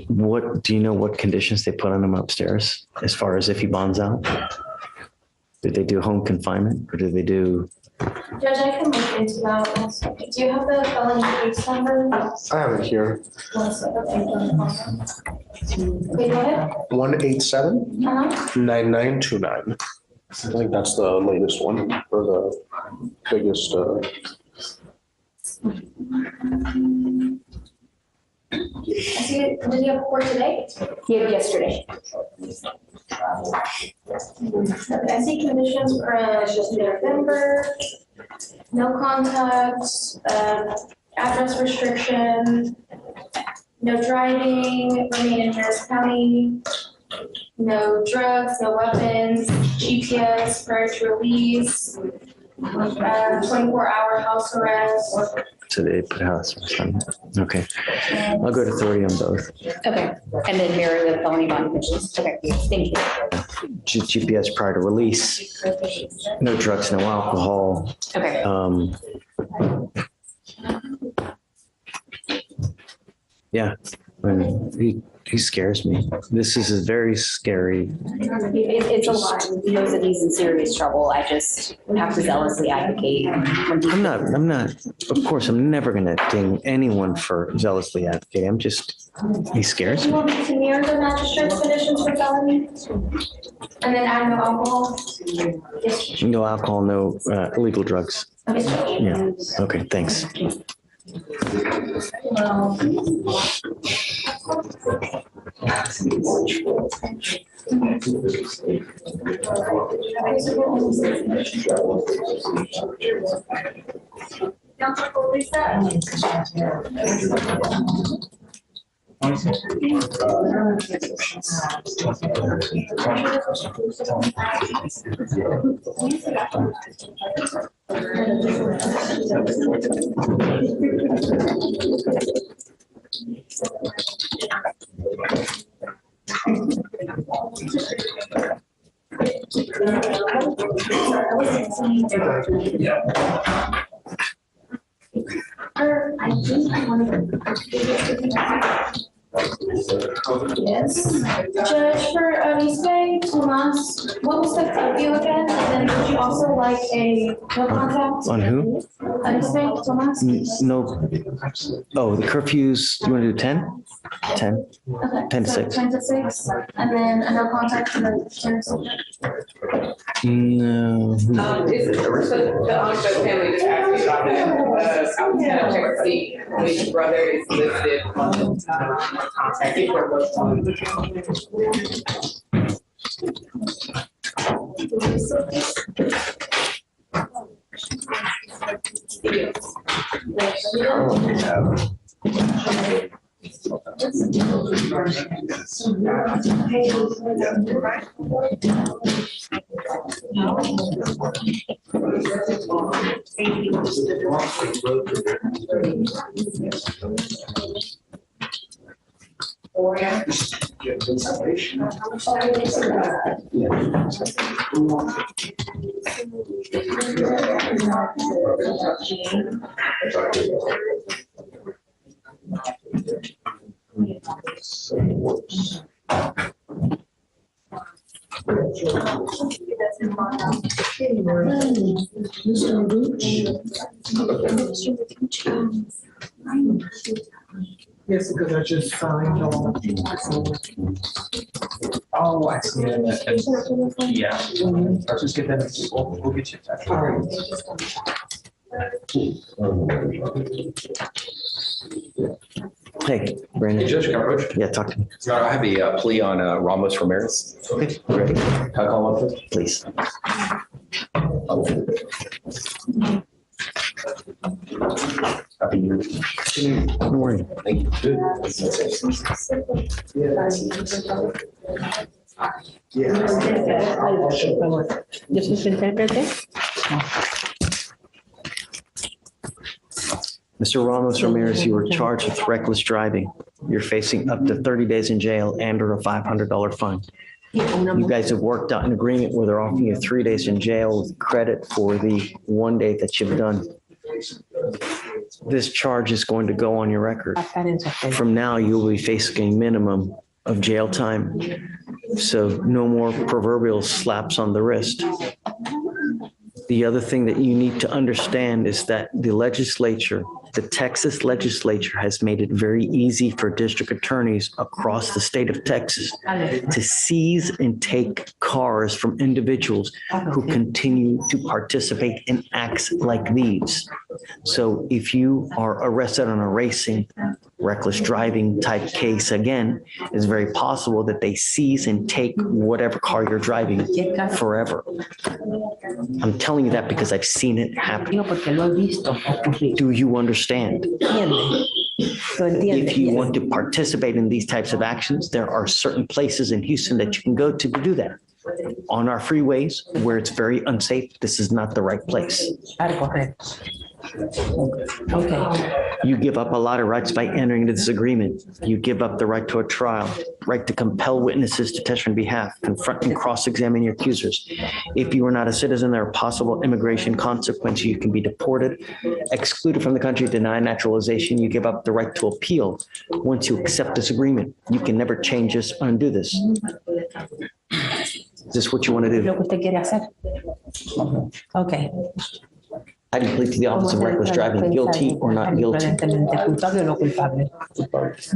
What do you know? What conditions they put on him upstairs, as far as if he bonds out? Did they do home confinement, or did they do? Judge, I can look into that. Do you have the felony case number? I have it here. Wait, go ahead. 187-9929. I think that's the latest one for the biggest. Did you have court today? He had yesterday. I see conditions for November, no contact, address restriction, no driving, remain in Harris County, no drugs, no weapons, GPS prior to release, 24-hour house arrest. So they put house arrest on. Okay, I'll go to 30 on both. Okay, and then mirror the felony bond conditions. Okay, thank you. GPS prior to release, no drugs, no alcohol. Okay. Yeah, I mean, he scares me. This is a very scary. It's a lot. He knows that he's in serious trouble. I just have to zealously advocate. I'm not, of course, I'm never going to ding anyone for zealously advocating. He scares Do you me. want me to mirror the magistrate's conditions for felony? And then add no alcohol? No alcohol, no illegal drugs. Yeah, okay, thanks. Councilor Lisa? I think I wanted to. Yes. Judge, for East Bay, Tomas, what was the curfew again? And then would you also like a no contact? On who? East Bay, Tomas? No. Oh, the curfews, you want to do 10? 10? Okay. 10 to So 6. 10 to 6, and then a no contact for the sheriff's. No. Is the Onsha family just asked me about that? I was gonna check to see which brother is listed on the contact. If we're both on. Yes, because I just signed on. Oh, I see. Yeah. I'll just get that. We'll get you that. All right. Hey, Brandon. Hey, Judge, can I approach? Yeah, talk to me. I have a plea on Ramos Ramirez. Okay, ready? Can I call him up, please? Happy New Year. Don't worry. Thank you. Mr. Ramos Ramirez, you were charged with reckless driving. You're facing up to 30 days in jail and or a $500 fine. You guys have worked out an agreement where they're offering you 3 days in jail with credit for the 1 day that you've done. This charge is going to go on your record. From now, you'll be facing a minimum of jail time. So no more proverbial slaps on the wrist. The other thing that you need to understand is that the legislature, the Texas legislature, has made it very easy for district attorneys across the state of Texas to seize and take cars from individuals who continue to participate in acts like these. So if you are arrested on a racing, reckless driving type case again, it's very possible that they seize and take whatever car you're driving forever. I'm telling you that because I've seen it happen. Do you understand? If you want to participate in these types of actions, there are certain places in Houston that you can go to do that. On our freeways where it's very unsafe, this is not the right place. Okay. You give up a lot of rights by entering into this agreement. You give up the right to a trial, right to compel witnesses to testify on behalf, confront and cross-examine your accusers. If you are not a citizen, there are possible immigration consequences. You can be deported, excluded from the country, denied naturalization. You give up the right to appeal. Once you accept this agreement, you can never change this, undo this. Is this what you want to do? Okay. How do you plead to the office of reckless driving, guilty or not guilty?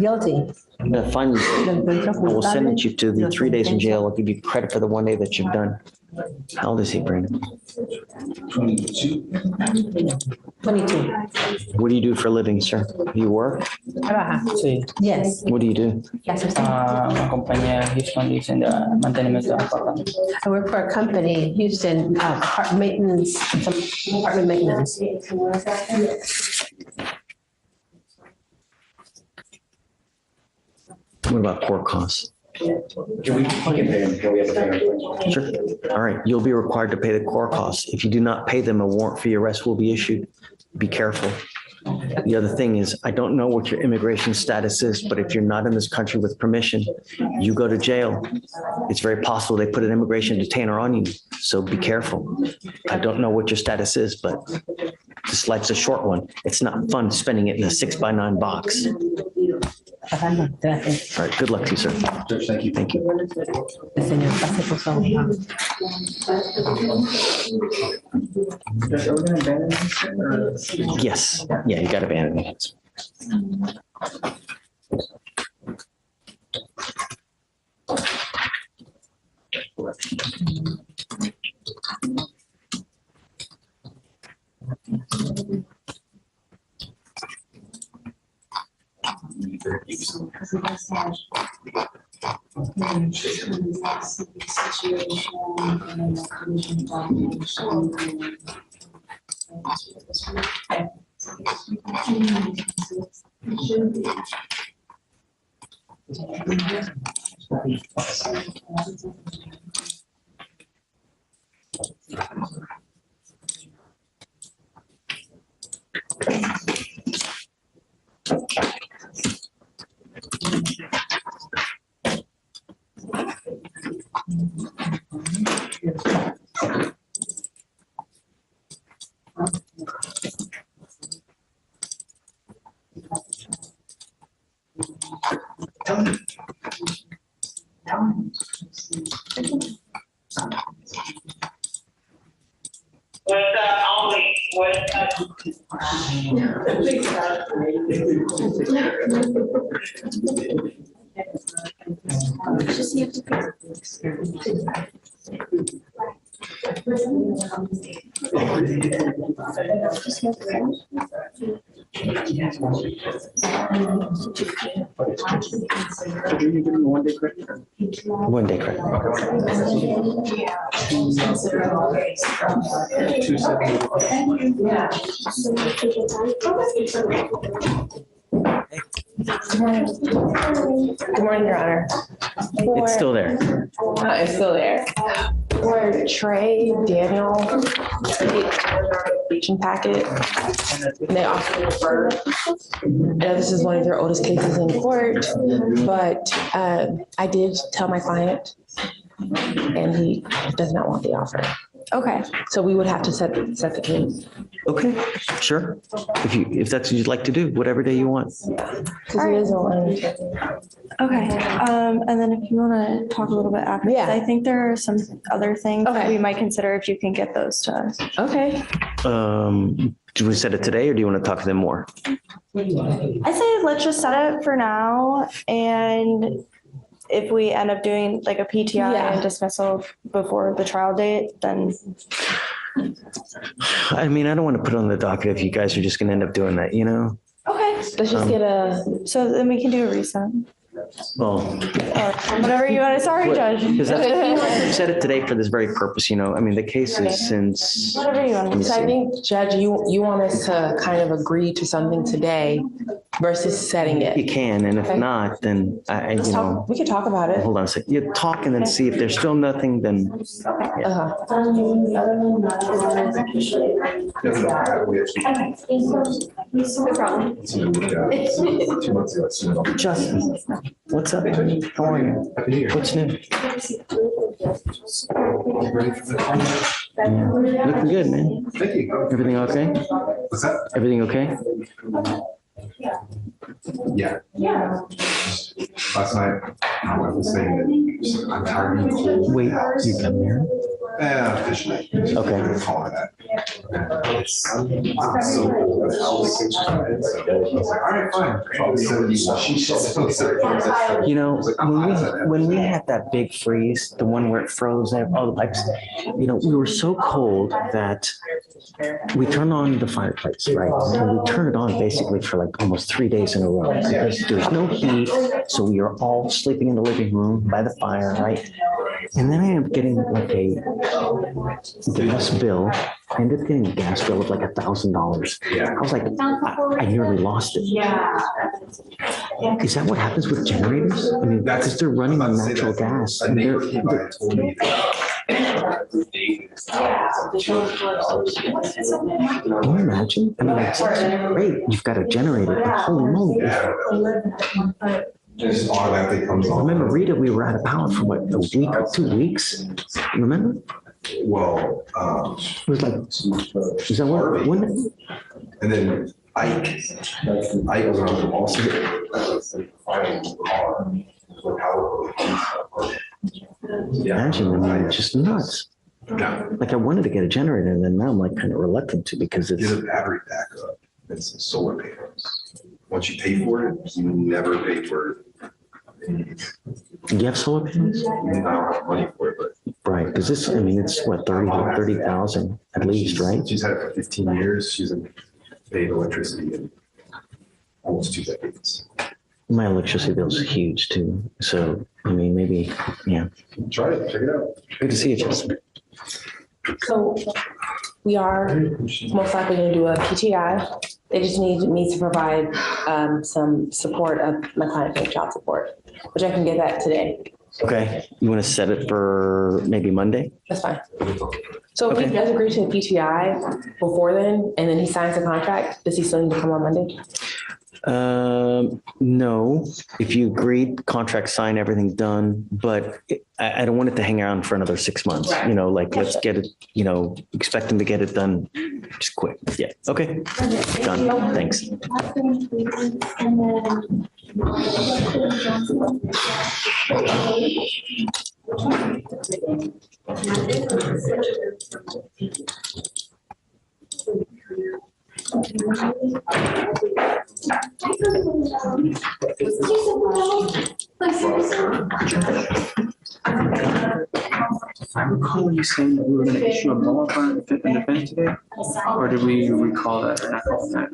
Guilty. Fine. I will send you to the 3 days in jail. I'll give you credit for the 1 day that you've done. How old is he, Brandon? 22. What do you do for a living, sir? Do you work? Trabaja. Sí. Yes. What do you do? Una compañía Houston dicen de mantenimiento de apartamentos. I work for a company, Houston, maintenance, apartment maintenance. What about court costs? Can we pay him? Can we have a payment? Sure. All right. You'll be required to pay the court costs. If you do not pay them, a warrant for your arrest will be issued. Be careful. The other thing is, I don't know what your immigration status is, but if you're not in this country with permission, you go to jail. It's very possible they put an immigration detainer on you. So be careful. I don't know what your status is, but this life's a short one. It's not fun spending it in a 6x9 box. All right. Good luck to you, sir. Judge, thank you. Thank you. Yes. Yeah, you got to abandon it. One day credit. Good morning, Your Honor. It's still there. It's still there. For Trey, Daniel, probation packet, they often refer. I know this is one of their oldest cases in court, but I did tell my client, and he does not want the offer. Okay. So we would have to set the case. Okay, sure. If that's what you'd like to do, whatever day you want. Because he is on. Okay, and then if you want to talk a little bit after, Yeah. I think there are some other things that Okay. we might consider if you can get those to us. Okay. Do we set it today or do you want to talk to them more? I say let's just set it for now, and if we end up doing like a PTI and dismissal before the trial date, then. I mean, I don't want to put it on the docket if you guys are just going to end up doing that, you know? Okay. Let's just get a. So then we can do a reset. Well, Or whatever you want to, sorry, Judge. because we set it today for this very purpose, you know? I mean, the case is since. Whatever you want. So I think, Judge, you want us to kind of agree to something today versus setting it. You can, and if Okay. not, then I you know. We could talk about it. Hold on a second. You talk and then see if there's still nothing, then. Uh-huh. No problem. Justin, what's up? How are you? What's new? Looking good, man. Thank you. Everything okay? What's that? Everything okay? Yeah. Last night, my wife was saying that I'm tired of being cold. Wait, you come here? Officially. Okay. Call it that. I'm so You know, when we had that big freeze, the one where it froze all the pipes, you know, we were so cold that we turned on the fireplace, right? And we turned it on basically for like almost 3 days in a row because there's no heat. So we are all sleeping in the living room by the fire, right? And then I ended up getting like a gas bill. I ended up getting a gas bill of like $1,000. I was like, I nearly lost it. Is that what happens with generators? I mean, because they're running on natural gas. And they're can you imagine? I mean, it's great. You've got a generator, but holy moly. Just automatically comes on. Remember, Rita, we were out of power for what, a week or 2 weeks? Remember? Well, it was like, is that what? When? And then Ike was on the wall street. Imagine, I mean, it's just nuts. Like I wanted to get a generator, and then now I'm like kind of reluctant to because it's. Get a battery backup. It's solar panels. Once you pay for it, you never pay for it. Do you have solar panels? You don't have money for it, but. Right, because this, I mean, it's what, 30,000 at least, right? She's had it for 15 years. She's paid electricity in almost 2 decades. My electricity bill is huge too. So, I mean, maybe, yeah. Try it, check it out. Good to see you, Justin. So we are most likely going to do a PTI. They just need me to provide some support of my client paying child support, which I can get that today. Okay, you want to set it for maybe Monday? That's fine. So if he does agree to a PTI before then, and then he signs the contract, does he still need to come on Monday? No, if you agreed, contract signed, everything done, but I don't want it to hang around for another 6 months. You know, like let's get it, you know, expect them to get it done just quick. Yeah. Okay. Done. Thanks. I recall you saying that we were going to issue a mower bond in defense today, or did we recall that or not recall that?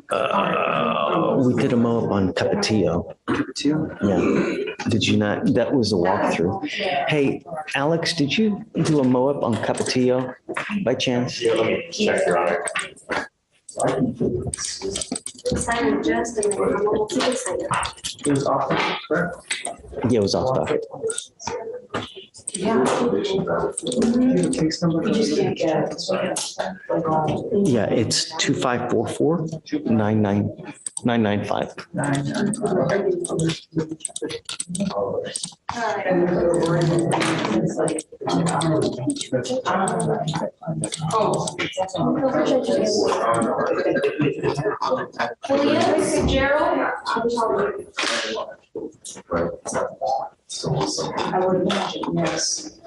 We did a mow-up on Capetillo. Capetillo? Yeah. Did you not? That was a walkthrough. Hey, Alex, did you do a mow-up on Capetillo by chance? Yeah, let me check, Your Honor. Sign just and then we'll keep it signed. It was off, correct? Yeah, it was off docket. Yeah. Yeah, it's 2544 995. William Fitzgerald. I would imagine, yes.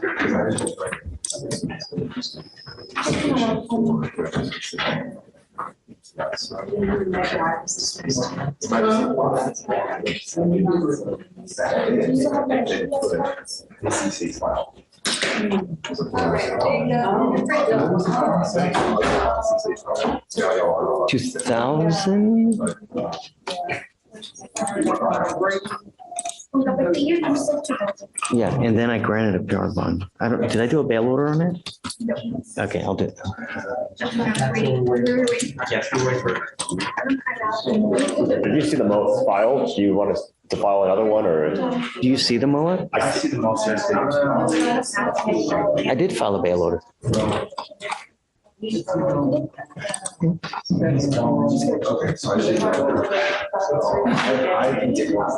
Yeah, and then I granted a PR bond. Did I do a bail order on it? No. Okay, I'll do it. Did you see the MOA file? Do you want us to file another one or? Do you see the MOA? I see the MOA. I did file a bail order. Okay, so I can take one.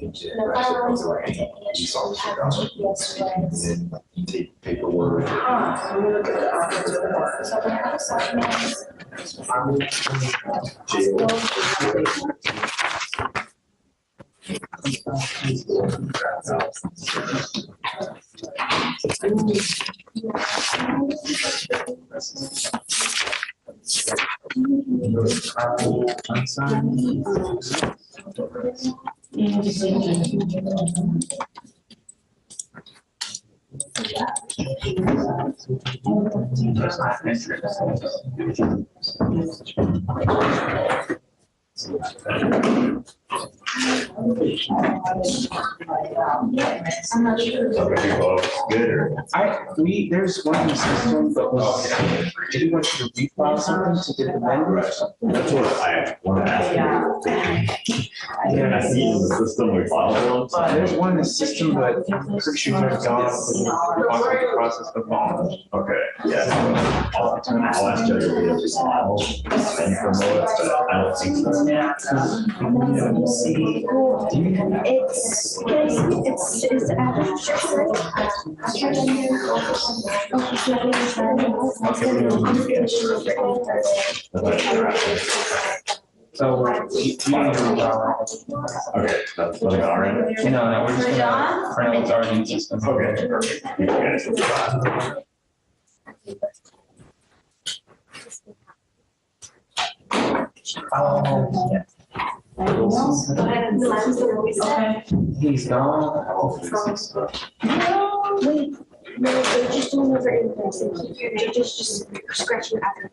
And then take paperwork. I'm not sure. There's one in the system, but did you want to refile something to get the vendors? That's what I want to ask you. Yeah, I see in the system we filed one. There's one in the system, but I'm pretty sure you're gone with the process of phone. Okay, yeah. I'll ask Judge David to file and promote it, but I don't think so. It's average. So, okay, that's nothing on our end? No, we're just gonna print what's already in the system. Okay, perfect. He's gone. Wait, no, they're just doing over in-person. They're just scratching after.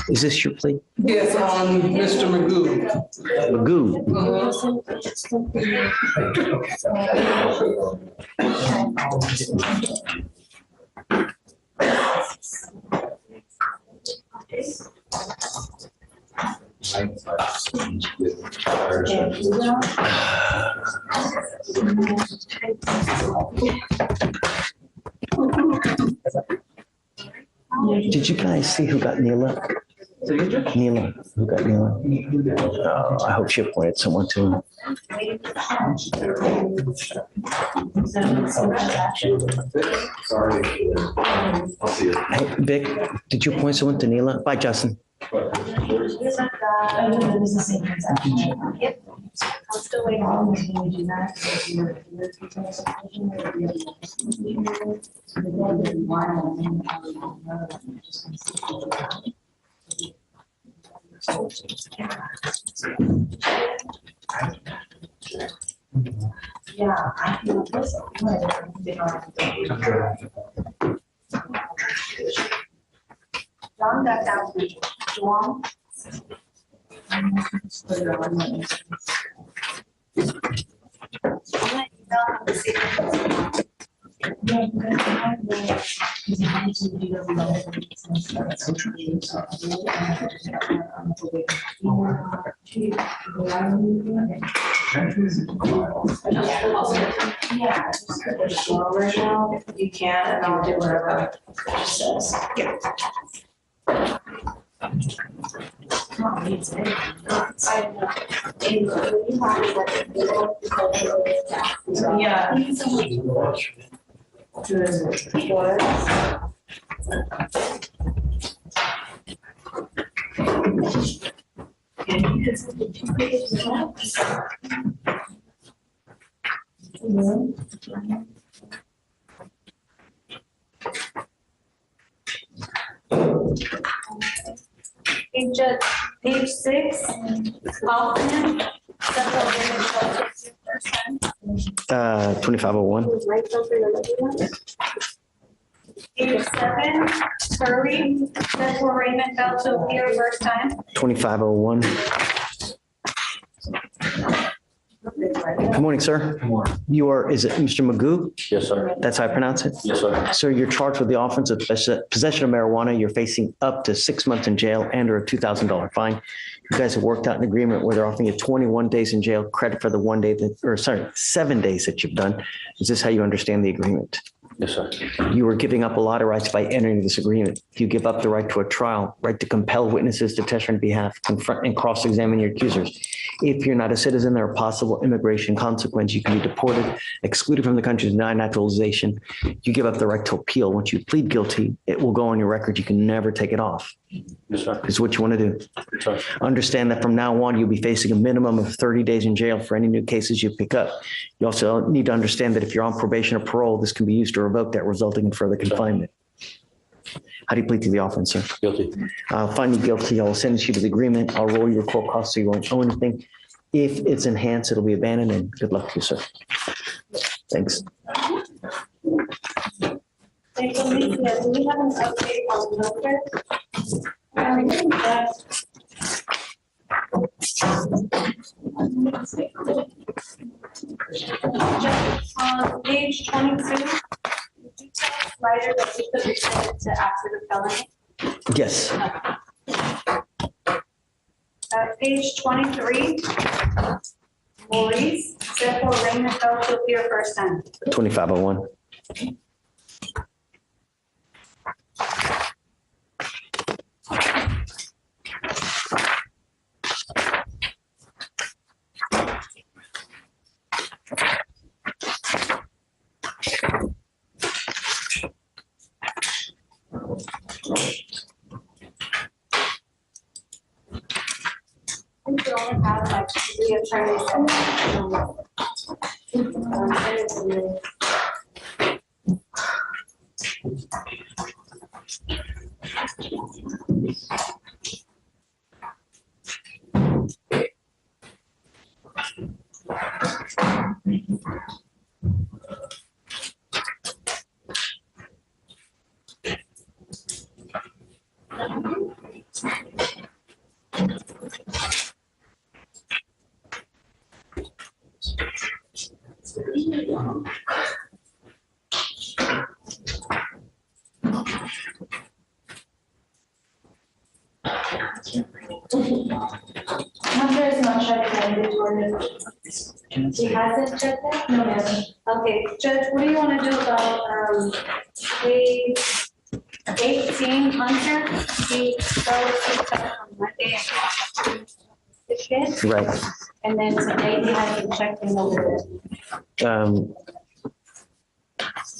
Is this your plea? Yes, on Mr. Magoo. Magoo. Did you guys see who got Neela? Neela, who got Neela? I hope she appointed someone to him. Sorry. I'll see you. Hey, Vic, did you appoint someone to Neela? Bye, Justin. Yep. I'm still waiting on you. Can you do that? Yeah, I feel this. John got that week. John. Yeah, just put the slow right now. You can, and I'll do whatever it says. Yeah. Yeah. Judge, page 6, Hoffman, 2501. Page 7, Curry, that's where Raymond fell to appear first time. 2501. Good morning, sir. Good morning. You are, is it Mr. Magoo? Yes, sir. That's how I pronounce it? Yes, sir. Sir, you're charged with the offense of possession of marijuana. You're facing up to 6 months in jail and or a $2,000 fine. You guys have worked out an agreement where they're offering you 21 days in jail, credit for the 7 days that you've done. Is this how you understand the agreement? Yes, sir. You were giving up a lot of rights by entering this agreement. You give up the right to a trial, right to compel witnesses to testify on behalf, confront and cross-examine your accusers. If you're not a citizen, there are possible immigration consequences. You can be deported, excluded from the country, denied naturalization. You give up the right to appeal. Once you plead guilty, it will go on your record. You can never take it off. Yes, sir. It's what you want to do. Yes, sir. Understand that from now on, you'll be facing a minimum of 30 days in jail for any new cases you pick up. You also need to understand that if you're on probation or parole, this can be used to revoke that, resulting in further confinement. How do you plead to the offense, sir? Guilty. I'll find you guilty. I'll sentence you to the agreement. I'll roll your court costs so you won't owe anything. If it's enhanced, it'll be abandoned, and good luck to you, sir. Thanks. Thanks, Alicia. Do we have an update on welfare? On page 22, did you tell Ryder that we could extend it to after the felony? Yes. Page 23, Maurice, set for arraignment failed to appear first time. 2501. I think we only have like 3 attorneys. Hunter is not checked mandatory. He hasn't checked that? No, ma'am. Okay, Judge, what do you want to do about, page 18, Hunter? He fell asleep on Monday and Right. and then today he hasn't checked in over there.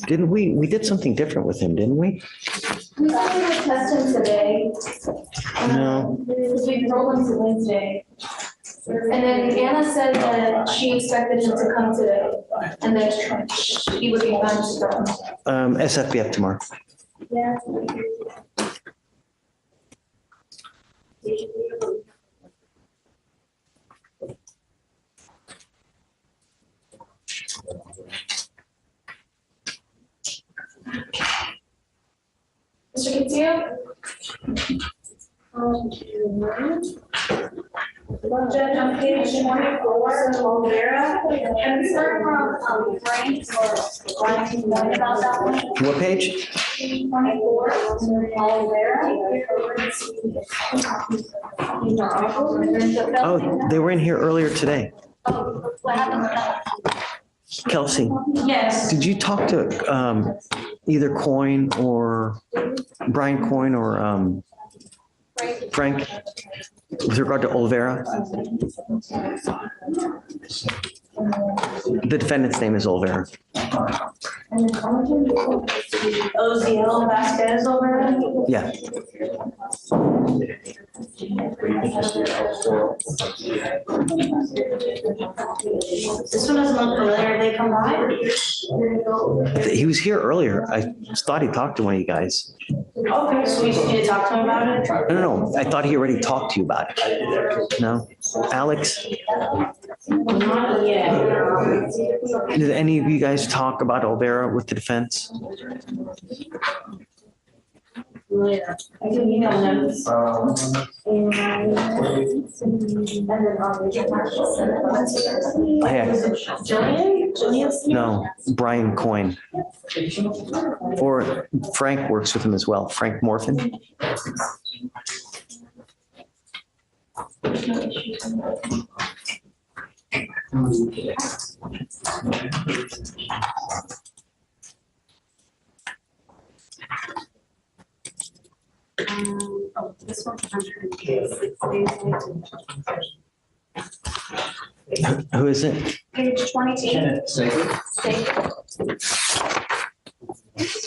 Didn't we did something different with him, didn't we? We thought we would test him today. No. Because we rolled him to Wednesday. And then Anna said that she expected him to come today and that he would be fine to come. SFBF tomorrow. Yeah. Mr. Castillo? Judge, on page 24, Olvera, and it's heard from Frank or Brian about that one. What page? 24, Olvera. Oh, they were in here earlier today. Oh, what happened with that? Kelsey. Yes. Did you talk to either Coyne or Brian Coyne or Frank with regard to Olvera? The defendant's name is Olvera. OZL Vasquez Olvera? Yeah. This one doesn't look familiar. They come by? He was here earlier. I thought he talked to one of you guys. Okay, so we just need to talk to him about it? No. I thought he already talked to you about it. No? Alex? Not yet. Did any of you guys talk about Olvera with the defense? Yeah. I can email them. No, Brian Coyne. Or Frank works with him as well. Frank Morphin. Oh, this one's 106 days. Who is it? Page 22.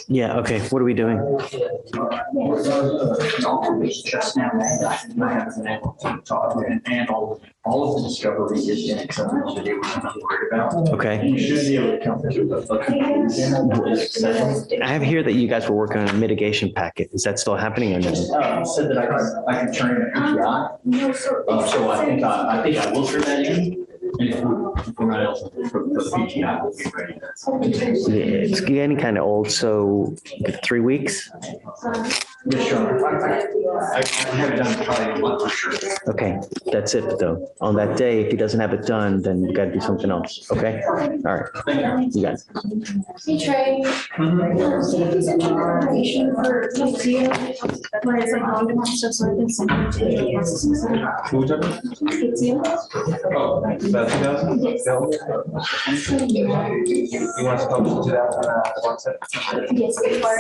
Yeah, okay. What are we doing? Just now, I haven't been able to talk and handle all of the discovery is in something that they were not worried about. Okay. You should be able to come to a conclusion. I have here that you guys were working on a mitigation packet. Is that still happening or no? Said that I could turn in a PTI. So I think I will turn that in. And if we're not eligible for the PTI, we'll be ready. Yeah, it's getting kind of old, so 3 weeks? Yeah, sure. I have it done probably in a month for sure. Okay, that's it though. On that day, if he doesn't have it done, then you gotta do something else, okay? All right, you guys. Hey Trey. Information for next year. Where it's like all the stuff so I can send it to you. Who we talking about? It's you. Oh, about 2,000? Yes. You want us to publish 2,000 one set? Yes, before.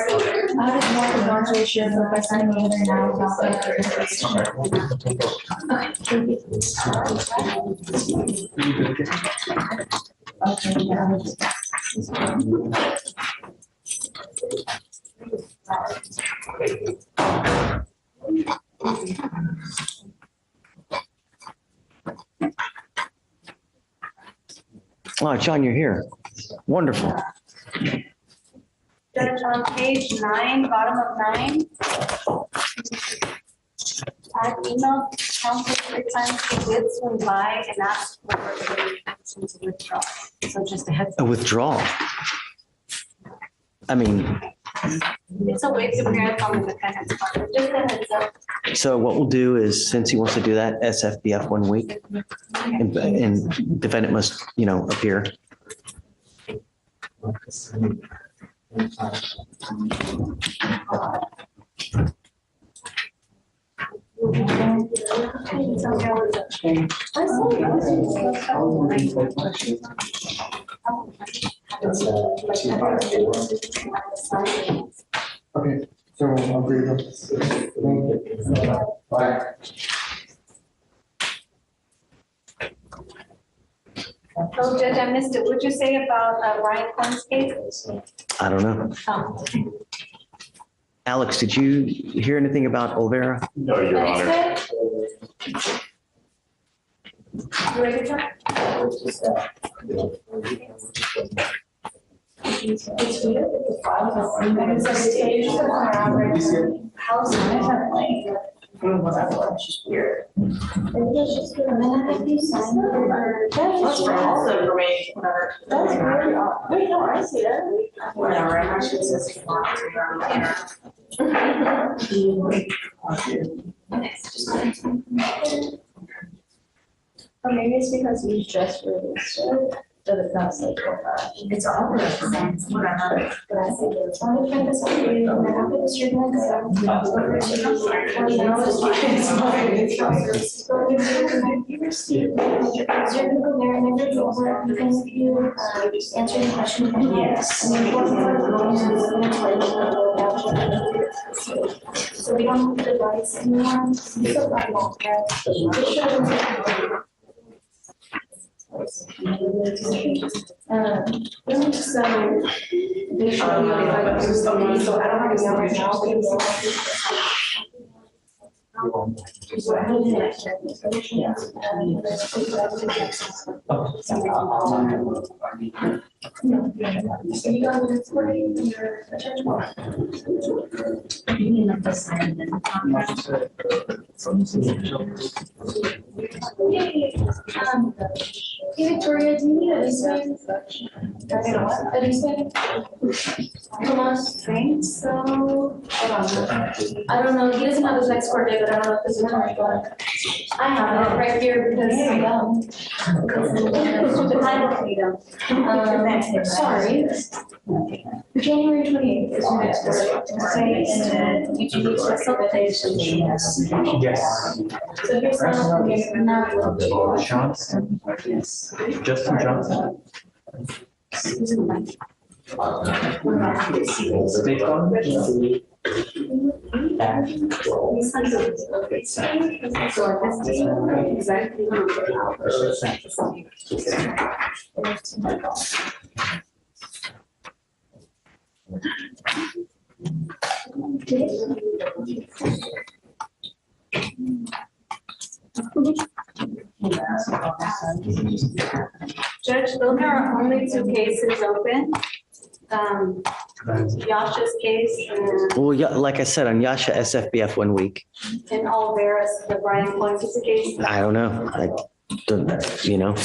I have more of a large ratio for my son over there now. Okay, thank Oh, John, you're here. Wonderful. Judge, on page 9, bottom of 9. I've emailed counsel 3 times. He did swing by and asked for the motion to withdraw. So just a heads A up. withdrawal. I mean, It's a way to appear on the defendant's part. Just a heads up. so what we'll do is, since he wants to do that, SFBF 1 week, and defendant must, appear. Okay, so I'll agree with Bye. Oh, Judge, I missed it. What'd you say about Ryan Cohn's case? I don't know. Oh. Alex, did you hear anything about Olvera? No, Your Honor. You ready to talk? It's weird that the file is like stage of the house differently. Whatever, it's just weird. And it's just, and then if you sign it, that's for all the information, whatever. That's very odd. Wait, no, I see that. Whatever, I actually says. Or maybe it's because we just released it. But it's not safe for that. It's all for us. Whatever. But I think it's only for this period, and I'm happy to stream like so. You're gonna go there and then go over everything with you, answer the question. Yes. And then what so we don't have to advise anyone. So that won't get. So they should be like, so I don't have a number now. You got to report your attention. You mean like this sign then? Hey Victoria, do you need a easement? An easement? From us, thanks, so, hold on. I don't know, he doesn't have his next court date, but I don't know if this is tomorrow, but I have it right here because the title freedom. Sorry. January 28th is your next court date. Say, and then you need to facilitation. Yes. So here's some, you're not. Johnson? Yes. Justin Johnson? Judge, those are our only two cases open. Yasha's case Well, yeah, like I said, on Yasha, SFBF 1 week. and Alvera's, the Brian Pointis case. I don't know. I don't, you know.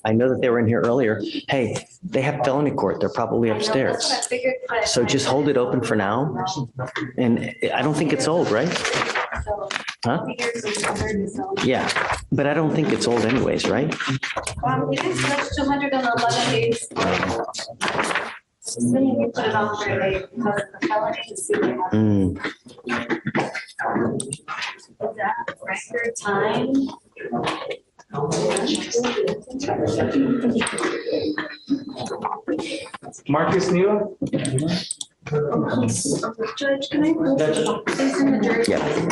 I know that they were in here earlier. Hey, they have felony court. They're probably upstairs. That's what I figured, but- So just hold it open for now. And I don't think it's old, right? Huh? Yeah, but I don't think it's old anyways, right? It is Judge 211 days. Then you can put it on for a day because the felony is super hard. Is that record time? Marcus Neal? Judge, can I please in the jury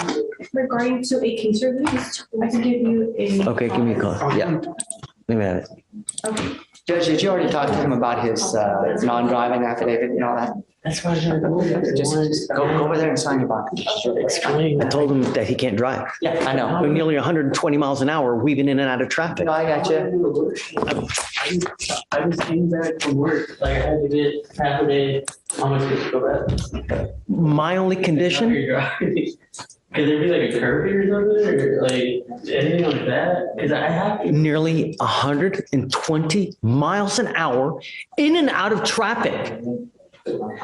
regarding to a case release? I can give you a. Okay, give me a call. Yeah. Let me have it. Okay. Judge, did you already talk to him about his non-driving affidavit and all that? That's what I heard. Just go over there and sign your box. I told him that he can't drive. Yeah, I know. We're nearly 120 miles an hour weaving in and out of traffic. No, I got you. I just came back from work, like I had to get half a day, how much did it go back? My only condition, Could there be like a curfew or something, or like anything like that? Cause I have to. nearly 120 miles an hour in and out of traffic. I'll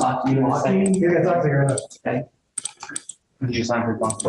talk to you in a second. Yeah, talk to her. Okay. Did you sign her box?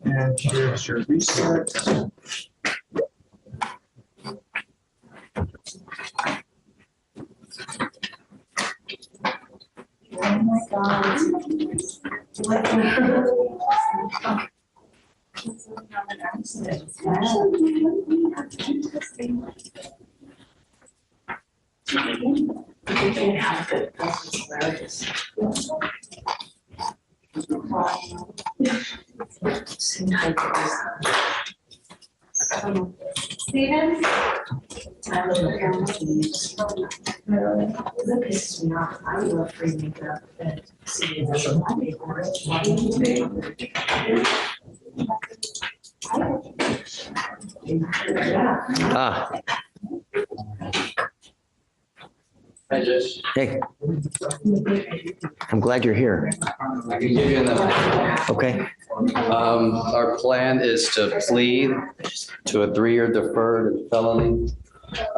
And here's your reset. Oh my God. Stevens? Pisses me off. I love free makeup and see it. Ah, Hi, Judge. hey, I'm glad you're here. I can give you enough. Okay. Our plan is to plead to a 3-year deferred felony.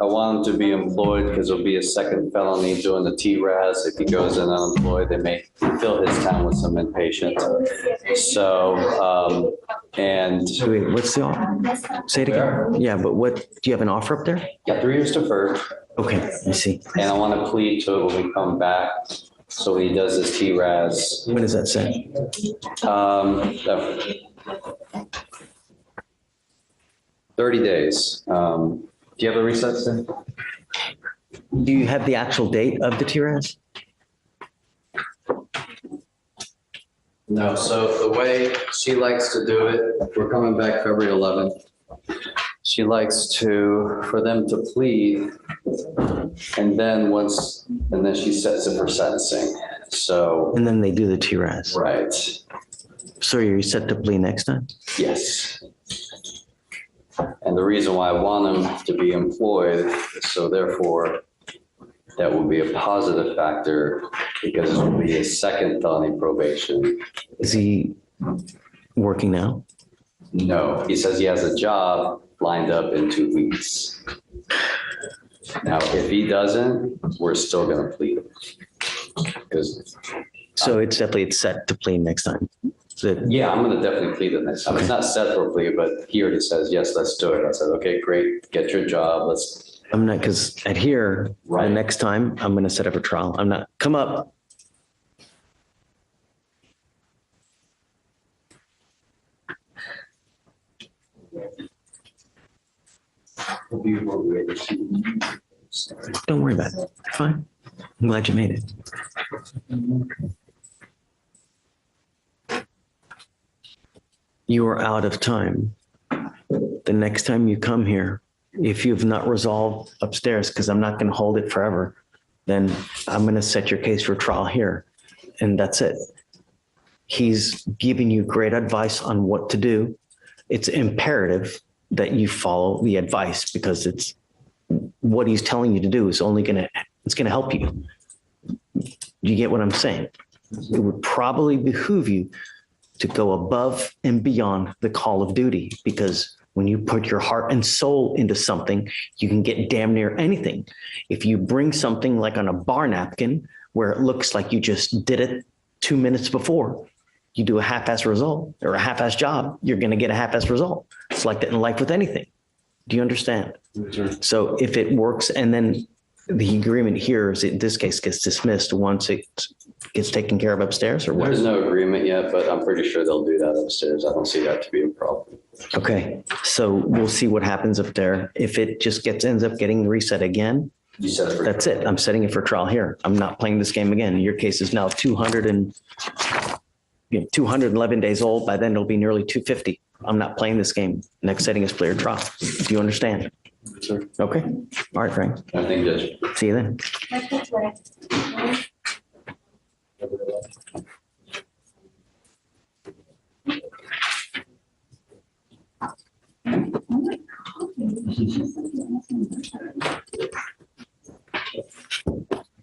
I want him to be employed because it'll be a second felony doing the TRAS. If he goes in unemployed, they may fill his time with some inpatient. So, and. Wait, what's the offer? Say it again. Yeah, but what, do you have an offer up there? Yeah, 3 years deferred. Okay, I see. And I want to plead to it when we come back. So he does his TRAS. When does that say? 30 days. Do you have a recess then? Do you have the actual date of the TRAS? No, so the way she likes to do it, we're coming back February 11th. She likes for them to plead, and then she sets it for sentencing. So. And then they do the TRAS. Right. So you're set to plea next time? Yes. And the reason why I want him to be employed is so therefore that will be a positive factor because it will be a second felony probation. Is he working now? No, he says he has a job lined up in 2 weeks. Now, if he doesn't, we're still gonna plead him. Because. So it's set to plead next time. Yeah, I'm gonna definitely plead it next time. It's not set for a plea, but he already says, yes, let's do it. I said, okay, great, get your job, let's. I'm not, because at here, the next time, I'm going to set up a trial. I'm not, come up. Don't worry about it. Fine. I'm glad you made it. You are out of time. The next time you come here, if you've not resolved upstairs, because I'm not going to hold it forever, then I'm going to set your case for trial here. And that's it. He's giving you great advice on what to do. It's imperative that you follow the advice because it's what he's telling you to do is only it's going to help you. You get what I'm saying? It would probably behoove you to go above and beyond the call of duty, because when you put your heart and soul into something, you can get damn near anything. If you bring something like on a bar napkin where it looks like you just did it 2 minutes before, you do a half-ass result or a half-ass job, you're going to get a half-ass result. It's like that in life with anything. Do you understand? Sure. So if it works, and then the agreement here is in this case gets dismissed once it gets taken care of upstairs, or what? There's no agreement yet, but I'm pretty sure they'll do that upstairs. I don't see that to be a problem. Okay, so we'll see what happens up there. If it just ends up getting reset again, that's it. I'm setting it for trial here. I'm not playing this game again. Your case is now 211 days old. By then it'll be nearly 250. I'm not playing this game. Next setting is player trial. Do you understand? Sure. Okay. All right, Frank. I think Judge. See you then.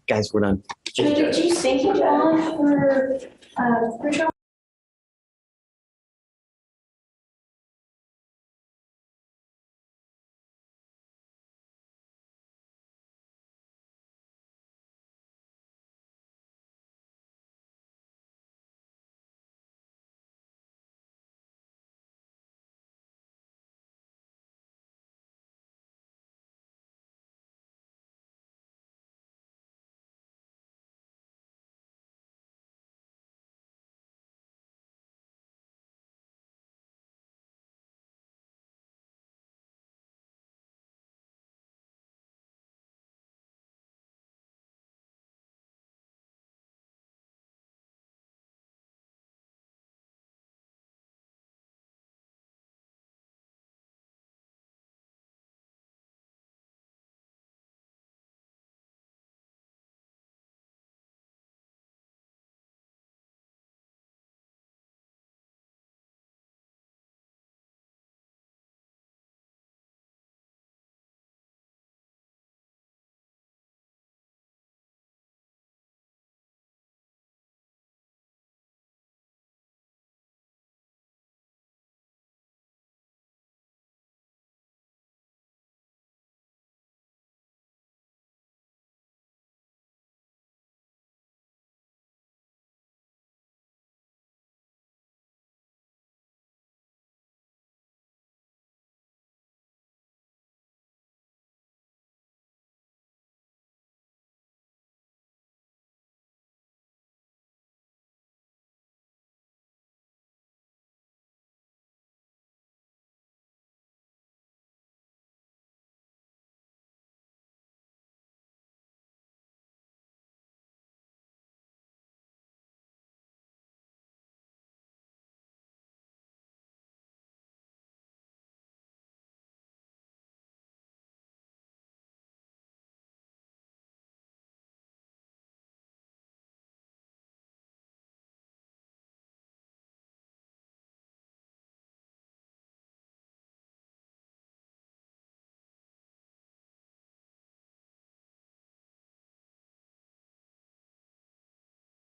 Guys, we're done. Did you thank John for trial?